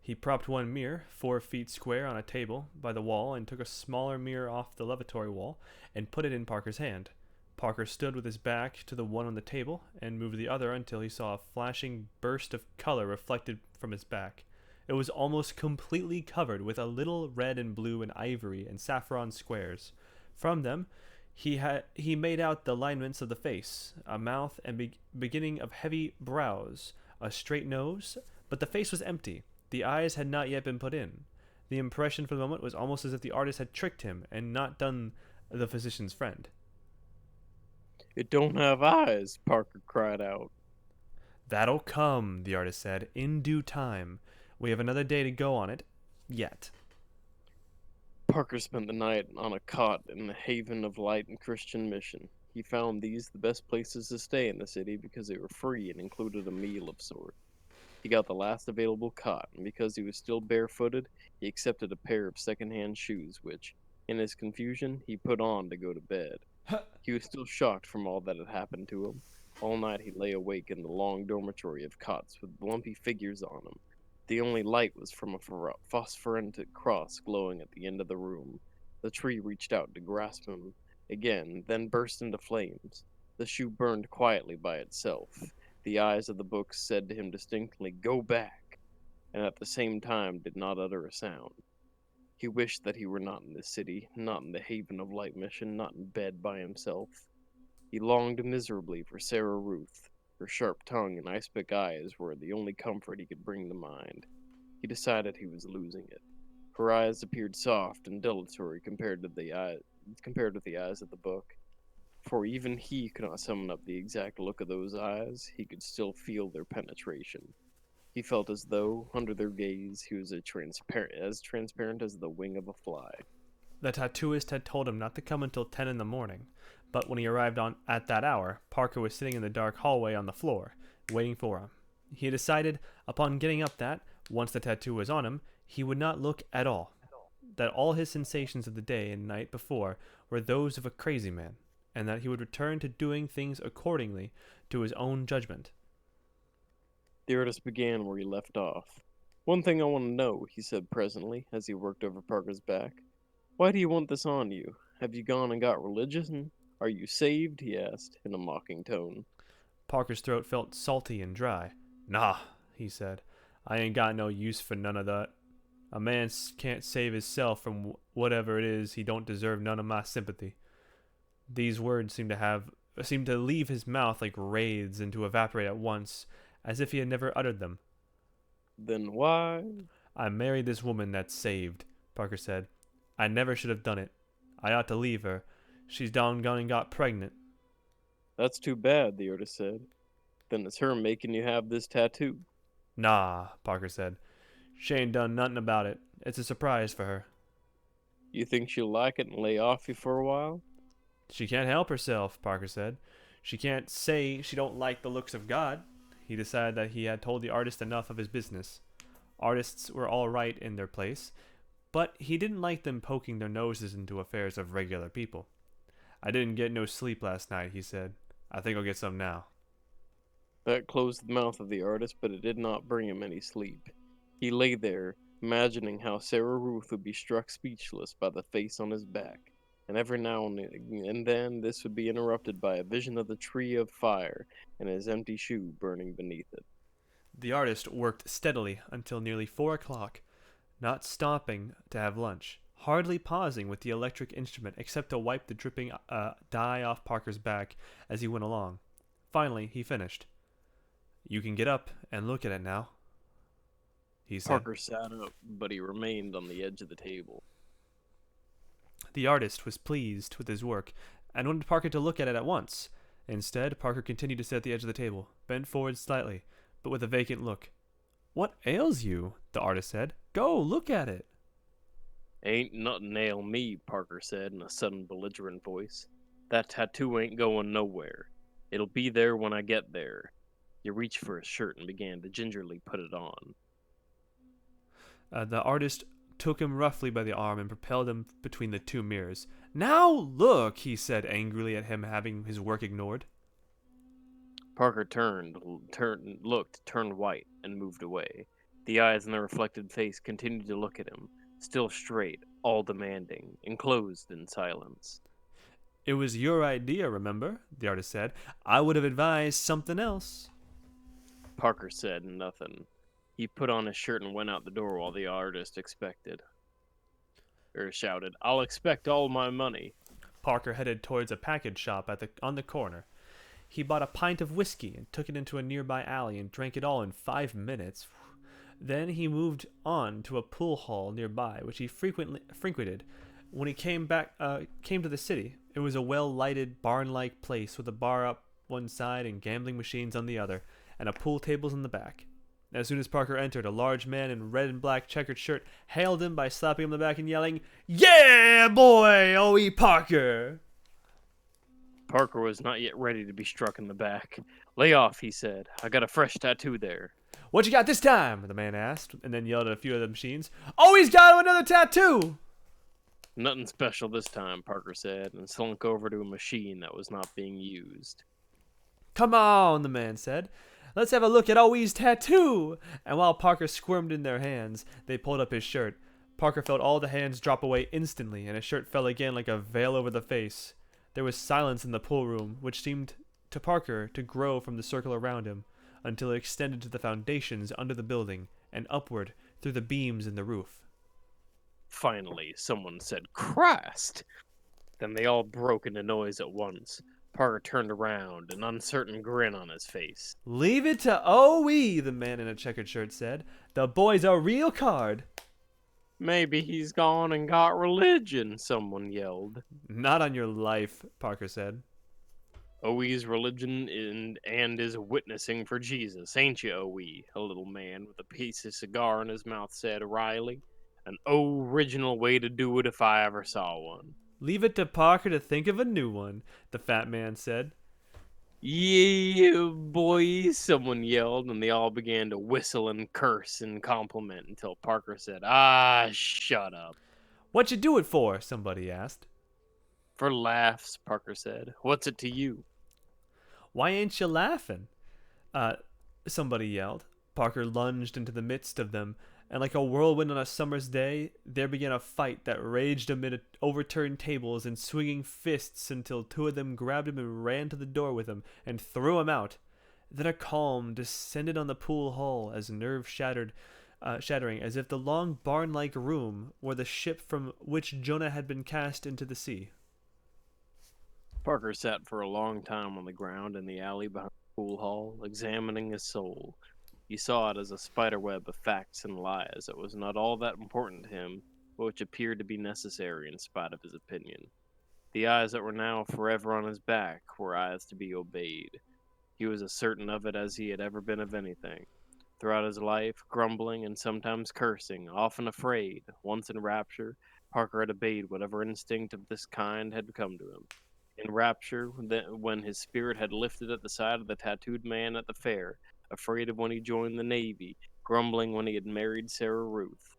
He propped one mirror, 4 feet square, on a table by the wall and took a smaller mirror off the lavatory wall and put it in Parker's hand. Parker stood with his back to the one on the table and moved the other until he saw a flashing burst of color reflected from his back. It was almost completely covered with a little red and blue and ivory and saffron squares. From them, he made out the lineaments of the face, a mouth and beginning of heavy brows, a straight nose, but the face was empty. The eyes had not yet been put in. The impression for the moment was almost as if the artist had tricked him and not done the physician's friend. It don't have eyes, Parker cried out. That'll come, the artist said, in due time. We have another day to go on it, yet. Parker spent the night on a cot in the haven of light and Christian mission. He found these the best places to stay in the city because they were free and included a meal of sort. He got the last available cot, and because he was still barefooted, he accepted a pair of second-hand shoes, which, in his confusion, he put on to go to bed. He was still shocked from all that had happened to him. All night he lay awake in the long dormitory of cots with lumpy figures on them. The only light was from a phosphorescent cross glowing at the end of the room. The tree reached out to grasp him again, then burst into flames. The shoe burned quietly by itself. The eyes of the book said to him distinctly, "Go back," and at the same time did not utter a sound. He wished that he were not in this city, not in the Haven of Light mission, not in bed by himself. He longed miserably for Sarah Ruth, Her sharp tongue and ice-pick eyes were the only comfort he could bring to mind. He decided he was losing it. Her eyes appeared soft and dilatory compared with the eyes of the book. For even he could not summon up the exact look of those eyes, he could still feel their penetration. He felt as though, under their gaze, he was as transparent as the wing of a fly. The tattooist had told him not to come until 10 in the morning, but when he arrived at that hour, Parker was sitting in the dark hallway on the floor, waiting for him. He had decided, upon getting up, that, once the tattoo was on him, he would not look at all. That all his sensations of the day and night before were those of a crazy man, and that he would return to doing things accordingly to his own judgment. The artist began where he left off. "One thing I want to know," he said presently, as he worked over Parker's back. "Why do you want this on you? Have you gone and got religion? Are you saved?" he asked, in a mocking tone. Parker's throat felt salty and dry. "Nah," he said. "I ain't got no use for none of that. A man can't save hisself from whatever it is. He don't deserve none of my sympathy." These words seemed to leave his mouth like wraiths and to evaporate at once, as if he had never uttered them. "Then why?" "I married this woman that's saved," Parker said. "I never should have done it. I ought to leave her. She's gone and got pregnant." "That's too bad," the artist said. "Then it's her making you have this tattoo." "Nah," Parker said. "She ain't done nothing about it. It's a surprise for her." "You think she'll like it and lay off you for a while?" "She can't help herself," Parker said. "She can't say she don't like the looks of God." He decided that he had told the artist enough of his business. Artists were all right in their place, but he didn't like them poking their noses into affairs of regular people. "I didn't get no sleep last night," he said. "I think I'll get some now." That closed the mouth of the artist, but it did not bring him any sleep. He lay there, imagining how Sarah Ruth would be struck speechless by the face on his back, and every now and then this would be interrupted by a vision of the tree of fire and his empty shoe burning beneath it. The artist worked steadily until nearly 4 o'clock, not stopping to have lunch, hardly pausing with the electric instrument except to wipe the dripping dye off Parker's back as he went along. Finally, he finished. "You can get up and look at it now," he said. Parker sat up, but he remained on the edge of the table. The artist was pleased with his work and wanted Parker to look at it at once. Instead, Parker continued to sit at the edge of the table, bent forward slightly, but with a vacant look. "What ails you?" the artist said. "Go, look at it." "Ain't nothing ail me," Parker said in a sudden belligerent voice. "That tattoo ain't going nowhere. It'll be there when I get there." He reached for his shirt and began to gingerly put it on. The artist took him roughly by the arm and propelled him between the two mirrors. "Now look," he said angrily at him having his work ignored. Parker looked, turned white, and moved away. The eyes in the reflected face continued to look at him, still straight, all demanding, enclosed in silence. "It was your idea, remember?" the artist said. "I would have advised something else." Parker said nothing. He put on his shirt and went out the door while the artist shouted, "I'll expect all my money." Parker headed towards a package shop on the corner. He bought a pint of whiskey and took it into a nearby alley and drank it all in 5 minutes. Then he moved on to a pool hall nearby, which he frequented. When he came to the city, it was a well-lighted, barn-like place with a bar up one side and gambling machines on the other, and a pool tables in the back. As soon as Parker entered, a large man in red and black checkered shirt hailed him by slapping him on the back and yelling, "Yeah, boy, O.E. Parker!" Parker was not yet ready to be struck in the back. "Lay off," he said. "I got a fresh tattoo there." "What you got this time?" the man asked, and then yelled at a few of the machines. "Oh, he's got another tattoo!" "Nothing special this time," Parker said, and slunk over to a machine that was not being used. "Come on," the man said. "Let's have a look at Owe's tattoo." And while Parker squirmed in their hands, they pulled up his shirt. Parker felt all the hands drop away instantly, and his shirt fell again like a veil over the face. There was silence in the pool room, which seemed to Parker to grow from the circle around him, until it extended to the foundations under the building, and upward through the beams in the roof. Finally, someone said, "Christ!" Then they all broke into noise at once. Parker turned around, an uncertain grin on his face. Leave it to OE, the man in a checkered shirt said. The boy's a real card. Maybe he's gone and got religion, someone yelled. Not on your life, Parker said. OE's religion and is witnessing for Jesus, ain't you, OE? A little man with a piece of cigar in his mouth said wryly. An original way to do it if I ever saw one. Leave it to Parker to think of a new one, the fat man said. Yeah, boy, someone yelled, and they all began to whistle and curse and compliment until Parker said, "Ah, shut up." What you do it for? Somebody asked. For laughs, Parker said. What's it to you? Why ain't you laughing? Somebody yelled. Parker lunged into the midst of them, and like a whirlwind on a summer's day, there began a fight that raged amid overturned tables and swinging fists until two of them grabbed him and ran to the door with him and threw him out. Then a calm descended on the pool hall as nerve shattering as if the long barn-like room were the ship from which Jonah had been cast into the sea. Parker sat for a long time on the ground in the alley behind the pool hall, examining his soul. He saw it as a spiderweb of facts and lies that was not all that important to him, but which appeared to be necessary in spite of his opinion. The eyes that were now forever on his back were eyes to be obeyed. He was as certain of it as he had ever been of anything. Throughout his life, grumbling and sometimes cursing, often afraid, once in rapture, Parker had obeyed whatever instinct of this kind had come to him. In rapture, when his spirit had lifted at the sight of the tattooed man at the fair, afraid of when he joined the Navy, grumbling when he had married Sarah Ruth.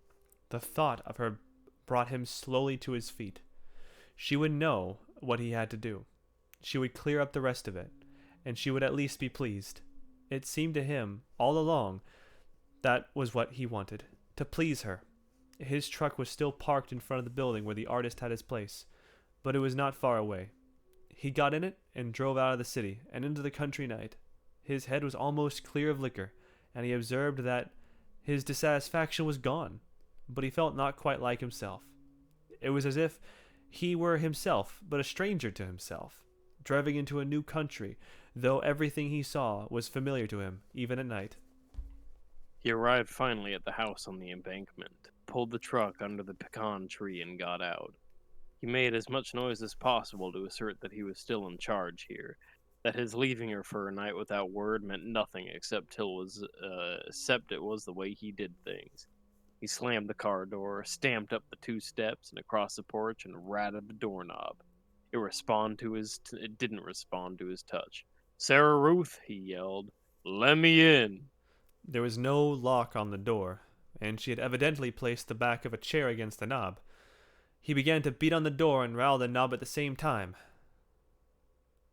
The thought of her brought him slowly to his feet. She would know what he had to do. She would clear up the rest of it, and she would at least be pleased. It seemed to him, all along, that was what he wanted, to please her. His truck was still parked in front of the building where the artist had his place, but it was not far away. He got in it and drove out of the city and into the country night. His head was almost clear of liquor, and he observed that his dissatisfaction was gone, but he felt not quite like himself. It was as if he were himself, but a stranger to himself, driving into a new country, though everything he saw was familiar to him, even at night. He arrived finally at the house on the embankment, pulled the truck under the pecan tree, and got out. He made as much noise as possible to assert that he was still in charge here, that his leaving her for a night without word meant nothing except it was the way he did things. He slammed the car door, stamped up the 2 steps and across the porch, and rattled the doorknob. It didn't respond to his touch. "Sarah Ruth," he yelled, "let me in." There was no lock on the door, and she had evidently placed the back of a chair against the knob. He began to beat on the door and rattle the knob at the same time.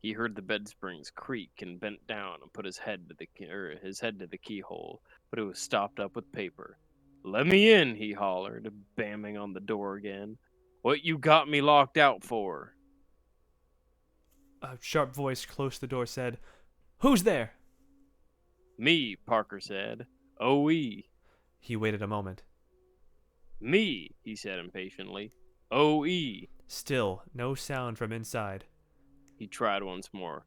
He heard the bed springs creak and bent down and put his head to the keyhole, but it was stopped up with paper. "Let me in," he hollered, bamming on the door again. "What you got me locked out for?" A sharp voice close to the door said, "Who's there?" "Me," Parker said. "OE." He waited a moment. "Me," he said impatiently. "OE." Still no sound from inside. He tried once more.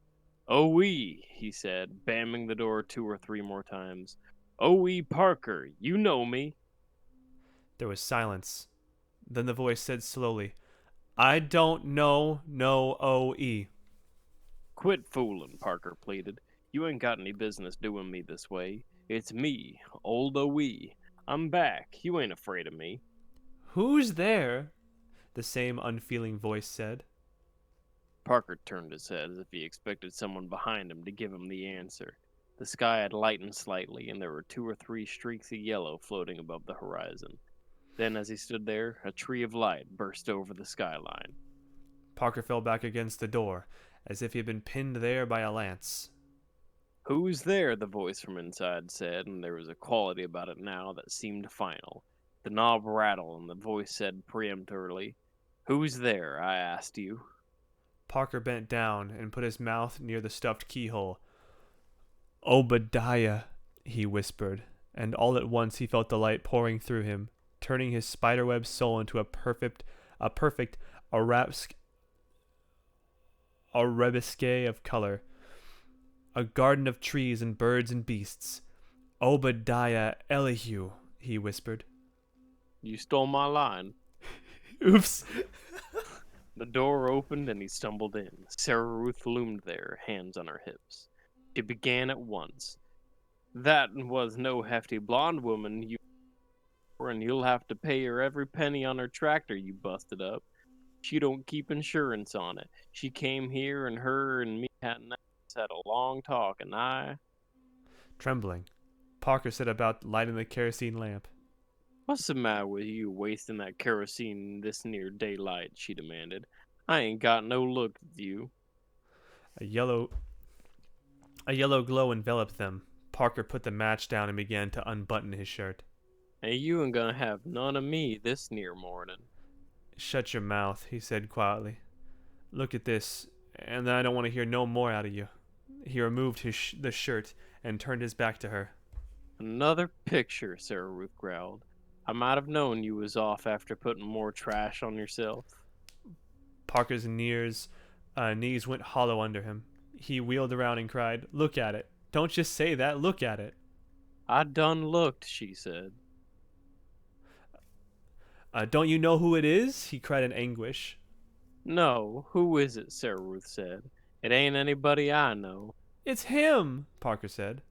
"OE," he said, bamming the door 2 or 3 more times. "OE Parker, you know me." There was silence. Then the voice said slowly, "I don't know no OE." "Quit foolin'," Parker pleaded. "You ain't got any business doing me this way. It's me, old OE. I'm back. You ain't afraid of me." "Who's there?" the same unfeeling voice said. Parker turned his head as if he expected someone behind him to give him the answer. The sky had lightened slightly, and there were 2 or 3 streaks of yellow floating above the horizon. Then, as he stood there, a tree of light burst over the skyline. Parker fell back against the door, as if he had been pinned there by a lance. "Who's there?" the voice from inside said, and there was a quality about it now that seemed final. The knob rattled, and the voice said peremptorily, "Who's there, I asked you?" Parker bent down and put his mouth near the stuffed keyhole. "Obadiah," he whispered, and all at once he felt the light pouring through him, turning his spiderweb soul into a perfect a rebusque of color, a garden of trees and birds and beasts. Obadiah Elihu, he whispered. You stole my line. Oops. The door opened and he stumbled in. Sarah Ruth loomed there, hands on her hips. She began at once. That was no hefty blonde woman you were, and you'll have to pay her every penny on her tractor you busted up. She don't keep insurance on it. She came here and her and me had a long talk, and I... Trembling, Parker set about lighting the kerosene lamp. What's the matter with you wasting that kerosene this near daylight? She demanded. I ain't got no look at you. A yellow glow enveloped them. Parker put the match down and began to unbutton his shirt. And you ain't gonna have none of me this near morning. Shut your mouth, he said quietly. Look at this, and then I don't want to hear no more out of you. He removed the shirt and turned his back to her. Another picture, Sarah Ruth growled. I might have known you was off after putting more trash on yourself. Parker's knees went hollow under him. He wheeled around and cried, "Look at it. Don't just say that, look at it." I done looked, she said. Don't you know who it is? He cried in anguish. No, who is it? Sarah Ruth said. It ain't anybody I know. It's him, Parker said.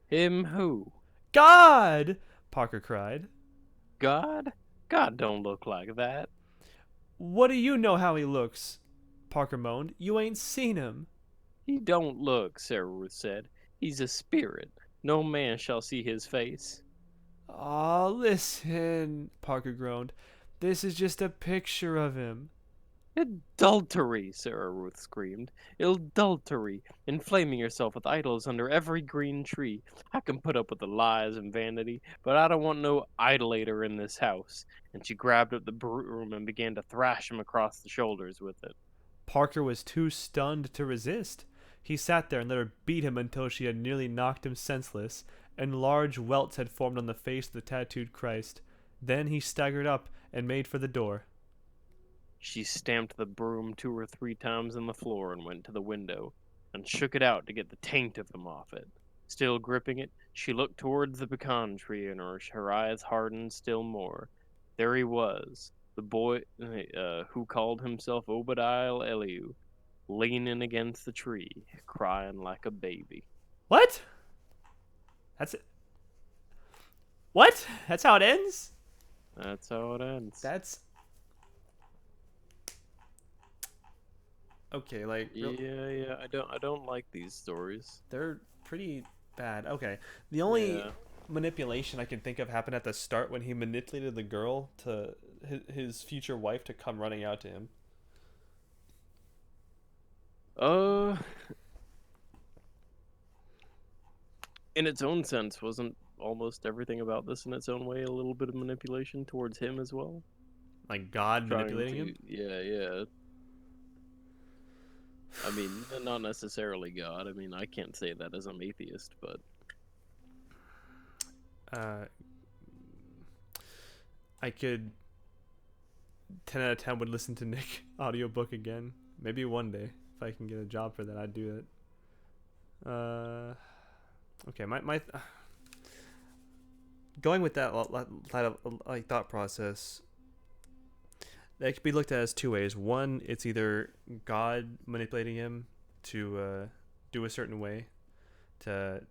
Him who? God! Parker cried. God? God don't look like that. What do you know how he looks? Parker moaned. You ain't seen him. He don't look, Sarah Ruth said. He's a spirit. No man shall see his face. Aw, listen, Parker groaned. This is just a picture of him. Adultery, Sarah Ruth screamed. Adultery, inflaming yourself with idols under every green tree. I can put up with the lies and vanity, but I don't want no idolater in this house. And she grabbed up the broom and began to thrash him across the shoulders with it. Parker was too stunned to resist. He sat there and let her beat him until she had nearly knocked him senseless, and large welts had formed on the face of the tattooed Christ. Then he staggered up and made for the door. She stamped the broom 2 or 3 times on the floor and went to the window and shook it out to get the taint of him off it. Still gripping it, she looked towards the pecan tree and her eyes hardened still more. There he was, the boy who called himself Obadiah Elihu, leaning against the tree, crying like a baby. What? That's it? What? That's how it ends? That's how it ends. That's... Okay, like... Yeah, I don't like these stories. They're pretty bad. Okay. The only manipulation I can think of happened at the start when he manipulated the girl to his future wife to come running out to him. In its own sense, wasn't almost everything about this in its own way a little bit of manipulation towards him as well? Like God manipulating him? Yeah. I mean, not necessarily God. I mean, I can't say that as I'm atheist, but... I could 10 out of 10 would listen to Nick audiobook again. Maybe one day if I can get a job for that, I'd do it. Okay, my going with that like thought process, that could be looked at as 2 ways. One, it's either God manipulating him to do a certain way to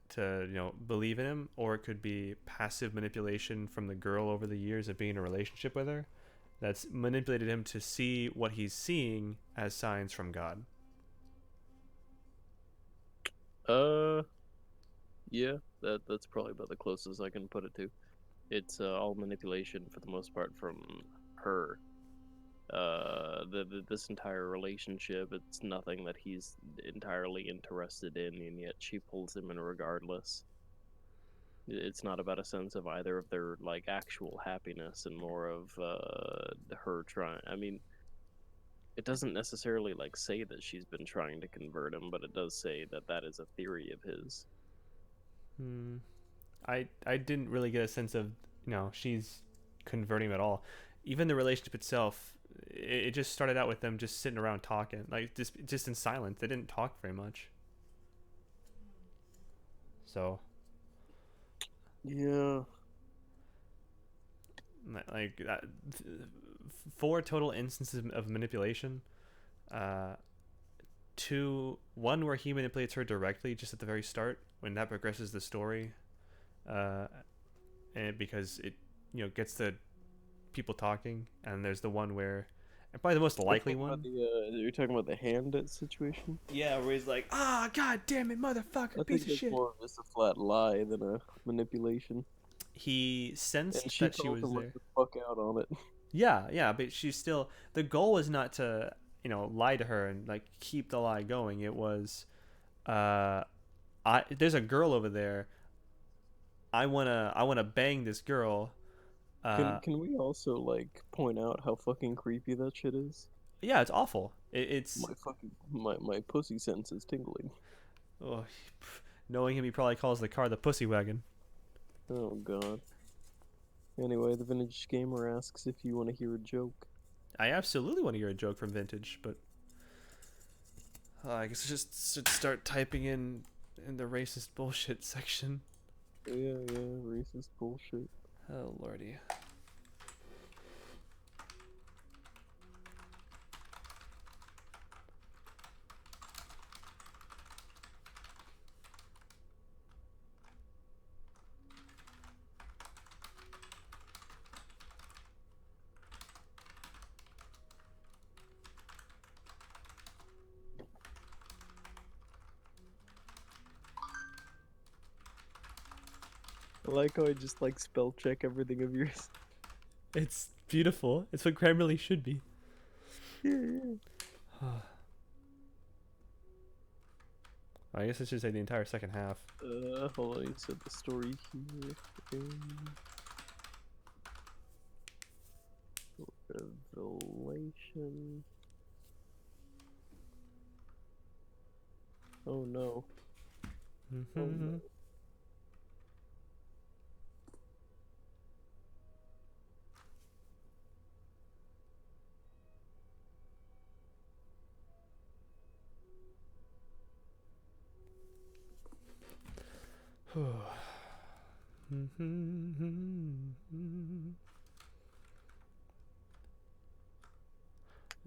believe in him, or it could be passive manipulation from the girl over the years of being in a relationship with her that's manipulated him to see what he's seeing as signs from God. Yeah, that's probably about the closest I can put it to. It's all manipulation for the most part from her. This entire relationship, it's nothing that he's entirely interested in, and yet she pulls him in regardless. It's not about a sense of either of their like actual happiness, and more of her trying. I mean, it doesn't necessarily like say that she's been trying to convert him, but it does say that that is a theory of his. I didn't really get a sense of she's converting him at all. Even the relationship itself, it just started out with them just sitting around talking, like just in silence. They didn't talk very much. So Yeah. like 4 total instances of manipulation. One where he manipulates her directly just at the very start when that progresses the story, and because it gets the people talking. And there's the one where, and probably the most likely one. You're talking about the hand situation? Yeah, where he's like, god damn it, motherfucker, I piece think of that's shit. more of just a flat lie than a manipulation. He And sensed she that she told was him there. what the fuck out on it. Yeah, but she's still. The goal was not to, lie to her and like keep the lie going. It was, there's a girl over there. I wanna bang this girl. Can we also like point out how fucking creepy that shit is? Yeah, it's awful. It's My pussy sense is tingling. oh, knowing him, he probably calls the car the pussy wagon. Oh god. Anyway, the vintage gamer asks if you want to hear a joke. I absolutely want to hear a joke from Vintage, but I guess I just should start typing in the racist bullshit section. Yeah, racist bullshit. Oh lordy. I like how I just like spell check everything of yours. It's beautiful. It's what Grammarly should be. Yeah. I guess I should say the entire second half. Hold on, you said the story here. Revelation. Oh no. Oh no.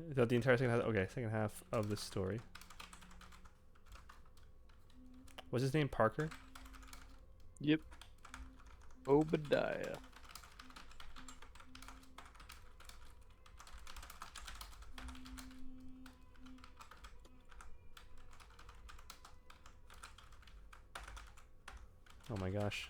Is that the entire second half? Okay, second half of the story. Was his name Parker? Yep. Obadiah. Oh my gosh.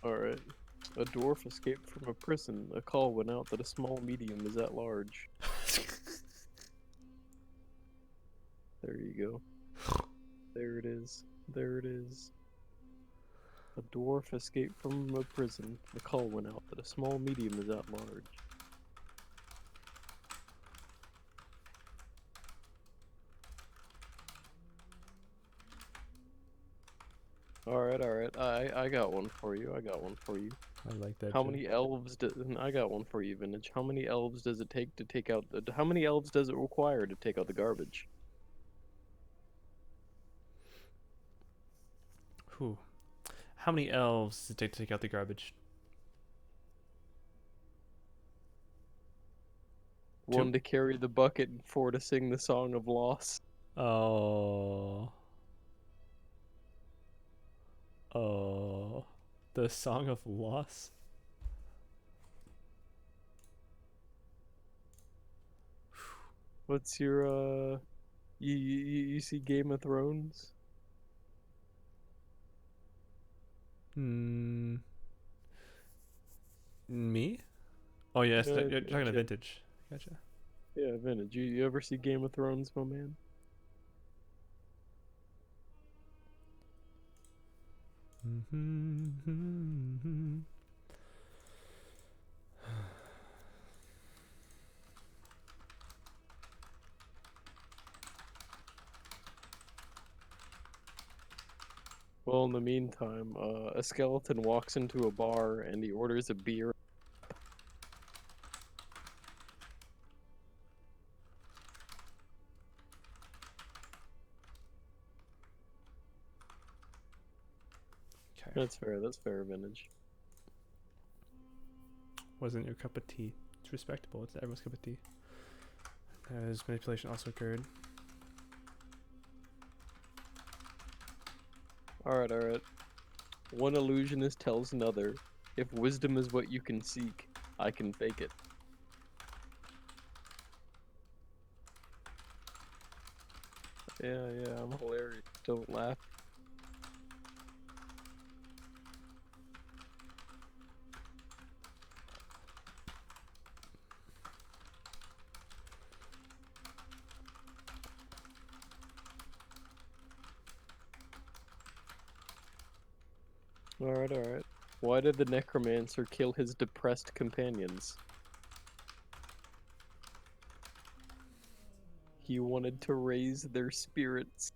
Alright. A dwarf escaped from a prison. A call went out that a small medium is at large. There you go. There it is. There it is. A dwarf escaped from a prison. A call went out that a small medium is at large. Alright. I got one for you. I got one for you. I like that. How joke. many elves I got one for you, Vintage. How many elves does it take to take out the... How many elves does it require to take out the garbage? Whew. How many elves does it take to take out the garbage? One to carry the bucket and 4 to sing the song of loss. Oh. Oh. The Song of Loss? What's your you see Game of Thrones? Me? Oh yes, Yeah, you're talking to gotcha. Vintage. Gotcha. Yeah, Vintage. You ever see Game of Thrones, my man? Well, in the meantime, a skeleton walks into a bar and he orders a beer. Okay. That's fair. That's fair, vintage. Wasn't your cup of tea. It's respectable. It's everyone's cup of tea. As manipulation also occurred. All right, all right. One illusionist tells another, if wisdom is what you can seek, I can fake it. Yeah, I'm hilarious. Don't laugh. All right, all right. Why did the necromancer kill his depressed companions? He wanted to raise their spirits.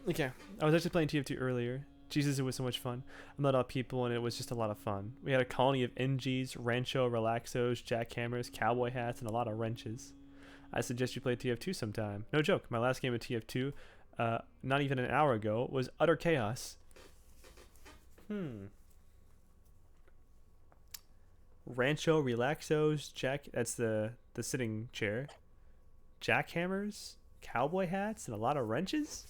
Okay. I was actually playing TF2 earlier. Jesus, it was so much fun. I met all people and it was just a lot of fun. We had a colony of NGs, Rancho, Relaxos, jackhammers, cowboy hats, and a lot of wrenches. I suggest you play TF2 sometime. No joke. My last game of TF2, not even an hour ago, was utter chaos. Rancho, Relaxos, that's the sitting chair. Jackhammers, cowboy hats, and a lot of wrenches?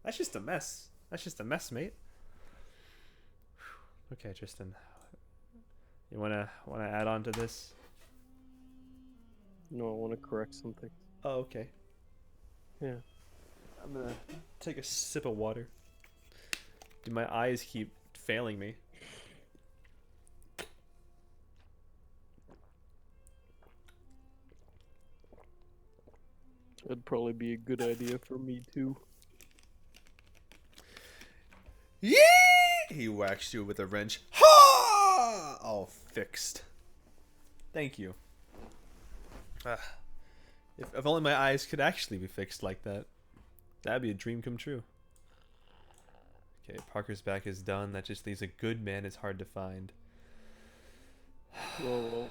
That's just a mess. That's just a mess, mate. Okay, Tristan. You wanna add on to this? No, I want to correct something. Oh, okay. Yeah. I'm gonna take a sip of water. Dude, my eyes keep failing me. That'd probably be a good idea for me too. Yeah! He whacks you with a wrench. Ha! All fixed. Thank you. If only my eyes could actually be fixed like that. That'd be a dream come true. Okay, Parker's back is done. That just leaves a good man is hard to find. Well.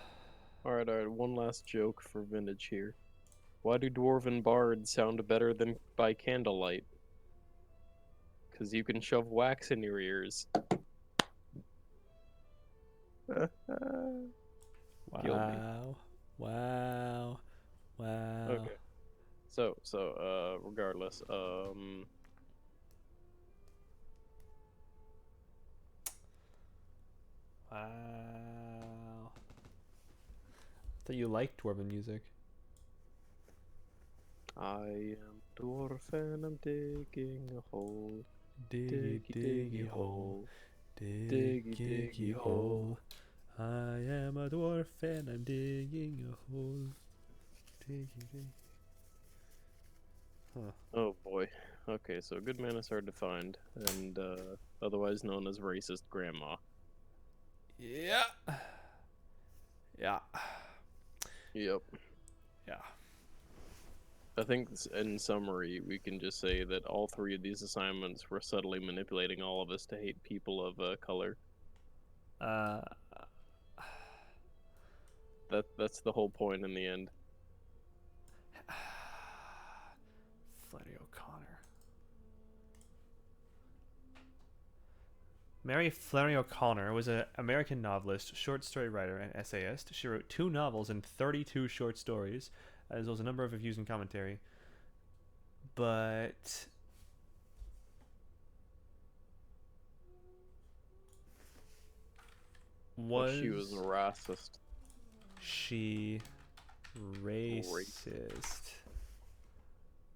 Alright, one last joke for vintage here. Why do dwarven bards sound better than by candlelight? Because you can shove wax in your ears. Kill me. Wow. Okay. So, regardless, Wow. Thought you liked dwarven music. I am dwarf and I'm digging a hole. Diggy, diggy hole. Diggy hole. I am a dwarf and I'm digging a hole. Diggy, diggy. Huh. Oh boy. Okay, so good man is hard to find, and otherwise known as racist grandma. Yeah. Yeah. Yep. Yeah. I think in summary, we can just say that all three of these assignments were subtly manipulating all of us to hate people of color. That's the whole point in the end. Flannery O'Connor. Mary Flannery O'Connor was an American novelist, short story writer, and essayist. She wrote 2 novels and 32 short stories, as well as a number of reviews and commentary. But She was a racist. She racist?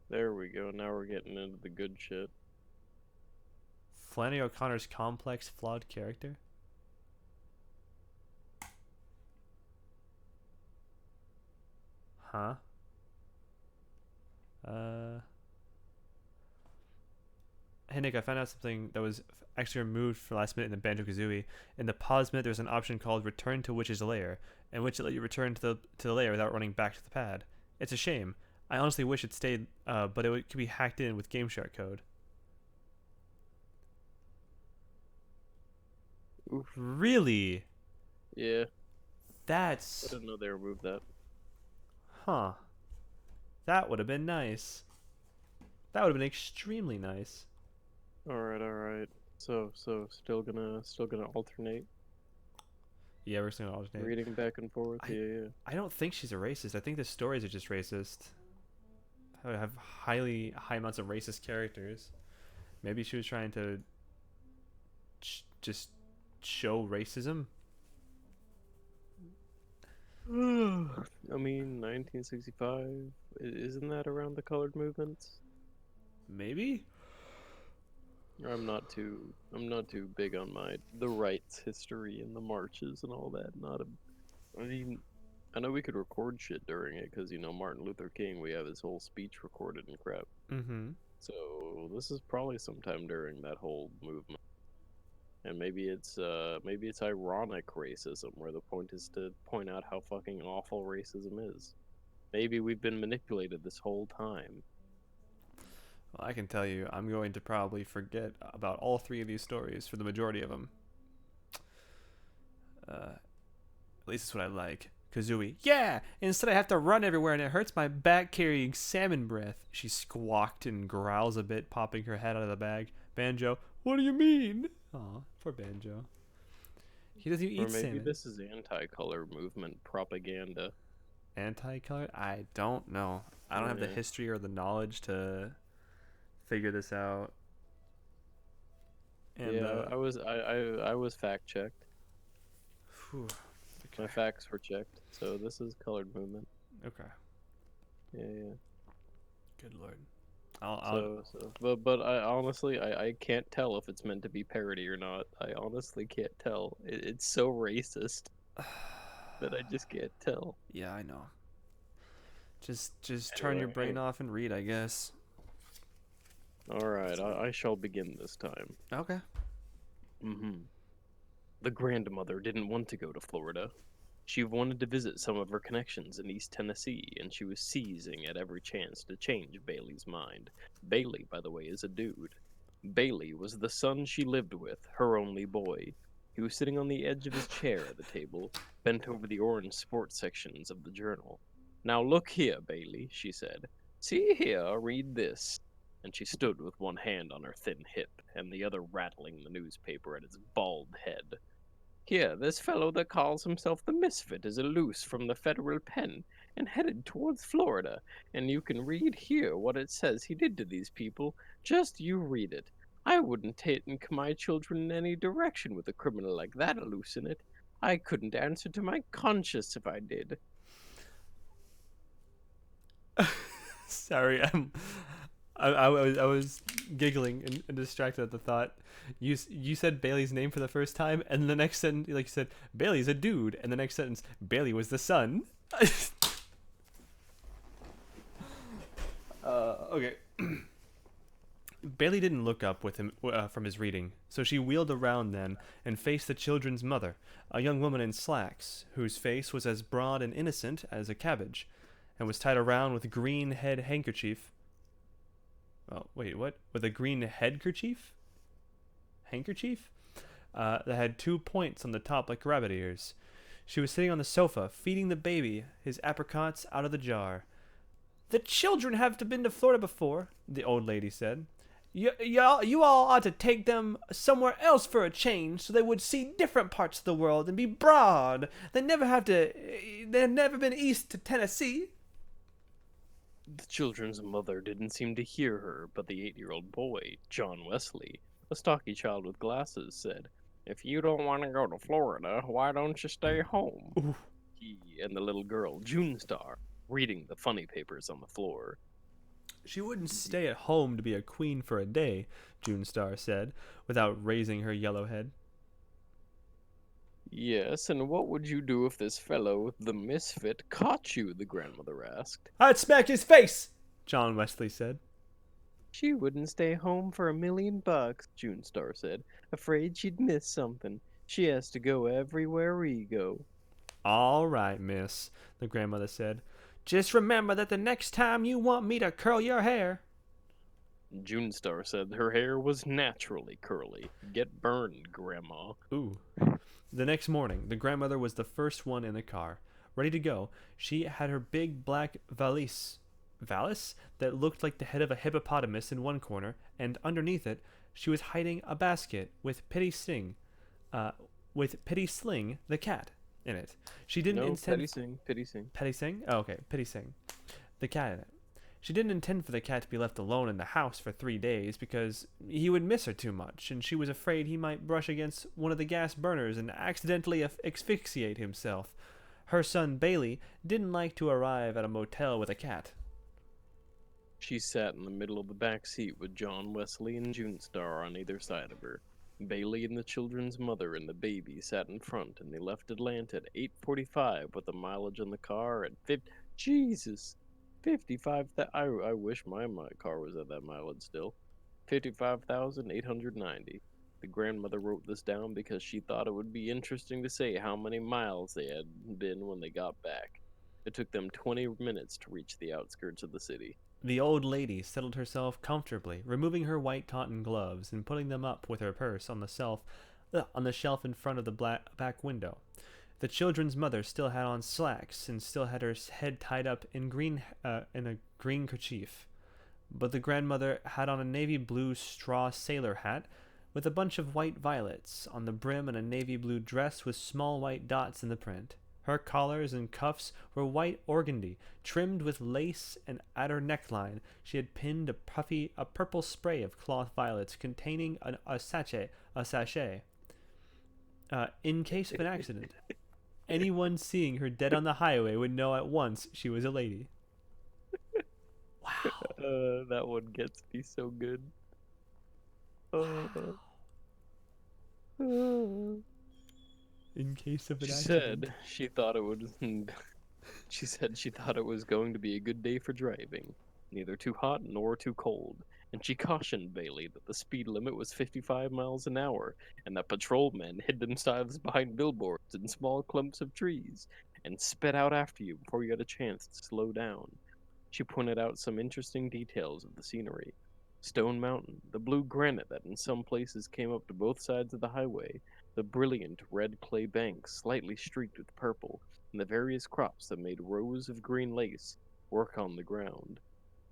There we go. Now we're getting into the good shit. Flannery O'Connor's complex, flawed character? Huh? Hey Nick, I found out something that was actually removed for last minute in the Banjo-Kazooie. In the pause minute, there's an option called Return to Witch's Lair, in which it let you return to the lair without running back to the pad. It's a shame. I honestly wish it stayed, but could be hacked in with Game Shark code. Oof. Really? Yeah, I That's... didn't know they removed that. Huh. That would have been nice. That would have been extremely nice. All right. So still gonna alternate Yeah, we're just gonna alternate. reading back and forth. Yeah. I don't think she's a racist. I think the stories are just racist. I have high amounts of racist characters. Maybe she was trying to just show racism. I mean, 1965. Isn't that around the colored movements? Maybe. I'm not too big on the rights history and the marches and all that. I mean, I know we could record shit during it because Martin Luther King. We have his whole speech recorded and crap. Mm-hmm. So this is probably sometime during that whole movement, and maybe it's ironic racism where the point is to point out how fucking awful racism is. Maybe we've been manipulated this whole time. Well, I can tell you, I'm going to probably forget about all three of these stories for the majority of them. At least that's what I like. Kazooie. Yeah! Instead I have to run everywhere and it hurts my back carrying salmon breath. She squawked and growls a bit, popping her head out of the bag. Banjo. What do you mean? Aw, poor Banjo. He doesn't even Or eat maybe salmon. this is anti-color movement propaganda. Anti-color? I don't know. I don't have the Yeah. history or the knowledge to figure this out. And, Yeah, I was fact checked. Whew. My facts were checked. So this is colored movement. Okay. Yeah. Good lord. I'll But I honestly I can't tell if it's meant to be parody or not. I honestly can't tell. It's so racist that I just can't tell. Yeah, I know. Just turn your brain off and read, I guess. All right, I shall begin this time. Okay. The grandmother didn't want to go to Florida. She wanted to visit some of her connections in East Tennessee, and she was seizing at every chance to change Bailey's mind. Bailey, by the way, is a dude. Bailey was the son she lived with, her only boy. He was sitting on the edge of his chair at the table, bent over the orange sports sections of the journal. "Now look here, Bailey," she said. "See here, read this." And she stood with one hand on her thin hip, and the other rattling the newspaper at its bald head. "Here, this fellow that calls himself the Misfit is loose from the federal pen and headed towards Florida, and you can read here what it says he did to these people. Just you read it. I wouldn't take my children in any direction with a criminal like that loose in it. I couldn't answer to my conscience if I did." Sorry, I was giggling and distracted at the thought. You said Bailey's name for the first time, and the next sentence, like you said, Bailey's a dude, and the next sentence, Bailey was the son. Okay. Bailey didn't look up with him from his reading, so she wheeled around then and faced the children's mother, a young woman in slacks, whose face was as broad and innocent as a cabbage, and was tied around with a green head handkerchief. Oh, wait, what? With a green headkerchief? Handkerchief? That had 2 points on the top like rabbit ears. She was sitting on the sofa, feeding the baby his apricots out of the jar. "The children have been to Florida before," the old lady said. You all ought to take them somewhere else for a change, so they would see different parts of the world and be broad. They've never been east to Tennessee." The children's mother didn't seem to hear her, but the 8-year-old boy, John Wesley, a stocky child with glasses, said, "If you don't want to go to Florida, why don't you stay home?" Ooh. He and the little girl, June Star, reading the funny papers on the floor. "She wouldn't stay at home to be a queen for a day," June Star said, without raising her yellow head. "Yes, and what would you do if this fellow, the Misfit, caught you?" the grandmother asked. "I'd smack his face," John Wesley said. She wouldn't stay home for $1,000,000, June Star said. Afraid she'd miss something. She has to go everywhere we go. All right, miss, the grandmother said. Just remember that the next time you want me to curl your hair. June Star said her hair was naturally curly. Get burned, Grandma. Ooh. The next morning, the grandmother was the first one in the car. Ready to go, she had her big black valise that looked like the head of a hippopotamus in one corner, and underneath it, she was hiding a basket with Pitty Sling, the cat, in it. She didn't intend. Pity Sing. Petty Sing? Oh, okay, Pitty Sing, the cat in it. She didn't intend for the cat to be left alone in the house for 3 days because he would miss her too much, and she was afraid he might brush against one of the gas burners and accidentally asphyxiate himself. Her son Bailey didn't like to arrive at a motel with a cat. She sat in the middle of the back seat with John Wesley and June Star on either side of her. Bailey and the children's mother and the baby sat in front, and they left Atlanta at 8:45 with the mileage on the car at 50. Jesus! 55. I wish my car was at that mileage still. 55,890. The grandmother wrote this down because she thought it would be interesting to say how many miles they had been when they got back. It took them 20 minutes to reach the outskirts of the city. The old lady settled herself comfortably, removing her white cotton gloves and putting them up with her purse on the shelf in front of the back window. The children's mother still had on slacks and still had her head tied up in a green kerchief. But the grandmother had on a navy blue straw sailor hat with a bunch of white violets on the brim and a navy blue dress with small white dots in the print. Her collars and cuffs were white organdy, trimmed with lace, and at her neckline she had pinned a purple spray of cloth violets containing a sachet, in case of an accident. Anyone seeing her dead on the highway would know at once she was a lady. Wow. That one gets me so good. In case of an She accident. said she thought it would. She said she thought it was going to be a good day for driving, neither too hot nor too cold. And she cautioned Bailey that the speed limit was 55 miles an hour, and that patrolmen hid themselves behind billboards and small clumps of trees, and sped out after you before you had a chance to slow down. She pointed out some interesting details of the scenery. Stone Mountain, the blue granite that in some places came up to both sides of the highway, the brilliant red clay banks slightly streaked with purple, and the various crops that made rows of green lace work on the ground.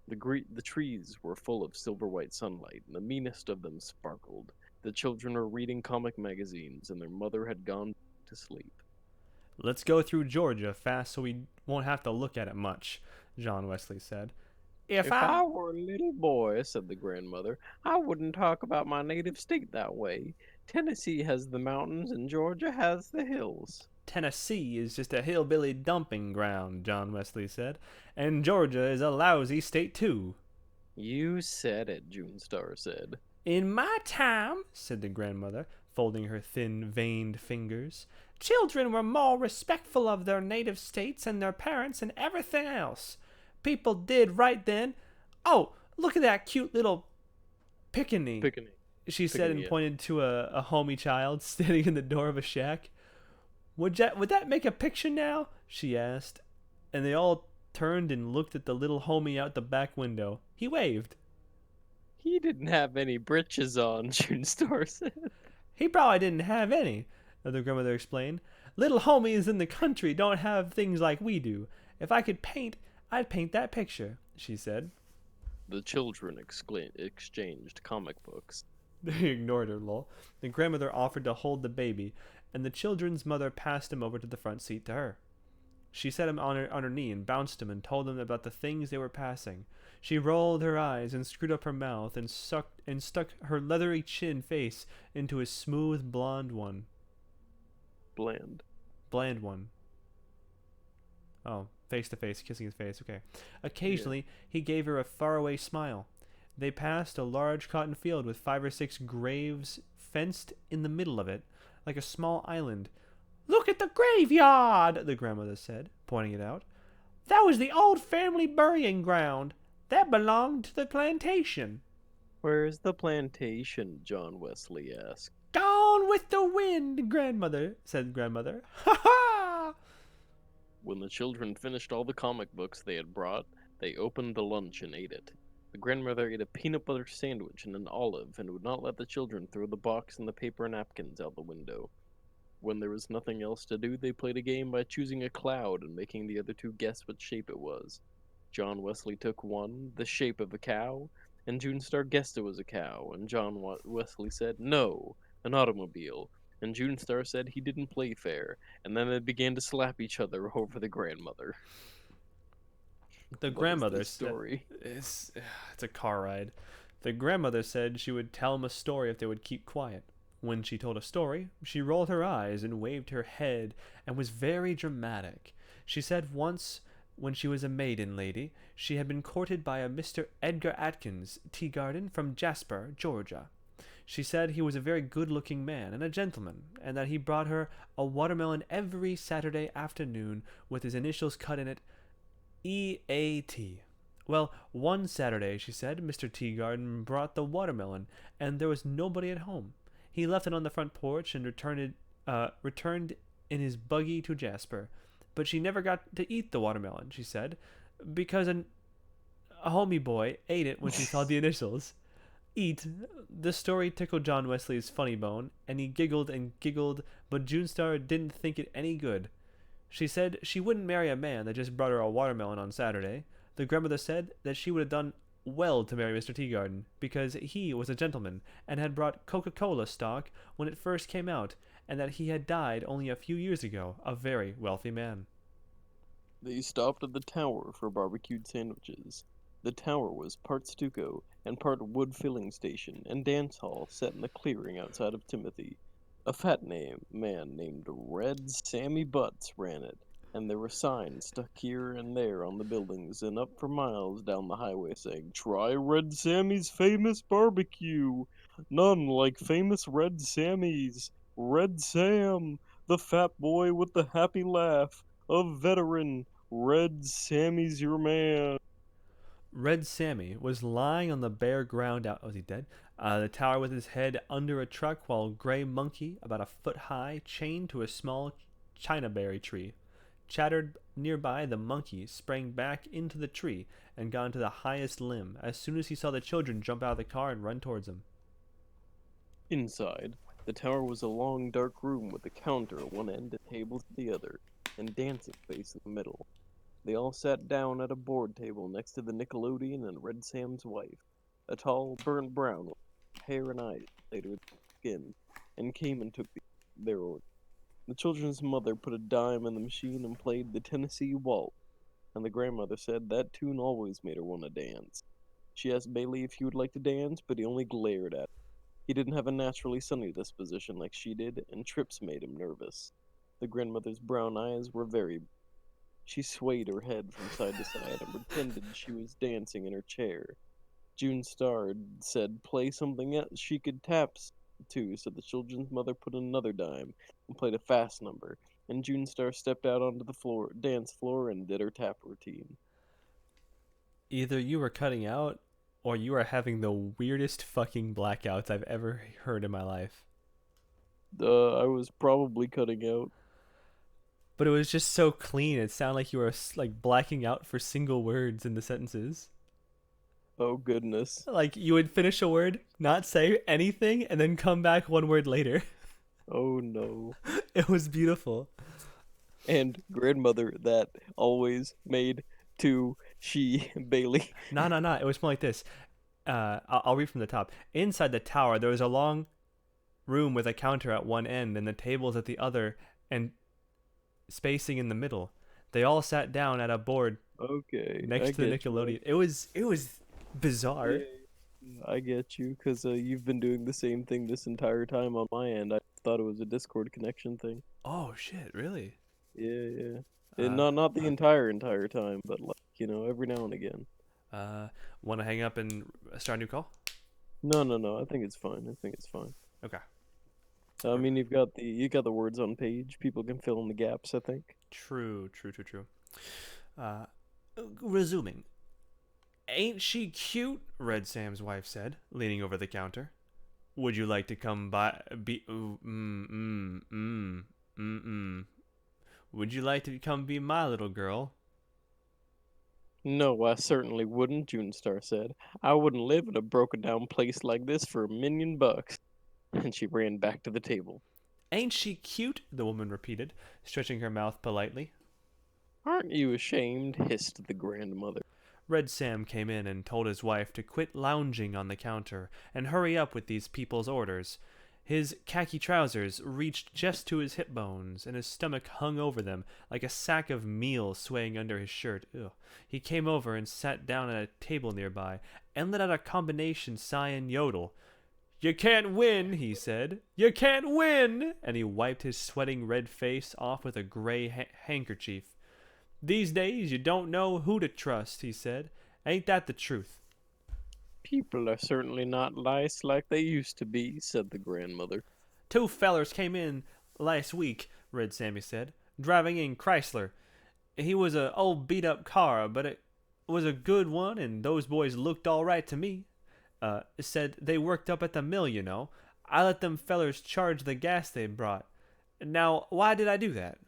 The trees were full of silver-white sunlight, and the meanest of them sparkled. The children were reading comic magazines, and their mother had gone to sleep. Let's go through Georgia fast so we won't have to look at it much, John Wesley said. If I were a little boy, said the grandmother, I wouldn't talk about my native state that way. Tennessee has the mountains, and Georgia has the hills. Tennessee is just a hillbilly dumping ground, John Wesley said, and Georgia is a lousy state too. You said it, June Star said. In my time, said the grandmother, folding her thin, veined fingers, children were more respectful of their native states and their parents and everything else. People did right then. Oh, look at that cute little pickaninny, she said, and pointed to a homey child standing in the door of a shack. Would that make a picture now? She asked, and they all turned and looked at the little homie out the back window. He waved. He didn't have any breeches on, June Star said. He probably didn't have any, the grandmother explained. Little homies in the country don't have things like we do. If I could paint, I'd paint that picture, she said. The children exchanged comic books. They ignored her, lol. The grandmother offered to hold the baby, and the children's mother passed him over to the front seat to her. She set him on her knee and bounced him and told him about the things they were passing. She rolled her eyes and screwed up her mouth and stuck her leathery chin face into his smooth blonde one. Bland one. Oh, face to face, kissing his face, okay. Occasionally, he gave her a faraway smile. They passed a large cotton field with 5 or 6 graves fenced in the middle of it, like a small island. Look at the graveyard, the grandmother said, pointing it out. That was the old family burying ground. That belonged to the plantation. Where's the plantation? John Wesley asked. Gone with the wind, grandmother, said grandmother. Ha ha! When the children finished all the comic books they had brought, they opened the lunch and ate it. The grandmother ate a peanut butter sandwich and an olive and would not let the children throw the box and the paper napkins out the window. When there was nothing else to do, they played a game by choosing a cloud and making the other two guess what shape it was. John Wesley took one, the shape of a cow, and June Star guessed it was a cow, and Wesley said, no, an automobile, and June Star said he didn't play fair, and then they began to slap each other over the grandmother. The What is grandmother this said, story? it's a car ride. The grandmother said she would tell them a story if they would keep quiet. When she told a story, she rolled her eyes and waved her head and was very dramatic. She said once, when she was a maiden lady, she had been courted by a Mr. Edgar Atkins Teagarden from Jasper, Georgia. She said he was a very good-looking man and a gentleman, and that he brought her a watermelon every Saturday afternoon with his initials cut in it, EAT. Well, one Saturday, she said, Mr. Teagarden brought the watermelon, and there was nobody at home. He left it on the front porch and returned in his buggy to Jasper. But she never got to eat the watermelon, she said, because a homey boy ate it when she saw the initials. Eat. The story tickled John Wesley's funny bone, and he giggled and giggled, but June Star didn't think it any good. She said she wouldn't marry a man that just brought her a watermelon on Saturday. The grandmother said that she would have done well to marry Mr. Teagarden, because he was a gentleman, and had brought Coca-Cola stock when it first came out, and that he had died only a few years ago, a very wealthy man. They stopped at the tower for barbecued sandwiches. The tower was part stucco and part wood filling station and dance hall set in the clearing outside of Timothy. A man named Red Sammy Butts ran it, and there were signs stuck here and there on the buildings and up for miles down the highway saying, "Try Red Sammy's famous barbecue. None like famous Red Sammy's. Red Sam, the fat boy with the happy laugh, a veteran. Red Sammy's your man." Red Sammy was lying on the bare ground out. Was he dead? The tower with his head under a truck, while Gray Monkey, about a foot high, chained to a small chinaberry tree, chattered nearby. The monkey sprang back into the tree and got into the highest limb as soon as he saw the children jump out of the car and run towards him. Inside, the tower was a long dark room with a counter at one end and tables at the other, and dancing space in the middle. They all sat down at a board table next to the Nickelodeon and Red Sam's wife, a tall, burnt brown with hair and eyes laid with skin, and came and took their order. The children's mother put a dime in the machine and played the Tennessee Waltz, and the grandmother said that tune always made her want to dance. She asked Bailey if he would like to dance, but he only glared at her. He didn't have a naturally sunny disposition like she did, and trips made him nervous. The grandmother's brown eyes were very. She swayed her head from side to side and pretended she was dancing in her chair. June Star said play something else she could tap to, so the children's mother put another dime and played a fast number, and June Star stepped out onto the dance floor and did her tap routine. Either you were cutting out, or you are having the weirdest fucking blackouts I've ever heard in my life. I was probably cutting out. But it was just so clean. It sounded like you were like blacking out for single words in the sentences. Oh goodness. Like you would finish a word, not say anything, and then come back one word later. Oh no. It was beautiful. And grandmother that always made to she Bailey. No. It was more like this. I'll read from the top. Inside the tower, there was a long room with a counter at one end and the tables at the other, and spacing in the middle. They all sat down at a board next to the Nickelodeon. It was bizarre. I get you, because you've been doing the same thing this entire time on my end. I thought it was a Discord connection thing. Oh shit, really? Yeah. And not the entire time, but like, every now and again. Want to hang up and start a new call? No. I think it's fine. Okay. I mean, you got the words on page. People can fill in the gaps, I think. True. Resuming. Ain't she cute? Red Sam's wife said, leaning over the counter. Would you like to come by? Would you like to come be my little girl? No, I certainly wouldn't, Junestar said. I wouldn't live in a broken down place like this for $1,000,000. And she ran back to the table. Ain't she cute? The woman repeated, stretching her mouth politely. Aren't you ashamed? Hissed the grandmother. Red Sam came in and told his wife to quit lounging on the counter and hurry up with these people's orders. His khaki trousers reached just to his hip bones, and his stomach hung over them like a sack of meal swaying under his shirt. Ugh. He came over and sat down at a table nearby and let out a combination Saiyan yodel. "You can't win," he said. "You can't win!" And he wiped his sweating red face off with a gray handkerchief. "These days you don't know who to trust," he said. "Ain't that the truth?" People are certainly not nice like they used to be, said the grandmother. "Two fellers came in last week," Red Sammy said, "driving in Chrysler. He was a old beat-up car, but it was a good one, and those boys looked all right to me. Said they worked up at the mill, you know. I let them fellers charge the gas they brought. Now, why did I do that?"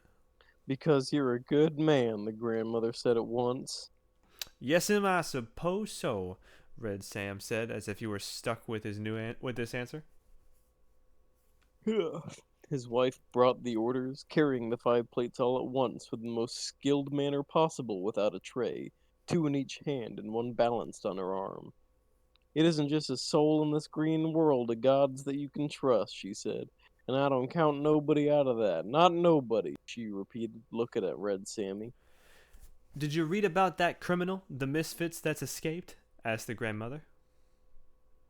Because you're a good man, the grandmother said at once. "Yes'm, I suppose so," Red Sam said, as if he were stuck with his with this answer. His wife brought the orders, carrying the 5 plates all at once with the most skilled manner possible without a tray, 2 in each hand and 1 balanced on her arm. It isn't just a soul in this green world of gods that you can trust, she said, and I don't count nobody out of that. Not nobody, she repeated, looking at Red Sammy. "Did you read about that criminal, the misfits that's escaped?" asked the grandmother.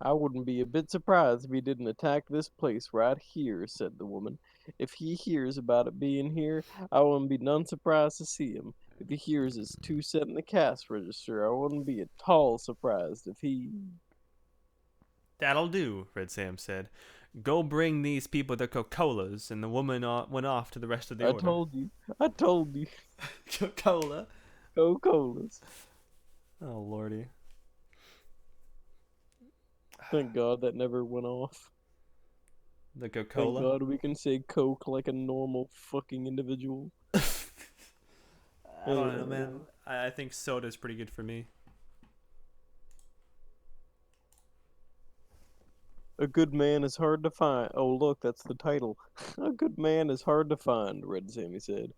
I wouldn't be a bit surprised if he didn't attack this place right here, said the woman. If he hears about it being here, I wouldn't be none surprised to see him. If he hears it's 2 set in the cash register, I wouldn't be at all surprised if he... "That'll do," Red Sam said. "Go bring these people their Coca-Colas," and the woman went off to the rest of the order. I told you. Coca-Cola? Coca-Colas. Oh, lordy. Thank God that never went off. The Thank Coca-Cola? God we can say Coke like a normal fucking individual. I don't know, man. I think soda's pretty good for me. A good man is hard to find. Oh, look, that's the title. A good man is hard to find, Red Sammy said.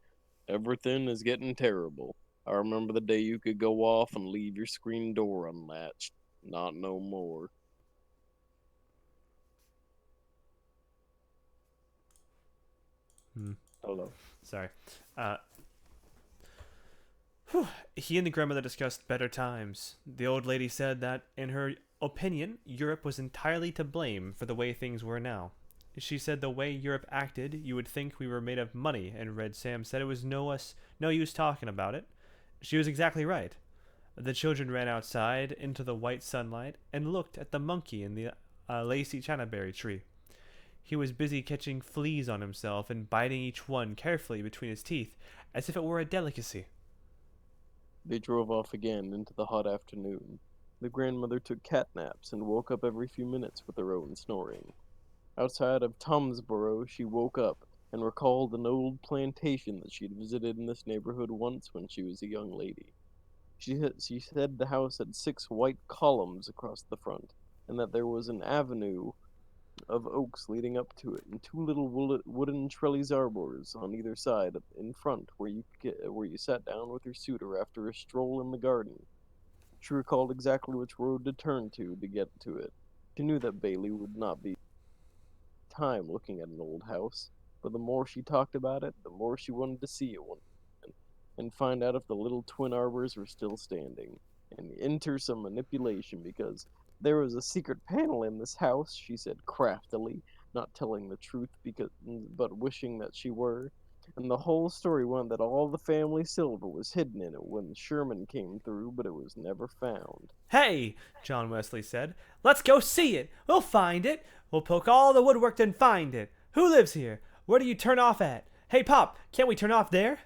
Everything is getting terrible. I remember the day you could go off and leave your screen door unlatched. Not no more. Hello. Sorry. He and the grandmother discussed better times. The old lady said that, in her opinion, Europe was entirely to blame for the way things were now. She said the way Europe acted, you would think we were made of money, and Red Sam said it was no use talking about it. She was exactly right. The children ran outside into the white sunlight and looked at the monkey in the lacy chinaberry tree. He was busy catching fleas on himself and biting each one carefully between his teeth, as if it were a delicacy. They drove off again into the hot afternoon. The grandmother took cat naps and woke up every few minutes with her own snoring. Outside of Tomsboro, she woke up and recalled an old plantation that she had visited in this neighborhood once when she was a young lady. She said the house had 6 white columns across the front, and that there was an avenue of oaks leading up to it, and 2 little wooden trellis arbors on either side in front, where you sat down with your suitor after a stroll in the garden. She recalled exactly which road to turn to get to it. She knew that Bailey would not be time looking at an old house, but the more she talked about it, the more she wanted to see it one and find out if the little twin arbors were still standing, and enter some manipulation, because there was a secret panel in this house, she said craftily, not telling the truth but wishing that she were. And the whole story went that all the family silver was hidden in it when Sherman came through, but it was never found. "Hey," John Wesley said, "let's go see it. We'll find it. We'll poke all the woodwork and find it. Who lives here? Where do you turn off at? Hey, Pop, can't we turn off there?"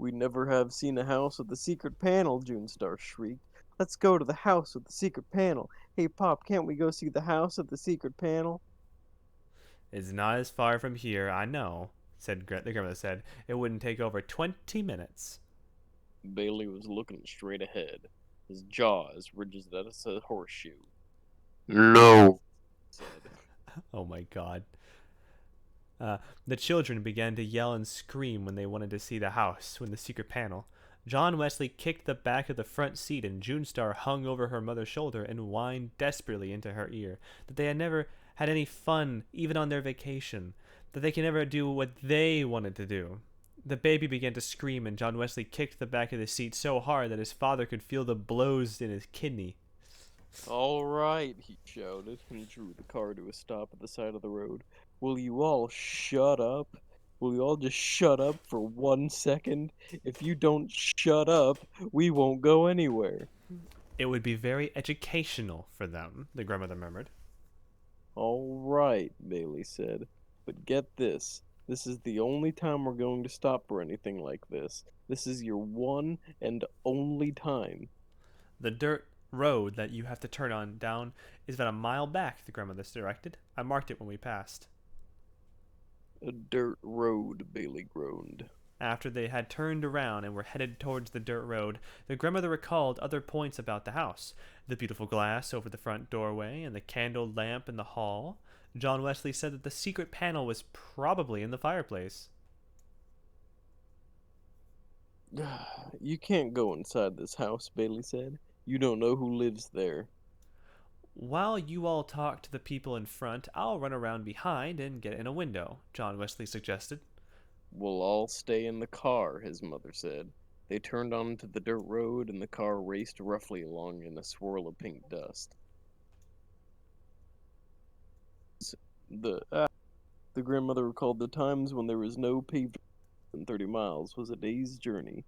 We never have seen a house with a secret panel, Junestar shrieked. Let's go to the house with the secret panel. Hey, Pop, can't we go see the house with the secret panel? It's not as far from here, I know, the grandmother said. It wouldn't take over 20 minutes. Bailey was looking straight ahead, his jaw as rigid as a horseshoe. No, he said. Oh my god. The children began to yell and scream when they wanted to see the house, when the secret panel. John Wesley kicked the back of the front seat and Junestar hung over her mother's shoulder and whined desperately into her ear that they had never had any fun, even on their vacation, that they could never do what they wanted to do. The baby began to scream and John Wesley kicked the back of the seat so hard that his father could feel the blows in his kidney. All right, he shouted and drew the car to a stop at the side of the road. Will you all shut up? Will you all just shut up for 1 second? If you don't shut up, we won't go anywhere. It would be very educational for them, the grandmother murmured. All right, Bailey said. But get this. This is the only time we're going to stop for anything like this. This is your one and only time. The dirt road that you have to turn on down is about a mile back, the grandmother directed. I marked it when we passed. A dirt road, Bailey groaned. After they had turned around and were headed towards the dirt road, the grandmother recalled other points about the house. The beautiful glass over the front doorway and the candle lamp in the hall. John Wesley said that the secret panel was probably in the fireplace. You can't go inside this house, Bailey said. You don't know who lives there. While you all talk to the people in front, I'll run around behind and get in a window, John Wesley suggested. We'll all stay in the car, his mother said. They turned onto the dirt road and the car raced roughly along in a swirl of pink dust. The grandmother recalled the times when there was no paved road and 30 miles was a day's journey.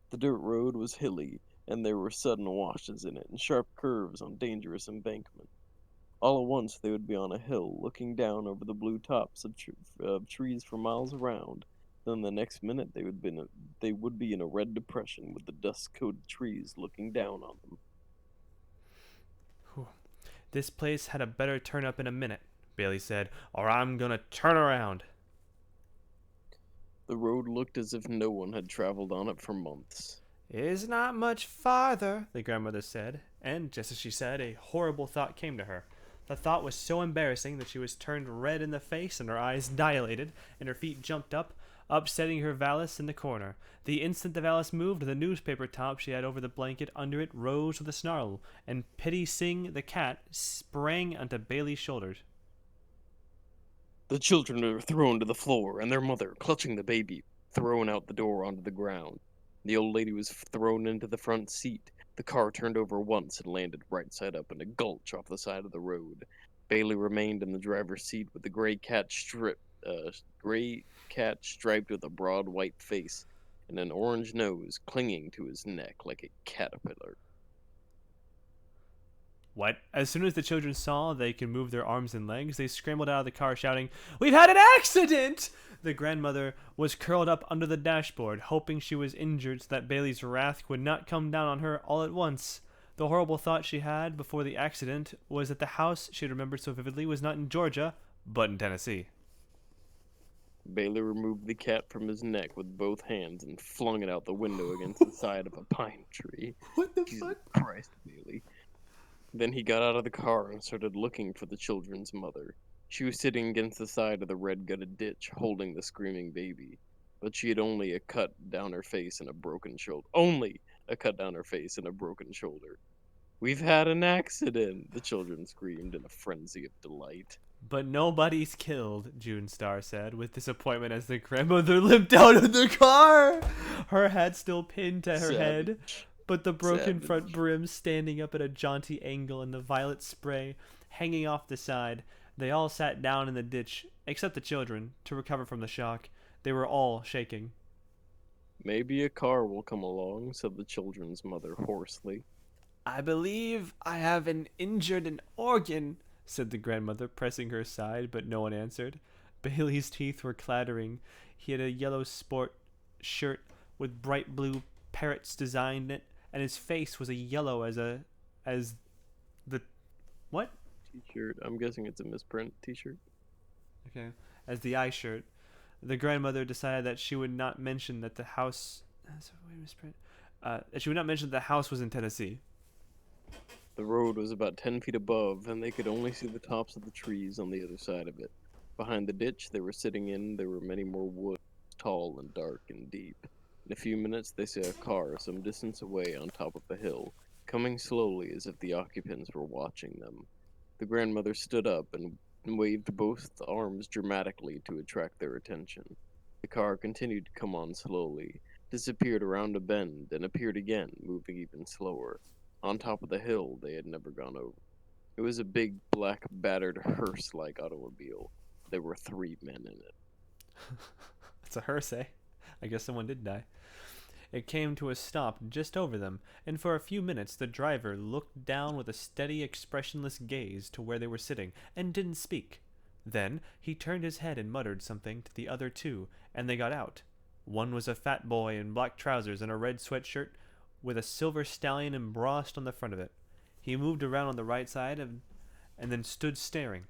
The dirt road was hilly, and there were sudden washes in it and sharp curves on dangerous embankments. All at once they would be on a hill, looking down over the blue tops of trees for miles around. Then the next minute they would be in a red depression with the dust-coated trees looking down on them. Whew. This place had a better turn up in a minute, Bailey said, or I'm gonna turn around. The road looked as if no one had traveled on it for months. It's not much farther, the grandmother said, and just as she said, a horrible thought came to her. The thought was so embarrassing that she was turned red in the face and her eyes dilated, and her feet jumped up, upsetting her valise in the corner. The instant the valise moved, the newspaper top she had over the blanket under it rose with a snarl, and Pitty Sing the cat sprang onto Bailey's shoulders. The children were thrown to the floor, and their mother, clutching the baby, thrown out the door onto the ground. The old lady was thrown into the front seat. The car turned over once and landed right side up in a gulch off the side of the road. Bailey remained in the driver's seat with the gray cat striped with a broad white face and an orange nose clinging to his neck like a caterpillar. What? As soon as the children saw they could move their arms and legs, they scrambled out of the car shouting, "We've had an accident!" The grandmother was curled up under the dashboard, hoping she was injured so that Bailey's wrath would not come down on her all at once. The horrible thought she had before the accident was that the house she had remembered so vividly was not in Georgia, but in Tennessee. Bailey removed the cat from his neck with both hands and flung it out the window against the side of a pine tree. What the Jesus fuck? Christ, Bailey. Then he got out of the car and started looking for the children's mother. She was sitting against the side of the red-gutted ditch, holding the screaming baby. But she had only a cut down her face and a broken shoulder. "We've had an accident," the children screamed in a frenzy of delight. But nobody's killed, Junestar said, with disappointment as the grandmother limped out of the car. Her hat still pinned to her head, but the broken front brim standing up at a jaunty angle and the violet spray hanging off the side. They all sat down in the ditch, except the children, to recover from the shock. They were all shaking. "Maybe a car will come along," said the children's mother hoarsely. "I believe I have injured an organ," said the grandmother, pressing her side, but no one answered. Bailey's teeth were clattering. He had a yellow sport shirt with bright blue parrots designed it, and his face was a yellow as the what? T-shirt. I'm guessing it's a misprint T-shirt. Okay, as the eye shirt. The grandmother decided that she would not mention that the house. That she would not mention that the house was in Tennessee. The road was about 10 feet above, and they could only see the tops of the trees on the other side of it. Behind the ditch they were sitting in, there were many more woods, tall and dark and deep. In a few minutes they saw a car some distance away on top of the hill, coming slowly as if the occupants were watching them. The grandmother stood up and waved both arms dramatically to attract their attention. The car continued to come on slowly, disappeared around a bend, and appeared again, moving even slower. On top of the hill they had never gone over. It was a big, black, battered hearse-like automobile. There were 3 men in it. It's a hearse, eh? I guess someone did die. It came to a stop just over them, and for a few minutes the driver looked down with a steady, expressionless gaze to where they were sitting, and didn't speak. Then he turned his head and muttered something to the other 2, and they got out. One was a fat boy in black trousers and a red sweatshirt, with a silver stallion embossed on the front of it. He moved around on the right side and then stood staring,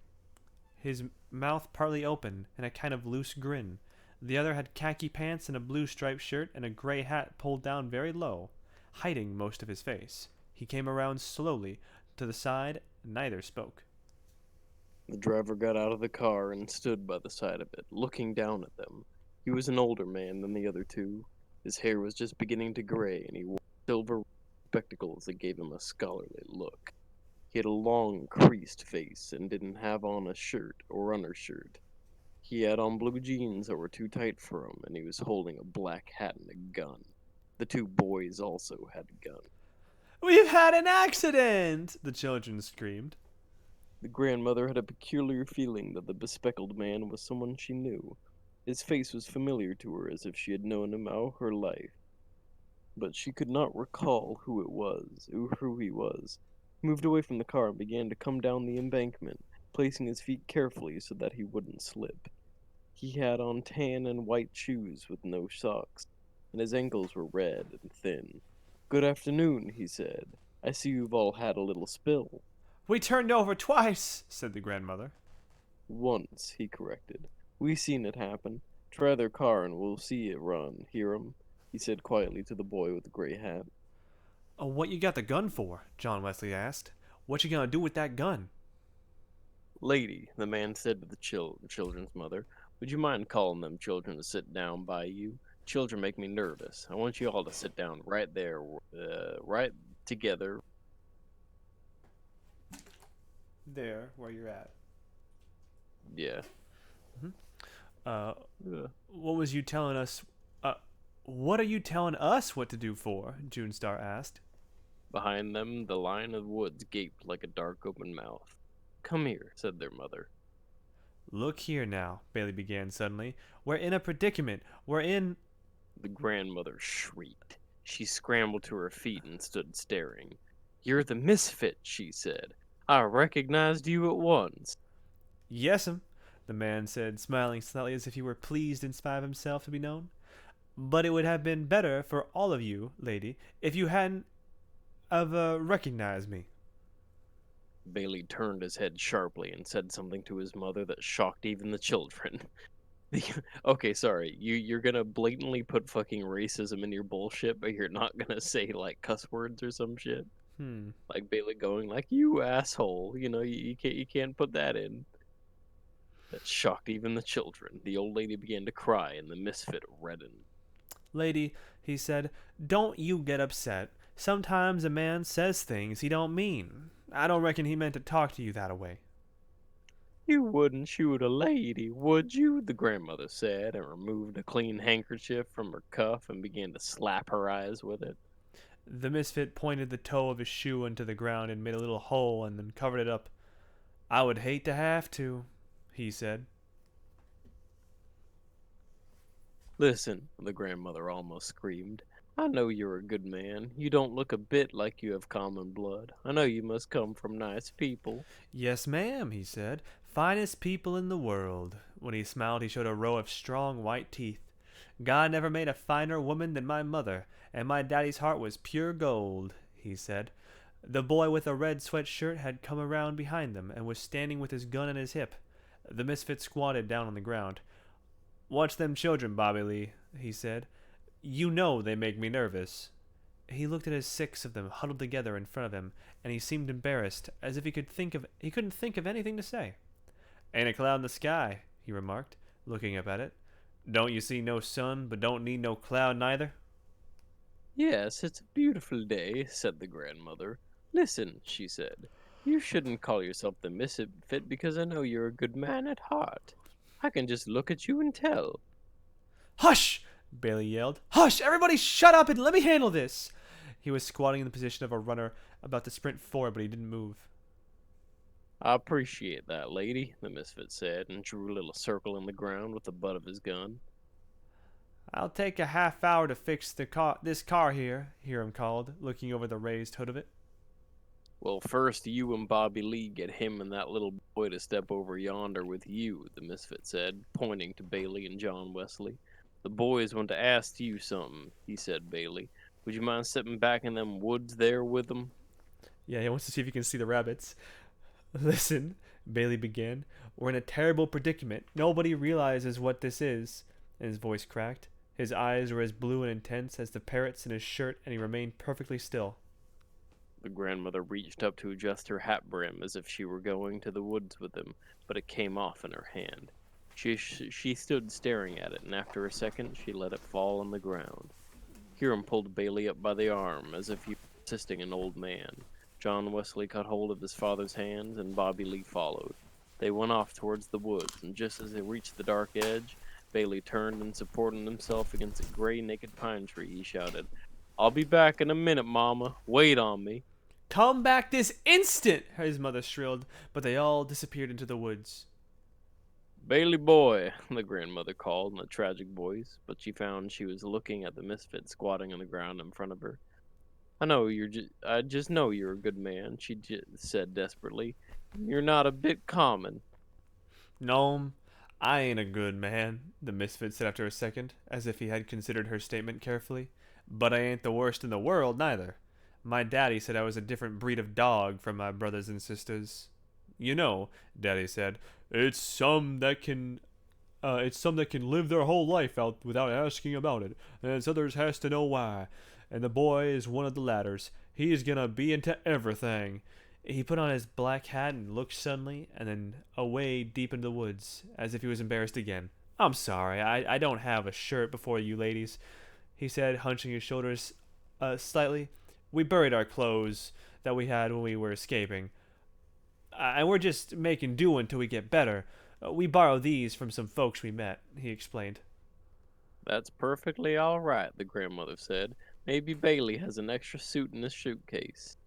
his mouth partly open and a kind of loose grin. The other had khaki pants and a blue striped shirt and a gray hat pulled down very low, hiding most of his face. He came around slowly to the side, and neither spoke. The driver got out of the car and stood by the side of it, looking down at them. He was an older man than the other 2. His hair was just beginning to gray, and he wore silver spectacles that gave him a scholarly look. He had a long, creased face and didn't have on a shirt or undershirt. He had on blue jeans that were too tight for him, and he was holding a black hat and a gun. The 2 boys also had a gun. "We've had an accident!" the children screamed. The grandmother had a peculiar feeling that the bespectacled man was someone she knew. His face was familiar to her as if she had known him all her life. But she could not recall who he was. He moved away from the car and began to come down the embankment, placing his feet carefully so that he wouldn't slip. He had on tan and white shoes with no socks, and his ankles were red and thin. "Good afternoon," he said. "I see you've all had a little spill." "We turned over twice," said the grandmother. "Once," he corrected. "We seen it happen. Try their car and we'll see it run. Hear 'em?" he said quietly to the boy with the gray hat. "Oh, what you got the gun for?" John Wesley asked. "What you gonna do with that gun?" "Lady," the man said to the children's mother, "would you mind calling them children to sit down by you? Children make me nervous. I want you all to sit down right there, right together." There, where you're at. Yeah. What was you telling us? What are you telling us what to do for? June Star asked. Behind them, the line of woods gaped like a dark open mouth. "Come here," said their mother. "Look here now," Bailey began suddenly. "We're in a predicament. We're in..." The grandmother shrieked. She scrambled to her feet and stood staring. "You're the misfit," she said. "I recognized you at once." "Yes'm," the man said, smiling slightly as if he were pleased in spite of himself to be known. "But it would have been better for all of you, lady, if you hadn't recognized me." Bailey turned his head sharply and said something to his mother that shocked even the children. Okay, sorry, you're gonna blatantly put fucking racism in your bullshit, but you're not gonna say like cuss words or some shit. Like Bailey going like, "You asshole," you can't put that in. That shocked even the children. The old lady began to cry, and the misfit reddened. "Lady," he said, "don't you get upset. Sometimes a man says things he don't mean. I don't reckon he meant to talk to you that way." "You wouldn't shoot a lady, would you?" the grandmother said, and removed a clean handkerchief from her cuff and began to slap her eyes with it. The misfit pointed the toe of his shoe into the ground and made a little hole and then covered it up. "I would hate to have to," he said. "Listen," the grandmother almost screamed. "I know you're a good man. You don't look a bit like you have common blood. I know you must come from nice people." "Yes, ma'am," he said. "Finest people in the world." When he smiled, he showed a row of strong white teeth. God never made a finer woman than my mother, and my daddy's heart was pure gold, he said. The boy with a red sweatshirt had come around behind them and was standing with his gun at his hip. The misfit squatted down on the ground. Watch them children, Bobby Lee, he said. You know they make me nervous. He looked at his 6 of them huddled together in front of him, and he seemed embarrassed, as if he couldn't think of anything to say. Ain't a cloud in the sky, he remarked, looking up at it. Don't you see no sun, but don't need no cloud neither? Yes, it's a beautiful day, said the grandmother. Listen, she said. You shouldn't call yourself the misfit because I know you're a good man at heart. I can just look at you and tell. Hush! Bailey yelled. Hush! Everybody shut up and let me handle this! He was squatting in the position of a runner, about to sprint forward, but he didn't move. I appreciate that, lady, the misfit said, and drew a little circle in the ground with the butt of his gun. I'll take a half hour to fix this car here, Hiram called, looking over the raised hood of it. Well, first you and Bobby Lee get him and that little boy to step over yonder with you, the misfit said, pointing to Bailey and John Wesley. The boys want to ask you something, he said, Bailey. Would you mind stepping back in them woods there with them? Yeah, he wants to see if he can see the rabbits. Listen, Bailey began. We're in a terrible predicament. Nobody realizes what this is. And his voice cracked. His eyes were as blue and intense as the parrots in his shirt, and he remained perfectly still. The grandmother reached up to adjust her hat brim as if she were going to the woods with him, but it came off in her hand. She stood staring at it, and after a second she let it fall on the ground. Hiram pulled Bailey up by the arm, as if he were assisting an old man. John Wesley caught hold of his father's hands, and Bobby Lee followed. They went off towards the woods, and just as they reached the dark edge, Bailey turned and supporting himself against a gray, naked pine tree, he shouted, I'll be back in a minute, Mama. Wait on me. Come back this instant, his mother shrilled, but they all disappeared into the woods. Bailey boy, the grandmother called in a tragic voice, but she found she was looking at the misfit squatting on the ground in front of her. I just know you're a good man, she said desperately. You're not a bit common. No'm, I ain't a good man, the misfit said after a second, as if he had considered her statement carefully. But I ain't the worst in the world, neither. My daddy said I was a different breed of dog from my brothers and sisters. You know, Daddy said, it's some that can live their whole life out without asking about it, and others has to know why. And the boy is one of the latters. He's gonna be into everything. He put on his black hat and looked suddenly, and then away deep into the woods, as if he was embarrassed again. I'm sorry, I don't have a shirt before you ladies, he said, hunching his shoulders slightly. We buried our clothes that we had when we were escaping. And we're just making do until we get better. We borrowed these from some folks we met, he explained. That's perfectly all right, the grandmother said. Maybe Bailey has an extra suit in his suitcase.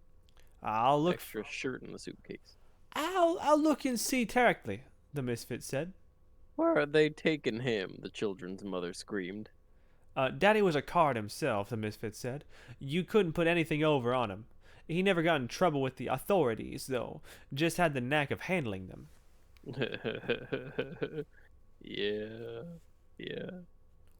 I'll look. Extra shirt in the suitcase. I'll look and see directly, the misfit said. Where are they taking him? The children's mother screamed. Daddy was a card himself, the misfit said. You couldn't put anything over on him. He never got in trouble with the authorities, though. Just had the knack of handling them. Yeah.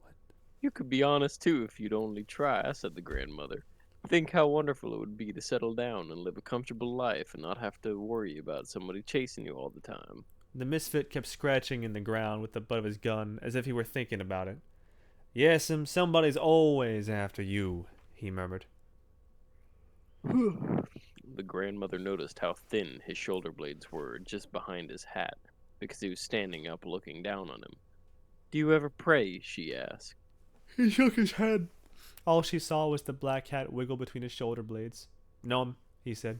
What? You could be honest, too, if you'd only try, said the grandmother. Think how wonderful it would be to settle down and live a comfortable life and not have to worry about somebody chasing you all the time. The misfit kept scratching in the ground with the butt of his gun, as if he were thinking about it. Yes'm, somebody's always after you, he murmured. The grandmother noticed how thin his shoulder blades were just behind his hat, because he was standing up looking down on him. Do you ever pray? She asked. He shook his head. All she saw was the black hat wiggle between his shoulder blades. No, he said.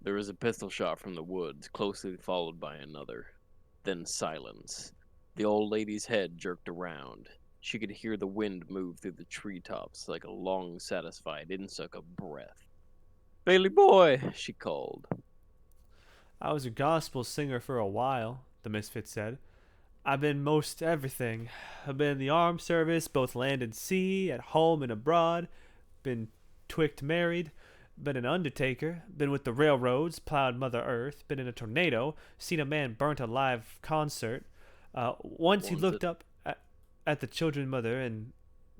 There was a pistol shot from the woods, closely followed by another. Then silence. The old lady's head jerked around. She could hear the wind move through the treetops like a long, satisfied insuck of breath. Bailey boy, she called. I was a gospel singer for a while, the misfit said. I've been most everything. I've been in the armed service, both land and sea, at home and abroad. Been twict married. Been an undertaker. Been with the railroads, plowed Mother Earth. Been in a tornado. Seen a man burnt alive concert. Once he looked up at the children mother and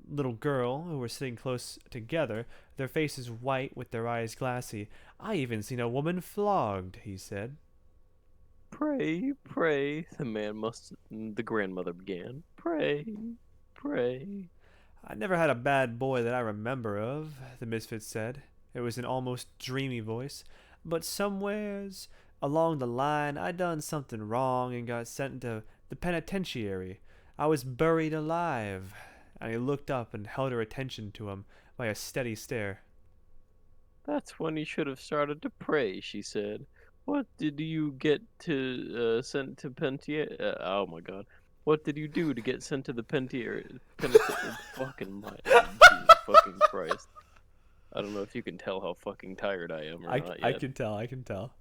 little girl who were sitting close together, their faces white with their eyes glassy. I even seen a woman flogged, he said. Pray, pray, the grandmother began. Pray, pray. I never had a bad boy that I remember of, the misfit said. It was an almost dreamy voice. But somewheres along the line I done something wrong and got sent to the penitentiary. I was buried alive. And he looked up and held her attention to him by a steady stare. That's when you should have started to pray, she said. What did you get to sent to penitentiary? Oh my god. What did you do to get sent to the penitentiary? Fucking my Jesus fucking Christ. I don't know if you can tell how fucking tired I am or not yet. I can tell.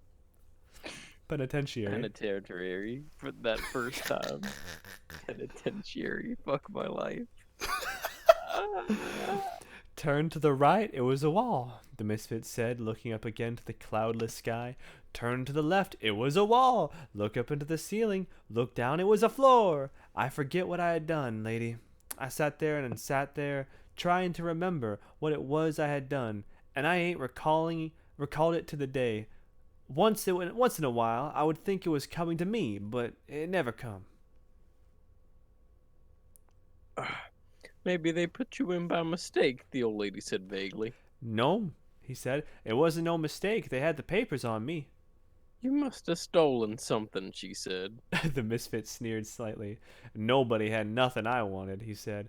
Penitentiary. Penitentiary for that first time. Penitentiary. Fuck my life. Turn to the right, it was a wall, the misfit said, looking up again to the cloudless sky. Turn to the left, it was a wall. Look up into the ceiling. Look down, it was a floor. I forget what I had done, lady. I sat there, trying to remember what it was I had done, and I ain't recalled it to the day. Once in a while, I would think it was coming to me, but it never come. Maybe they put you in by mistake, the old lady said vaguely. No, he said. It wasn't no mistake. They had the papers on me. You must have stolen something, she said. The misfit sneered slightly. Nobody had nothing I wanted, he said.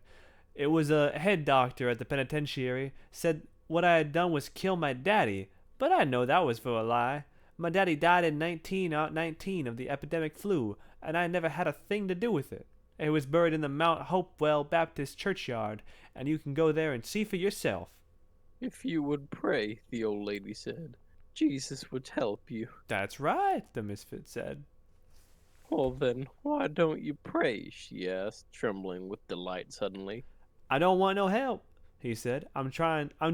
It was a head doctor at the penitentiary said what I had done was kill my daddy, but I know that was for a lie. My daddy died in 1919 of the epidemic flu, and I never had a thing to do with it. He was buried in the Mount Hopewell Baptist churchyard, and you can go there and see for yourself. If you would pray, the old lady said, Jesus would help you. That's right, the misfit said. Well then, why don't you pray, she asked, trembling with delight suddenly. I don't want no help, he said. I'm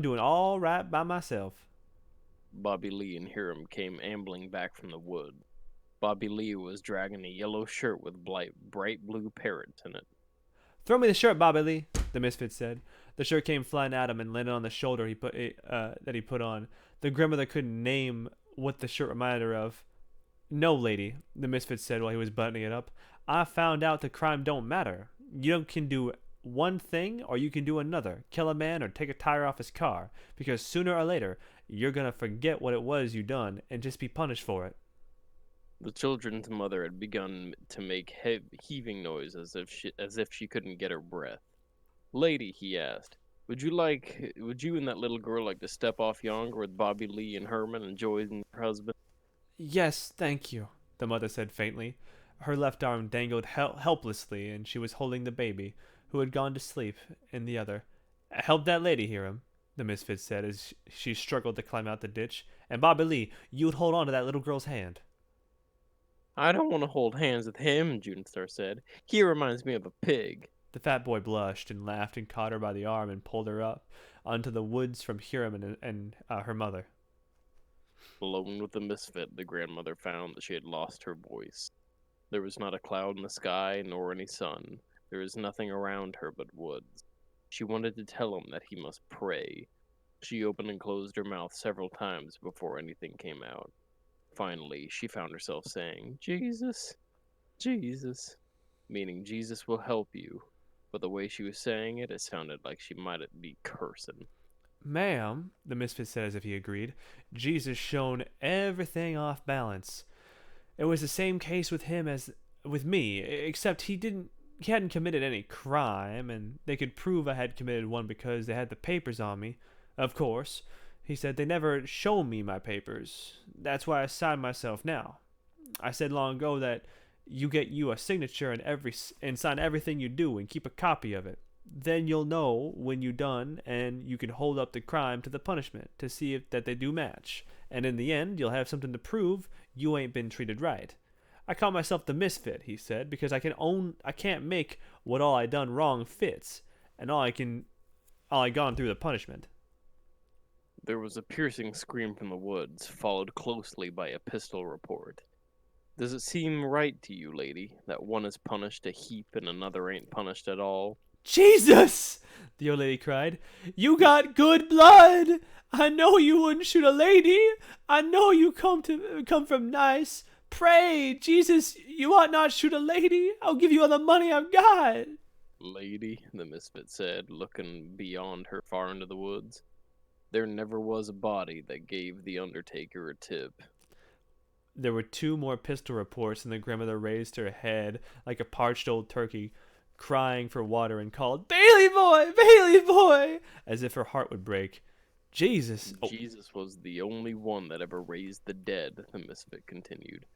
doing all right by myself. Bobby Lee and Hiram came ambling back from the wood. Bobby Lee was dragging a yellow shirt with bright blue parrots in it. Throw me the shirt, Bobby Lee, the misfit said. The shirt came flying at him and landed on the shoulder that he put on. The grandmother couldn't name what the shirt reminded her of. No, lady, the misfit said while he was buttoning it up. I found out the crime don't matter. You can do one thing or you can do another. Kill a man or take a tire off his car. Because sooner or later, you're going to forget what it was you done and just be punished for it. The children's mother had begun to make heaving noise as if she couldn't get her breath. Lady, he asked, would you and that little girl like to step off yonder with Bobby Lee and Herman and Joy and her husband? Yes, thank you, the mother said faintly. Her left arm dangled helplessly, and she was holding the baby, who had gone to sleep, in the other. Help that lady, Hiram, the misfit said as she struggled to climb out the ditch. And Bobby Lee, you'd hold on to that little girl's hand. I don't want to hold hands with him, Junestar said. He reminds me of a pig. The fat boy blushed and laughed and caught her by the arm and pulled her up onto the woods from Hiram and her mother. Alone with the misfit, the grandmother found that she had lost her voice. There was not a cloud in the sky, nor any sun. There was nothing around her but woods. She wanted to tell him that he must pray. She opened and closed her mouth several times before anything came out. Finally, she found herself saying, Jesus, Jesus, meaning Jesus will help you. But the way she was saying it, it sounded like she might be cursing. Ma'am, the misfit said as if he agreed, Jesus shown everything off balance. It was the same case with him as with me, except he hadn't committed any crime, and they could prove I had committed one because they had the papers on me. Of course, he said, they never show me my papers. That's why I signed myself now. I said long ago that you get you a signature and sign everything you do and keep a copy of it. Then you'll know when you done, and you can hold up the crime to the punishment to see that they do match. And in the end, you'll have something to prove you ain't been treated right. I call myself the misfit, he said, because I can't make what all I done wrong fits, and all I gone through the punishment. There was a piercing scream from the woods, followed closely by a pistol report. Does it seem right to you, lady, that one is punished a heap and another ain't punished at all? Jesus! The old lady cried. You got good blood! I know you wouldn't shoot a lady! I know you come from nice. Pray, Jesus, you ought not shoot a lady. I'll give you all the money I've got. Lady, the misfit said, looking beyond her far into the woods. There never was a body that gave the undertaker a tip. There were 2 more pistol reports, and the grandmother raised her head like a parched old turkey, crying for water, and called, Bailey boy! Bailey boy! As if her heart would break. Jesus! Oh. Jesus was the only one that ever raised the dead, the misfit continued.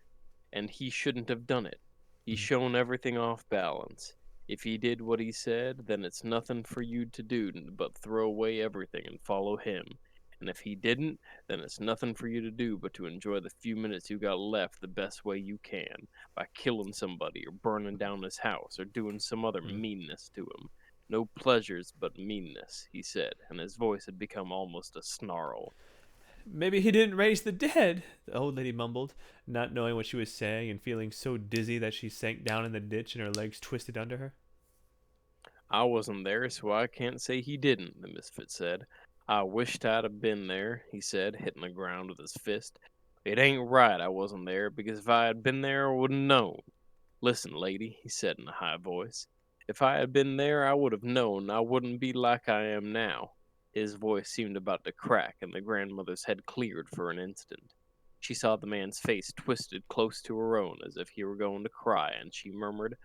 And he shouldn't have done it. He's shown everything off balance. If he did what he said, then it's nothing for you to do but throw away everything and follow him. And if he didn't, then it's nothing for you to do but to enjoy the few minutes you got left the best way you can, by killing somebody or burning down his house or doing some other meanness to him. No pleasures but meanness, he said, and his voice had become almost a snarl. Maybe he didn't raise the dead, the old lady mumbled, not knowing what she was saying and feeling so dizzy that she sank down in the ditch and her legs twisted under her. I wasn't there, so I can't say he didn't, the misfit said. I wished I'd have been there, he said, hitting the ground with his fist. It ain't right I wasn't there, because if I had been there, I wouldn't known. Listen, lady, he said in a high voice. If I had been there, I would have known I wouldn't be like I am now. His voice seemed about to crack, and the grandmother's head cleared for an instant. She saw the man's face twisted close to her own as if he were going to cry, and she murmured,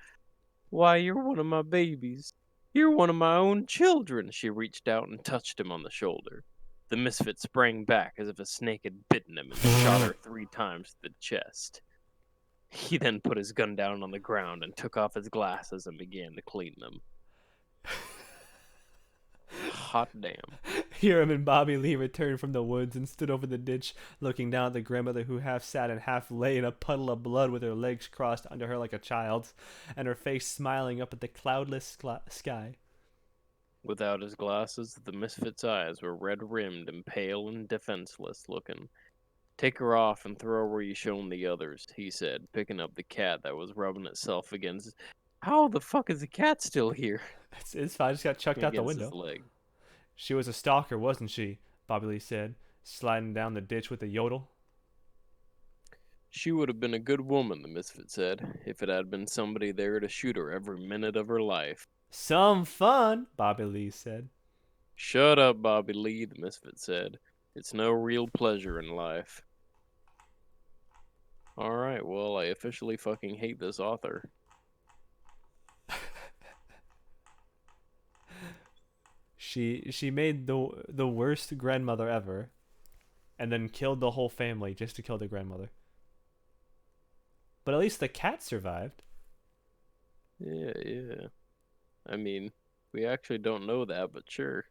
Why, you're one of my babies. You're one of my own children. She reached out and touched him on the shoulder. The misfit sprang back as if a snake had bitten him and shot her 3 times to the chest. He then put his gun down on the ground and took off his glasses and began to clean them. Hot damn. Hiram and Bobby Lee returned from the woods and stood over the ditch, looking down at the grandmother who half sat and half lay in a puddle of blood with her legs crossed under her like a child's, and her face smiling up at the cloudless sky. Without his glasses, the misfit's eyes were red-rimmed and pale and defenseless looking. Take her off and throw her where you shown the others, he said, picking up the cat that was rubbing itself against... How the fuck is the cat still here? It's fine, I just got chucked out the Against window. his leg. She was a stalker, wasn't she? Bobby Lee said, sliding down the ditch with a yodel. She would have been a good woman, the misfit said, if it had been somebody there to shoot her every minute of her life. Some fun, Bobby Lee said. Shut up, Bobby Lee, the misfit said. It's no real pleasure in life. Alright, well, I officially fucking hate this author. She made the worst grandmother ever, and then killed the whole family just to kill the grandmother. But at least the cat survived. Yeah. I mean, we actually don't know that, but sure.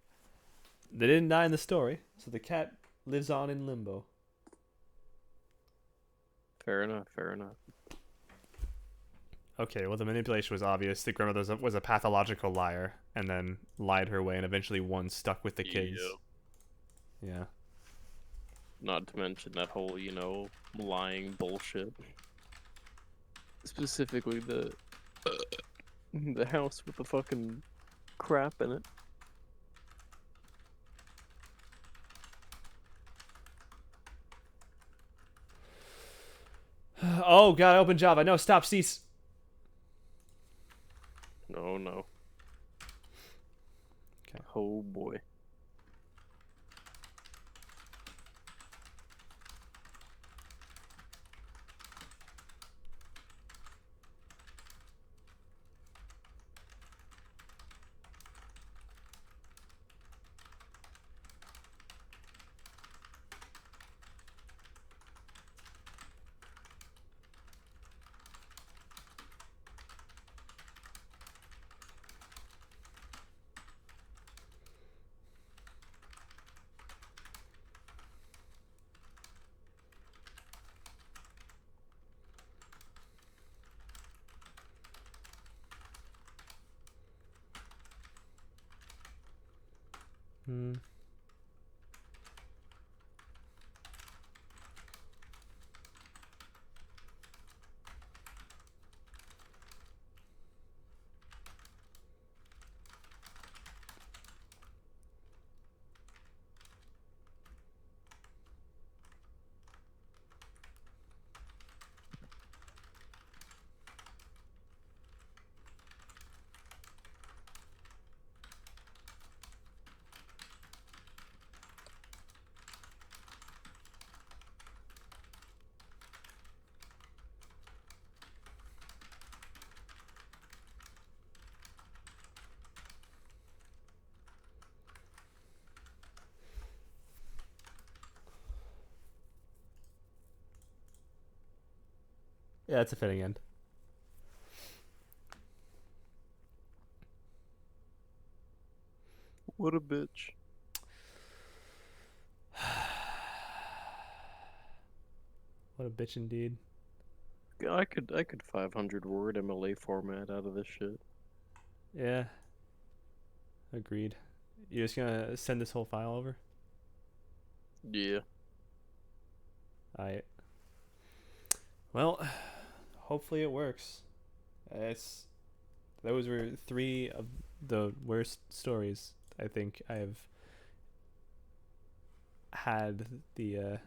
They didn't die in the story, so the cat lives on in limbo. Fair enough. Okay, well, the manipulation was obvious. The grandmother was a pathological liar, and then lied her way, and eventually won, stuck with the kids. Yeah. Not to mention that whole, lying bullshit. Specifically the house with the fucking crap in it. Oh, God, open Java. No, stop, cease. No. Okay. Oh, boy. Yeah, that's a fitting end. What a bitch. What a bitch indeed. I could 500 word MLA format out of this shit. Yeah. Agreed. You're just gonna send this whole file over? Yeah. Alright. Well, hopefully it works. Those were 3 of the worst stories I think I have had the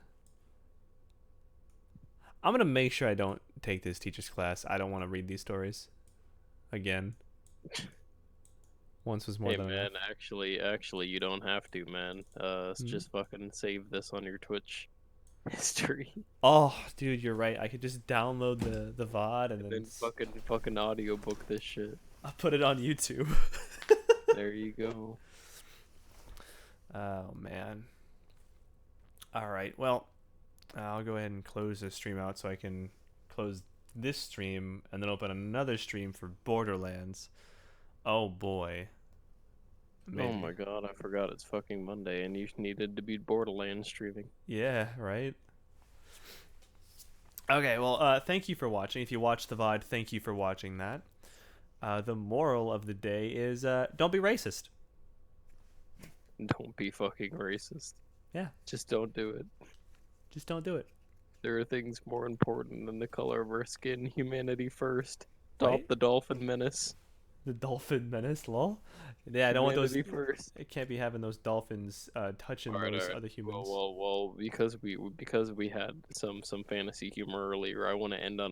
I'm gonna make sure I don't take this teacher's class. I don't want to read these stories again. Once was more Hey than man, enough. actually, you don't have to, man. Just fucking save this on your Twitch history, Oh, dude, you're right. I could just download the VOD and and then then fucking audiobook this shit. I'll put it on YouTube. There you go. Oh man. All right. Well, I'll go ahead and close this stream out so I can close this stream and then open another stream for Borderlands. Oh boy. Oh my god, I forgot it's fucking Monday, and you needed to beat Borderlands streaming. Yeah, right. Okay, well, thank you for watching. If you watched the VOD, thank you for watching that. The moral of the day is don't be racist. Don't be fucking racist. Yeah. Just don't do it. Just don't do it. There are things more important than the color of our skin. Humanity first. Wait. Stop the dolphin menace. The dolphin menace, lol. Yeah, I don't want those. Humanity first. It can't be having those dolphins touching Alright, those alright. other humans. Well, because we had some fantasy humor earlier, I want to end on.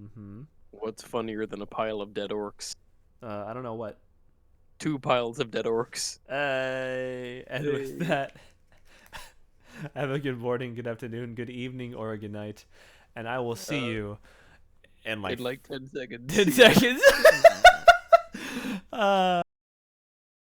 Mm-hmm. What's funnier than a pile of dead orcs? I don't know what. 2 piles of dead orcs. And with that, have a good morning, good afternoon, good evening, or a good night, and I will see you in In like 10 seconds. 10 seconds.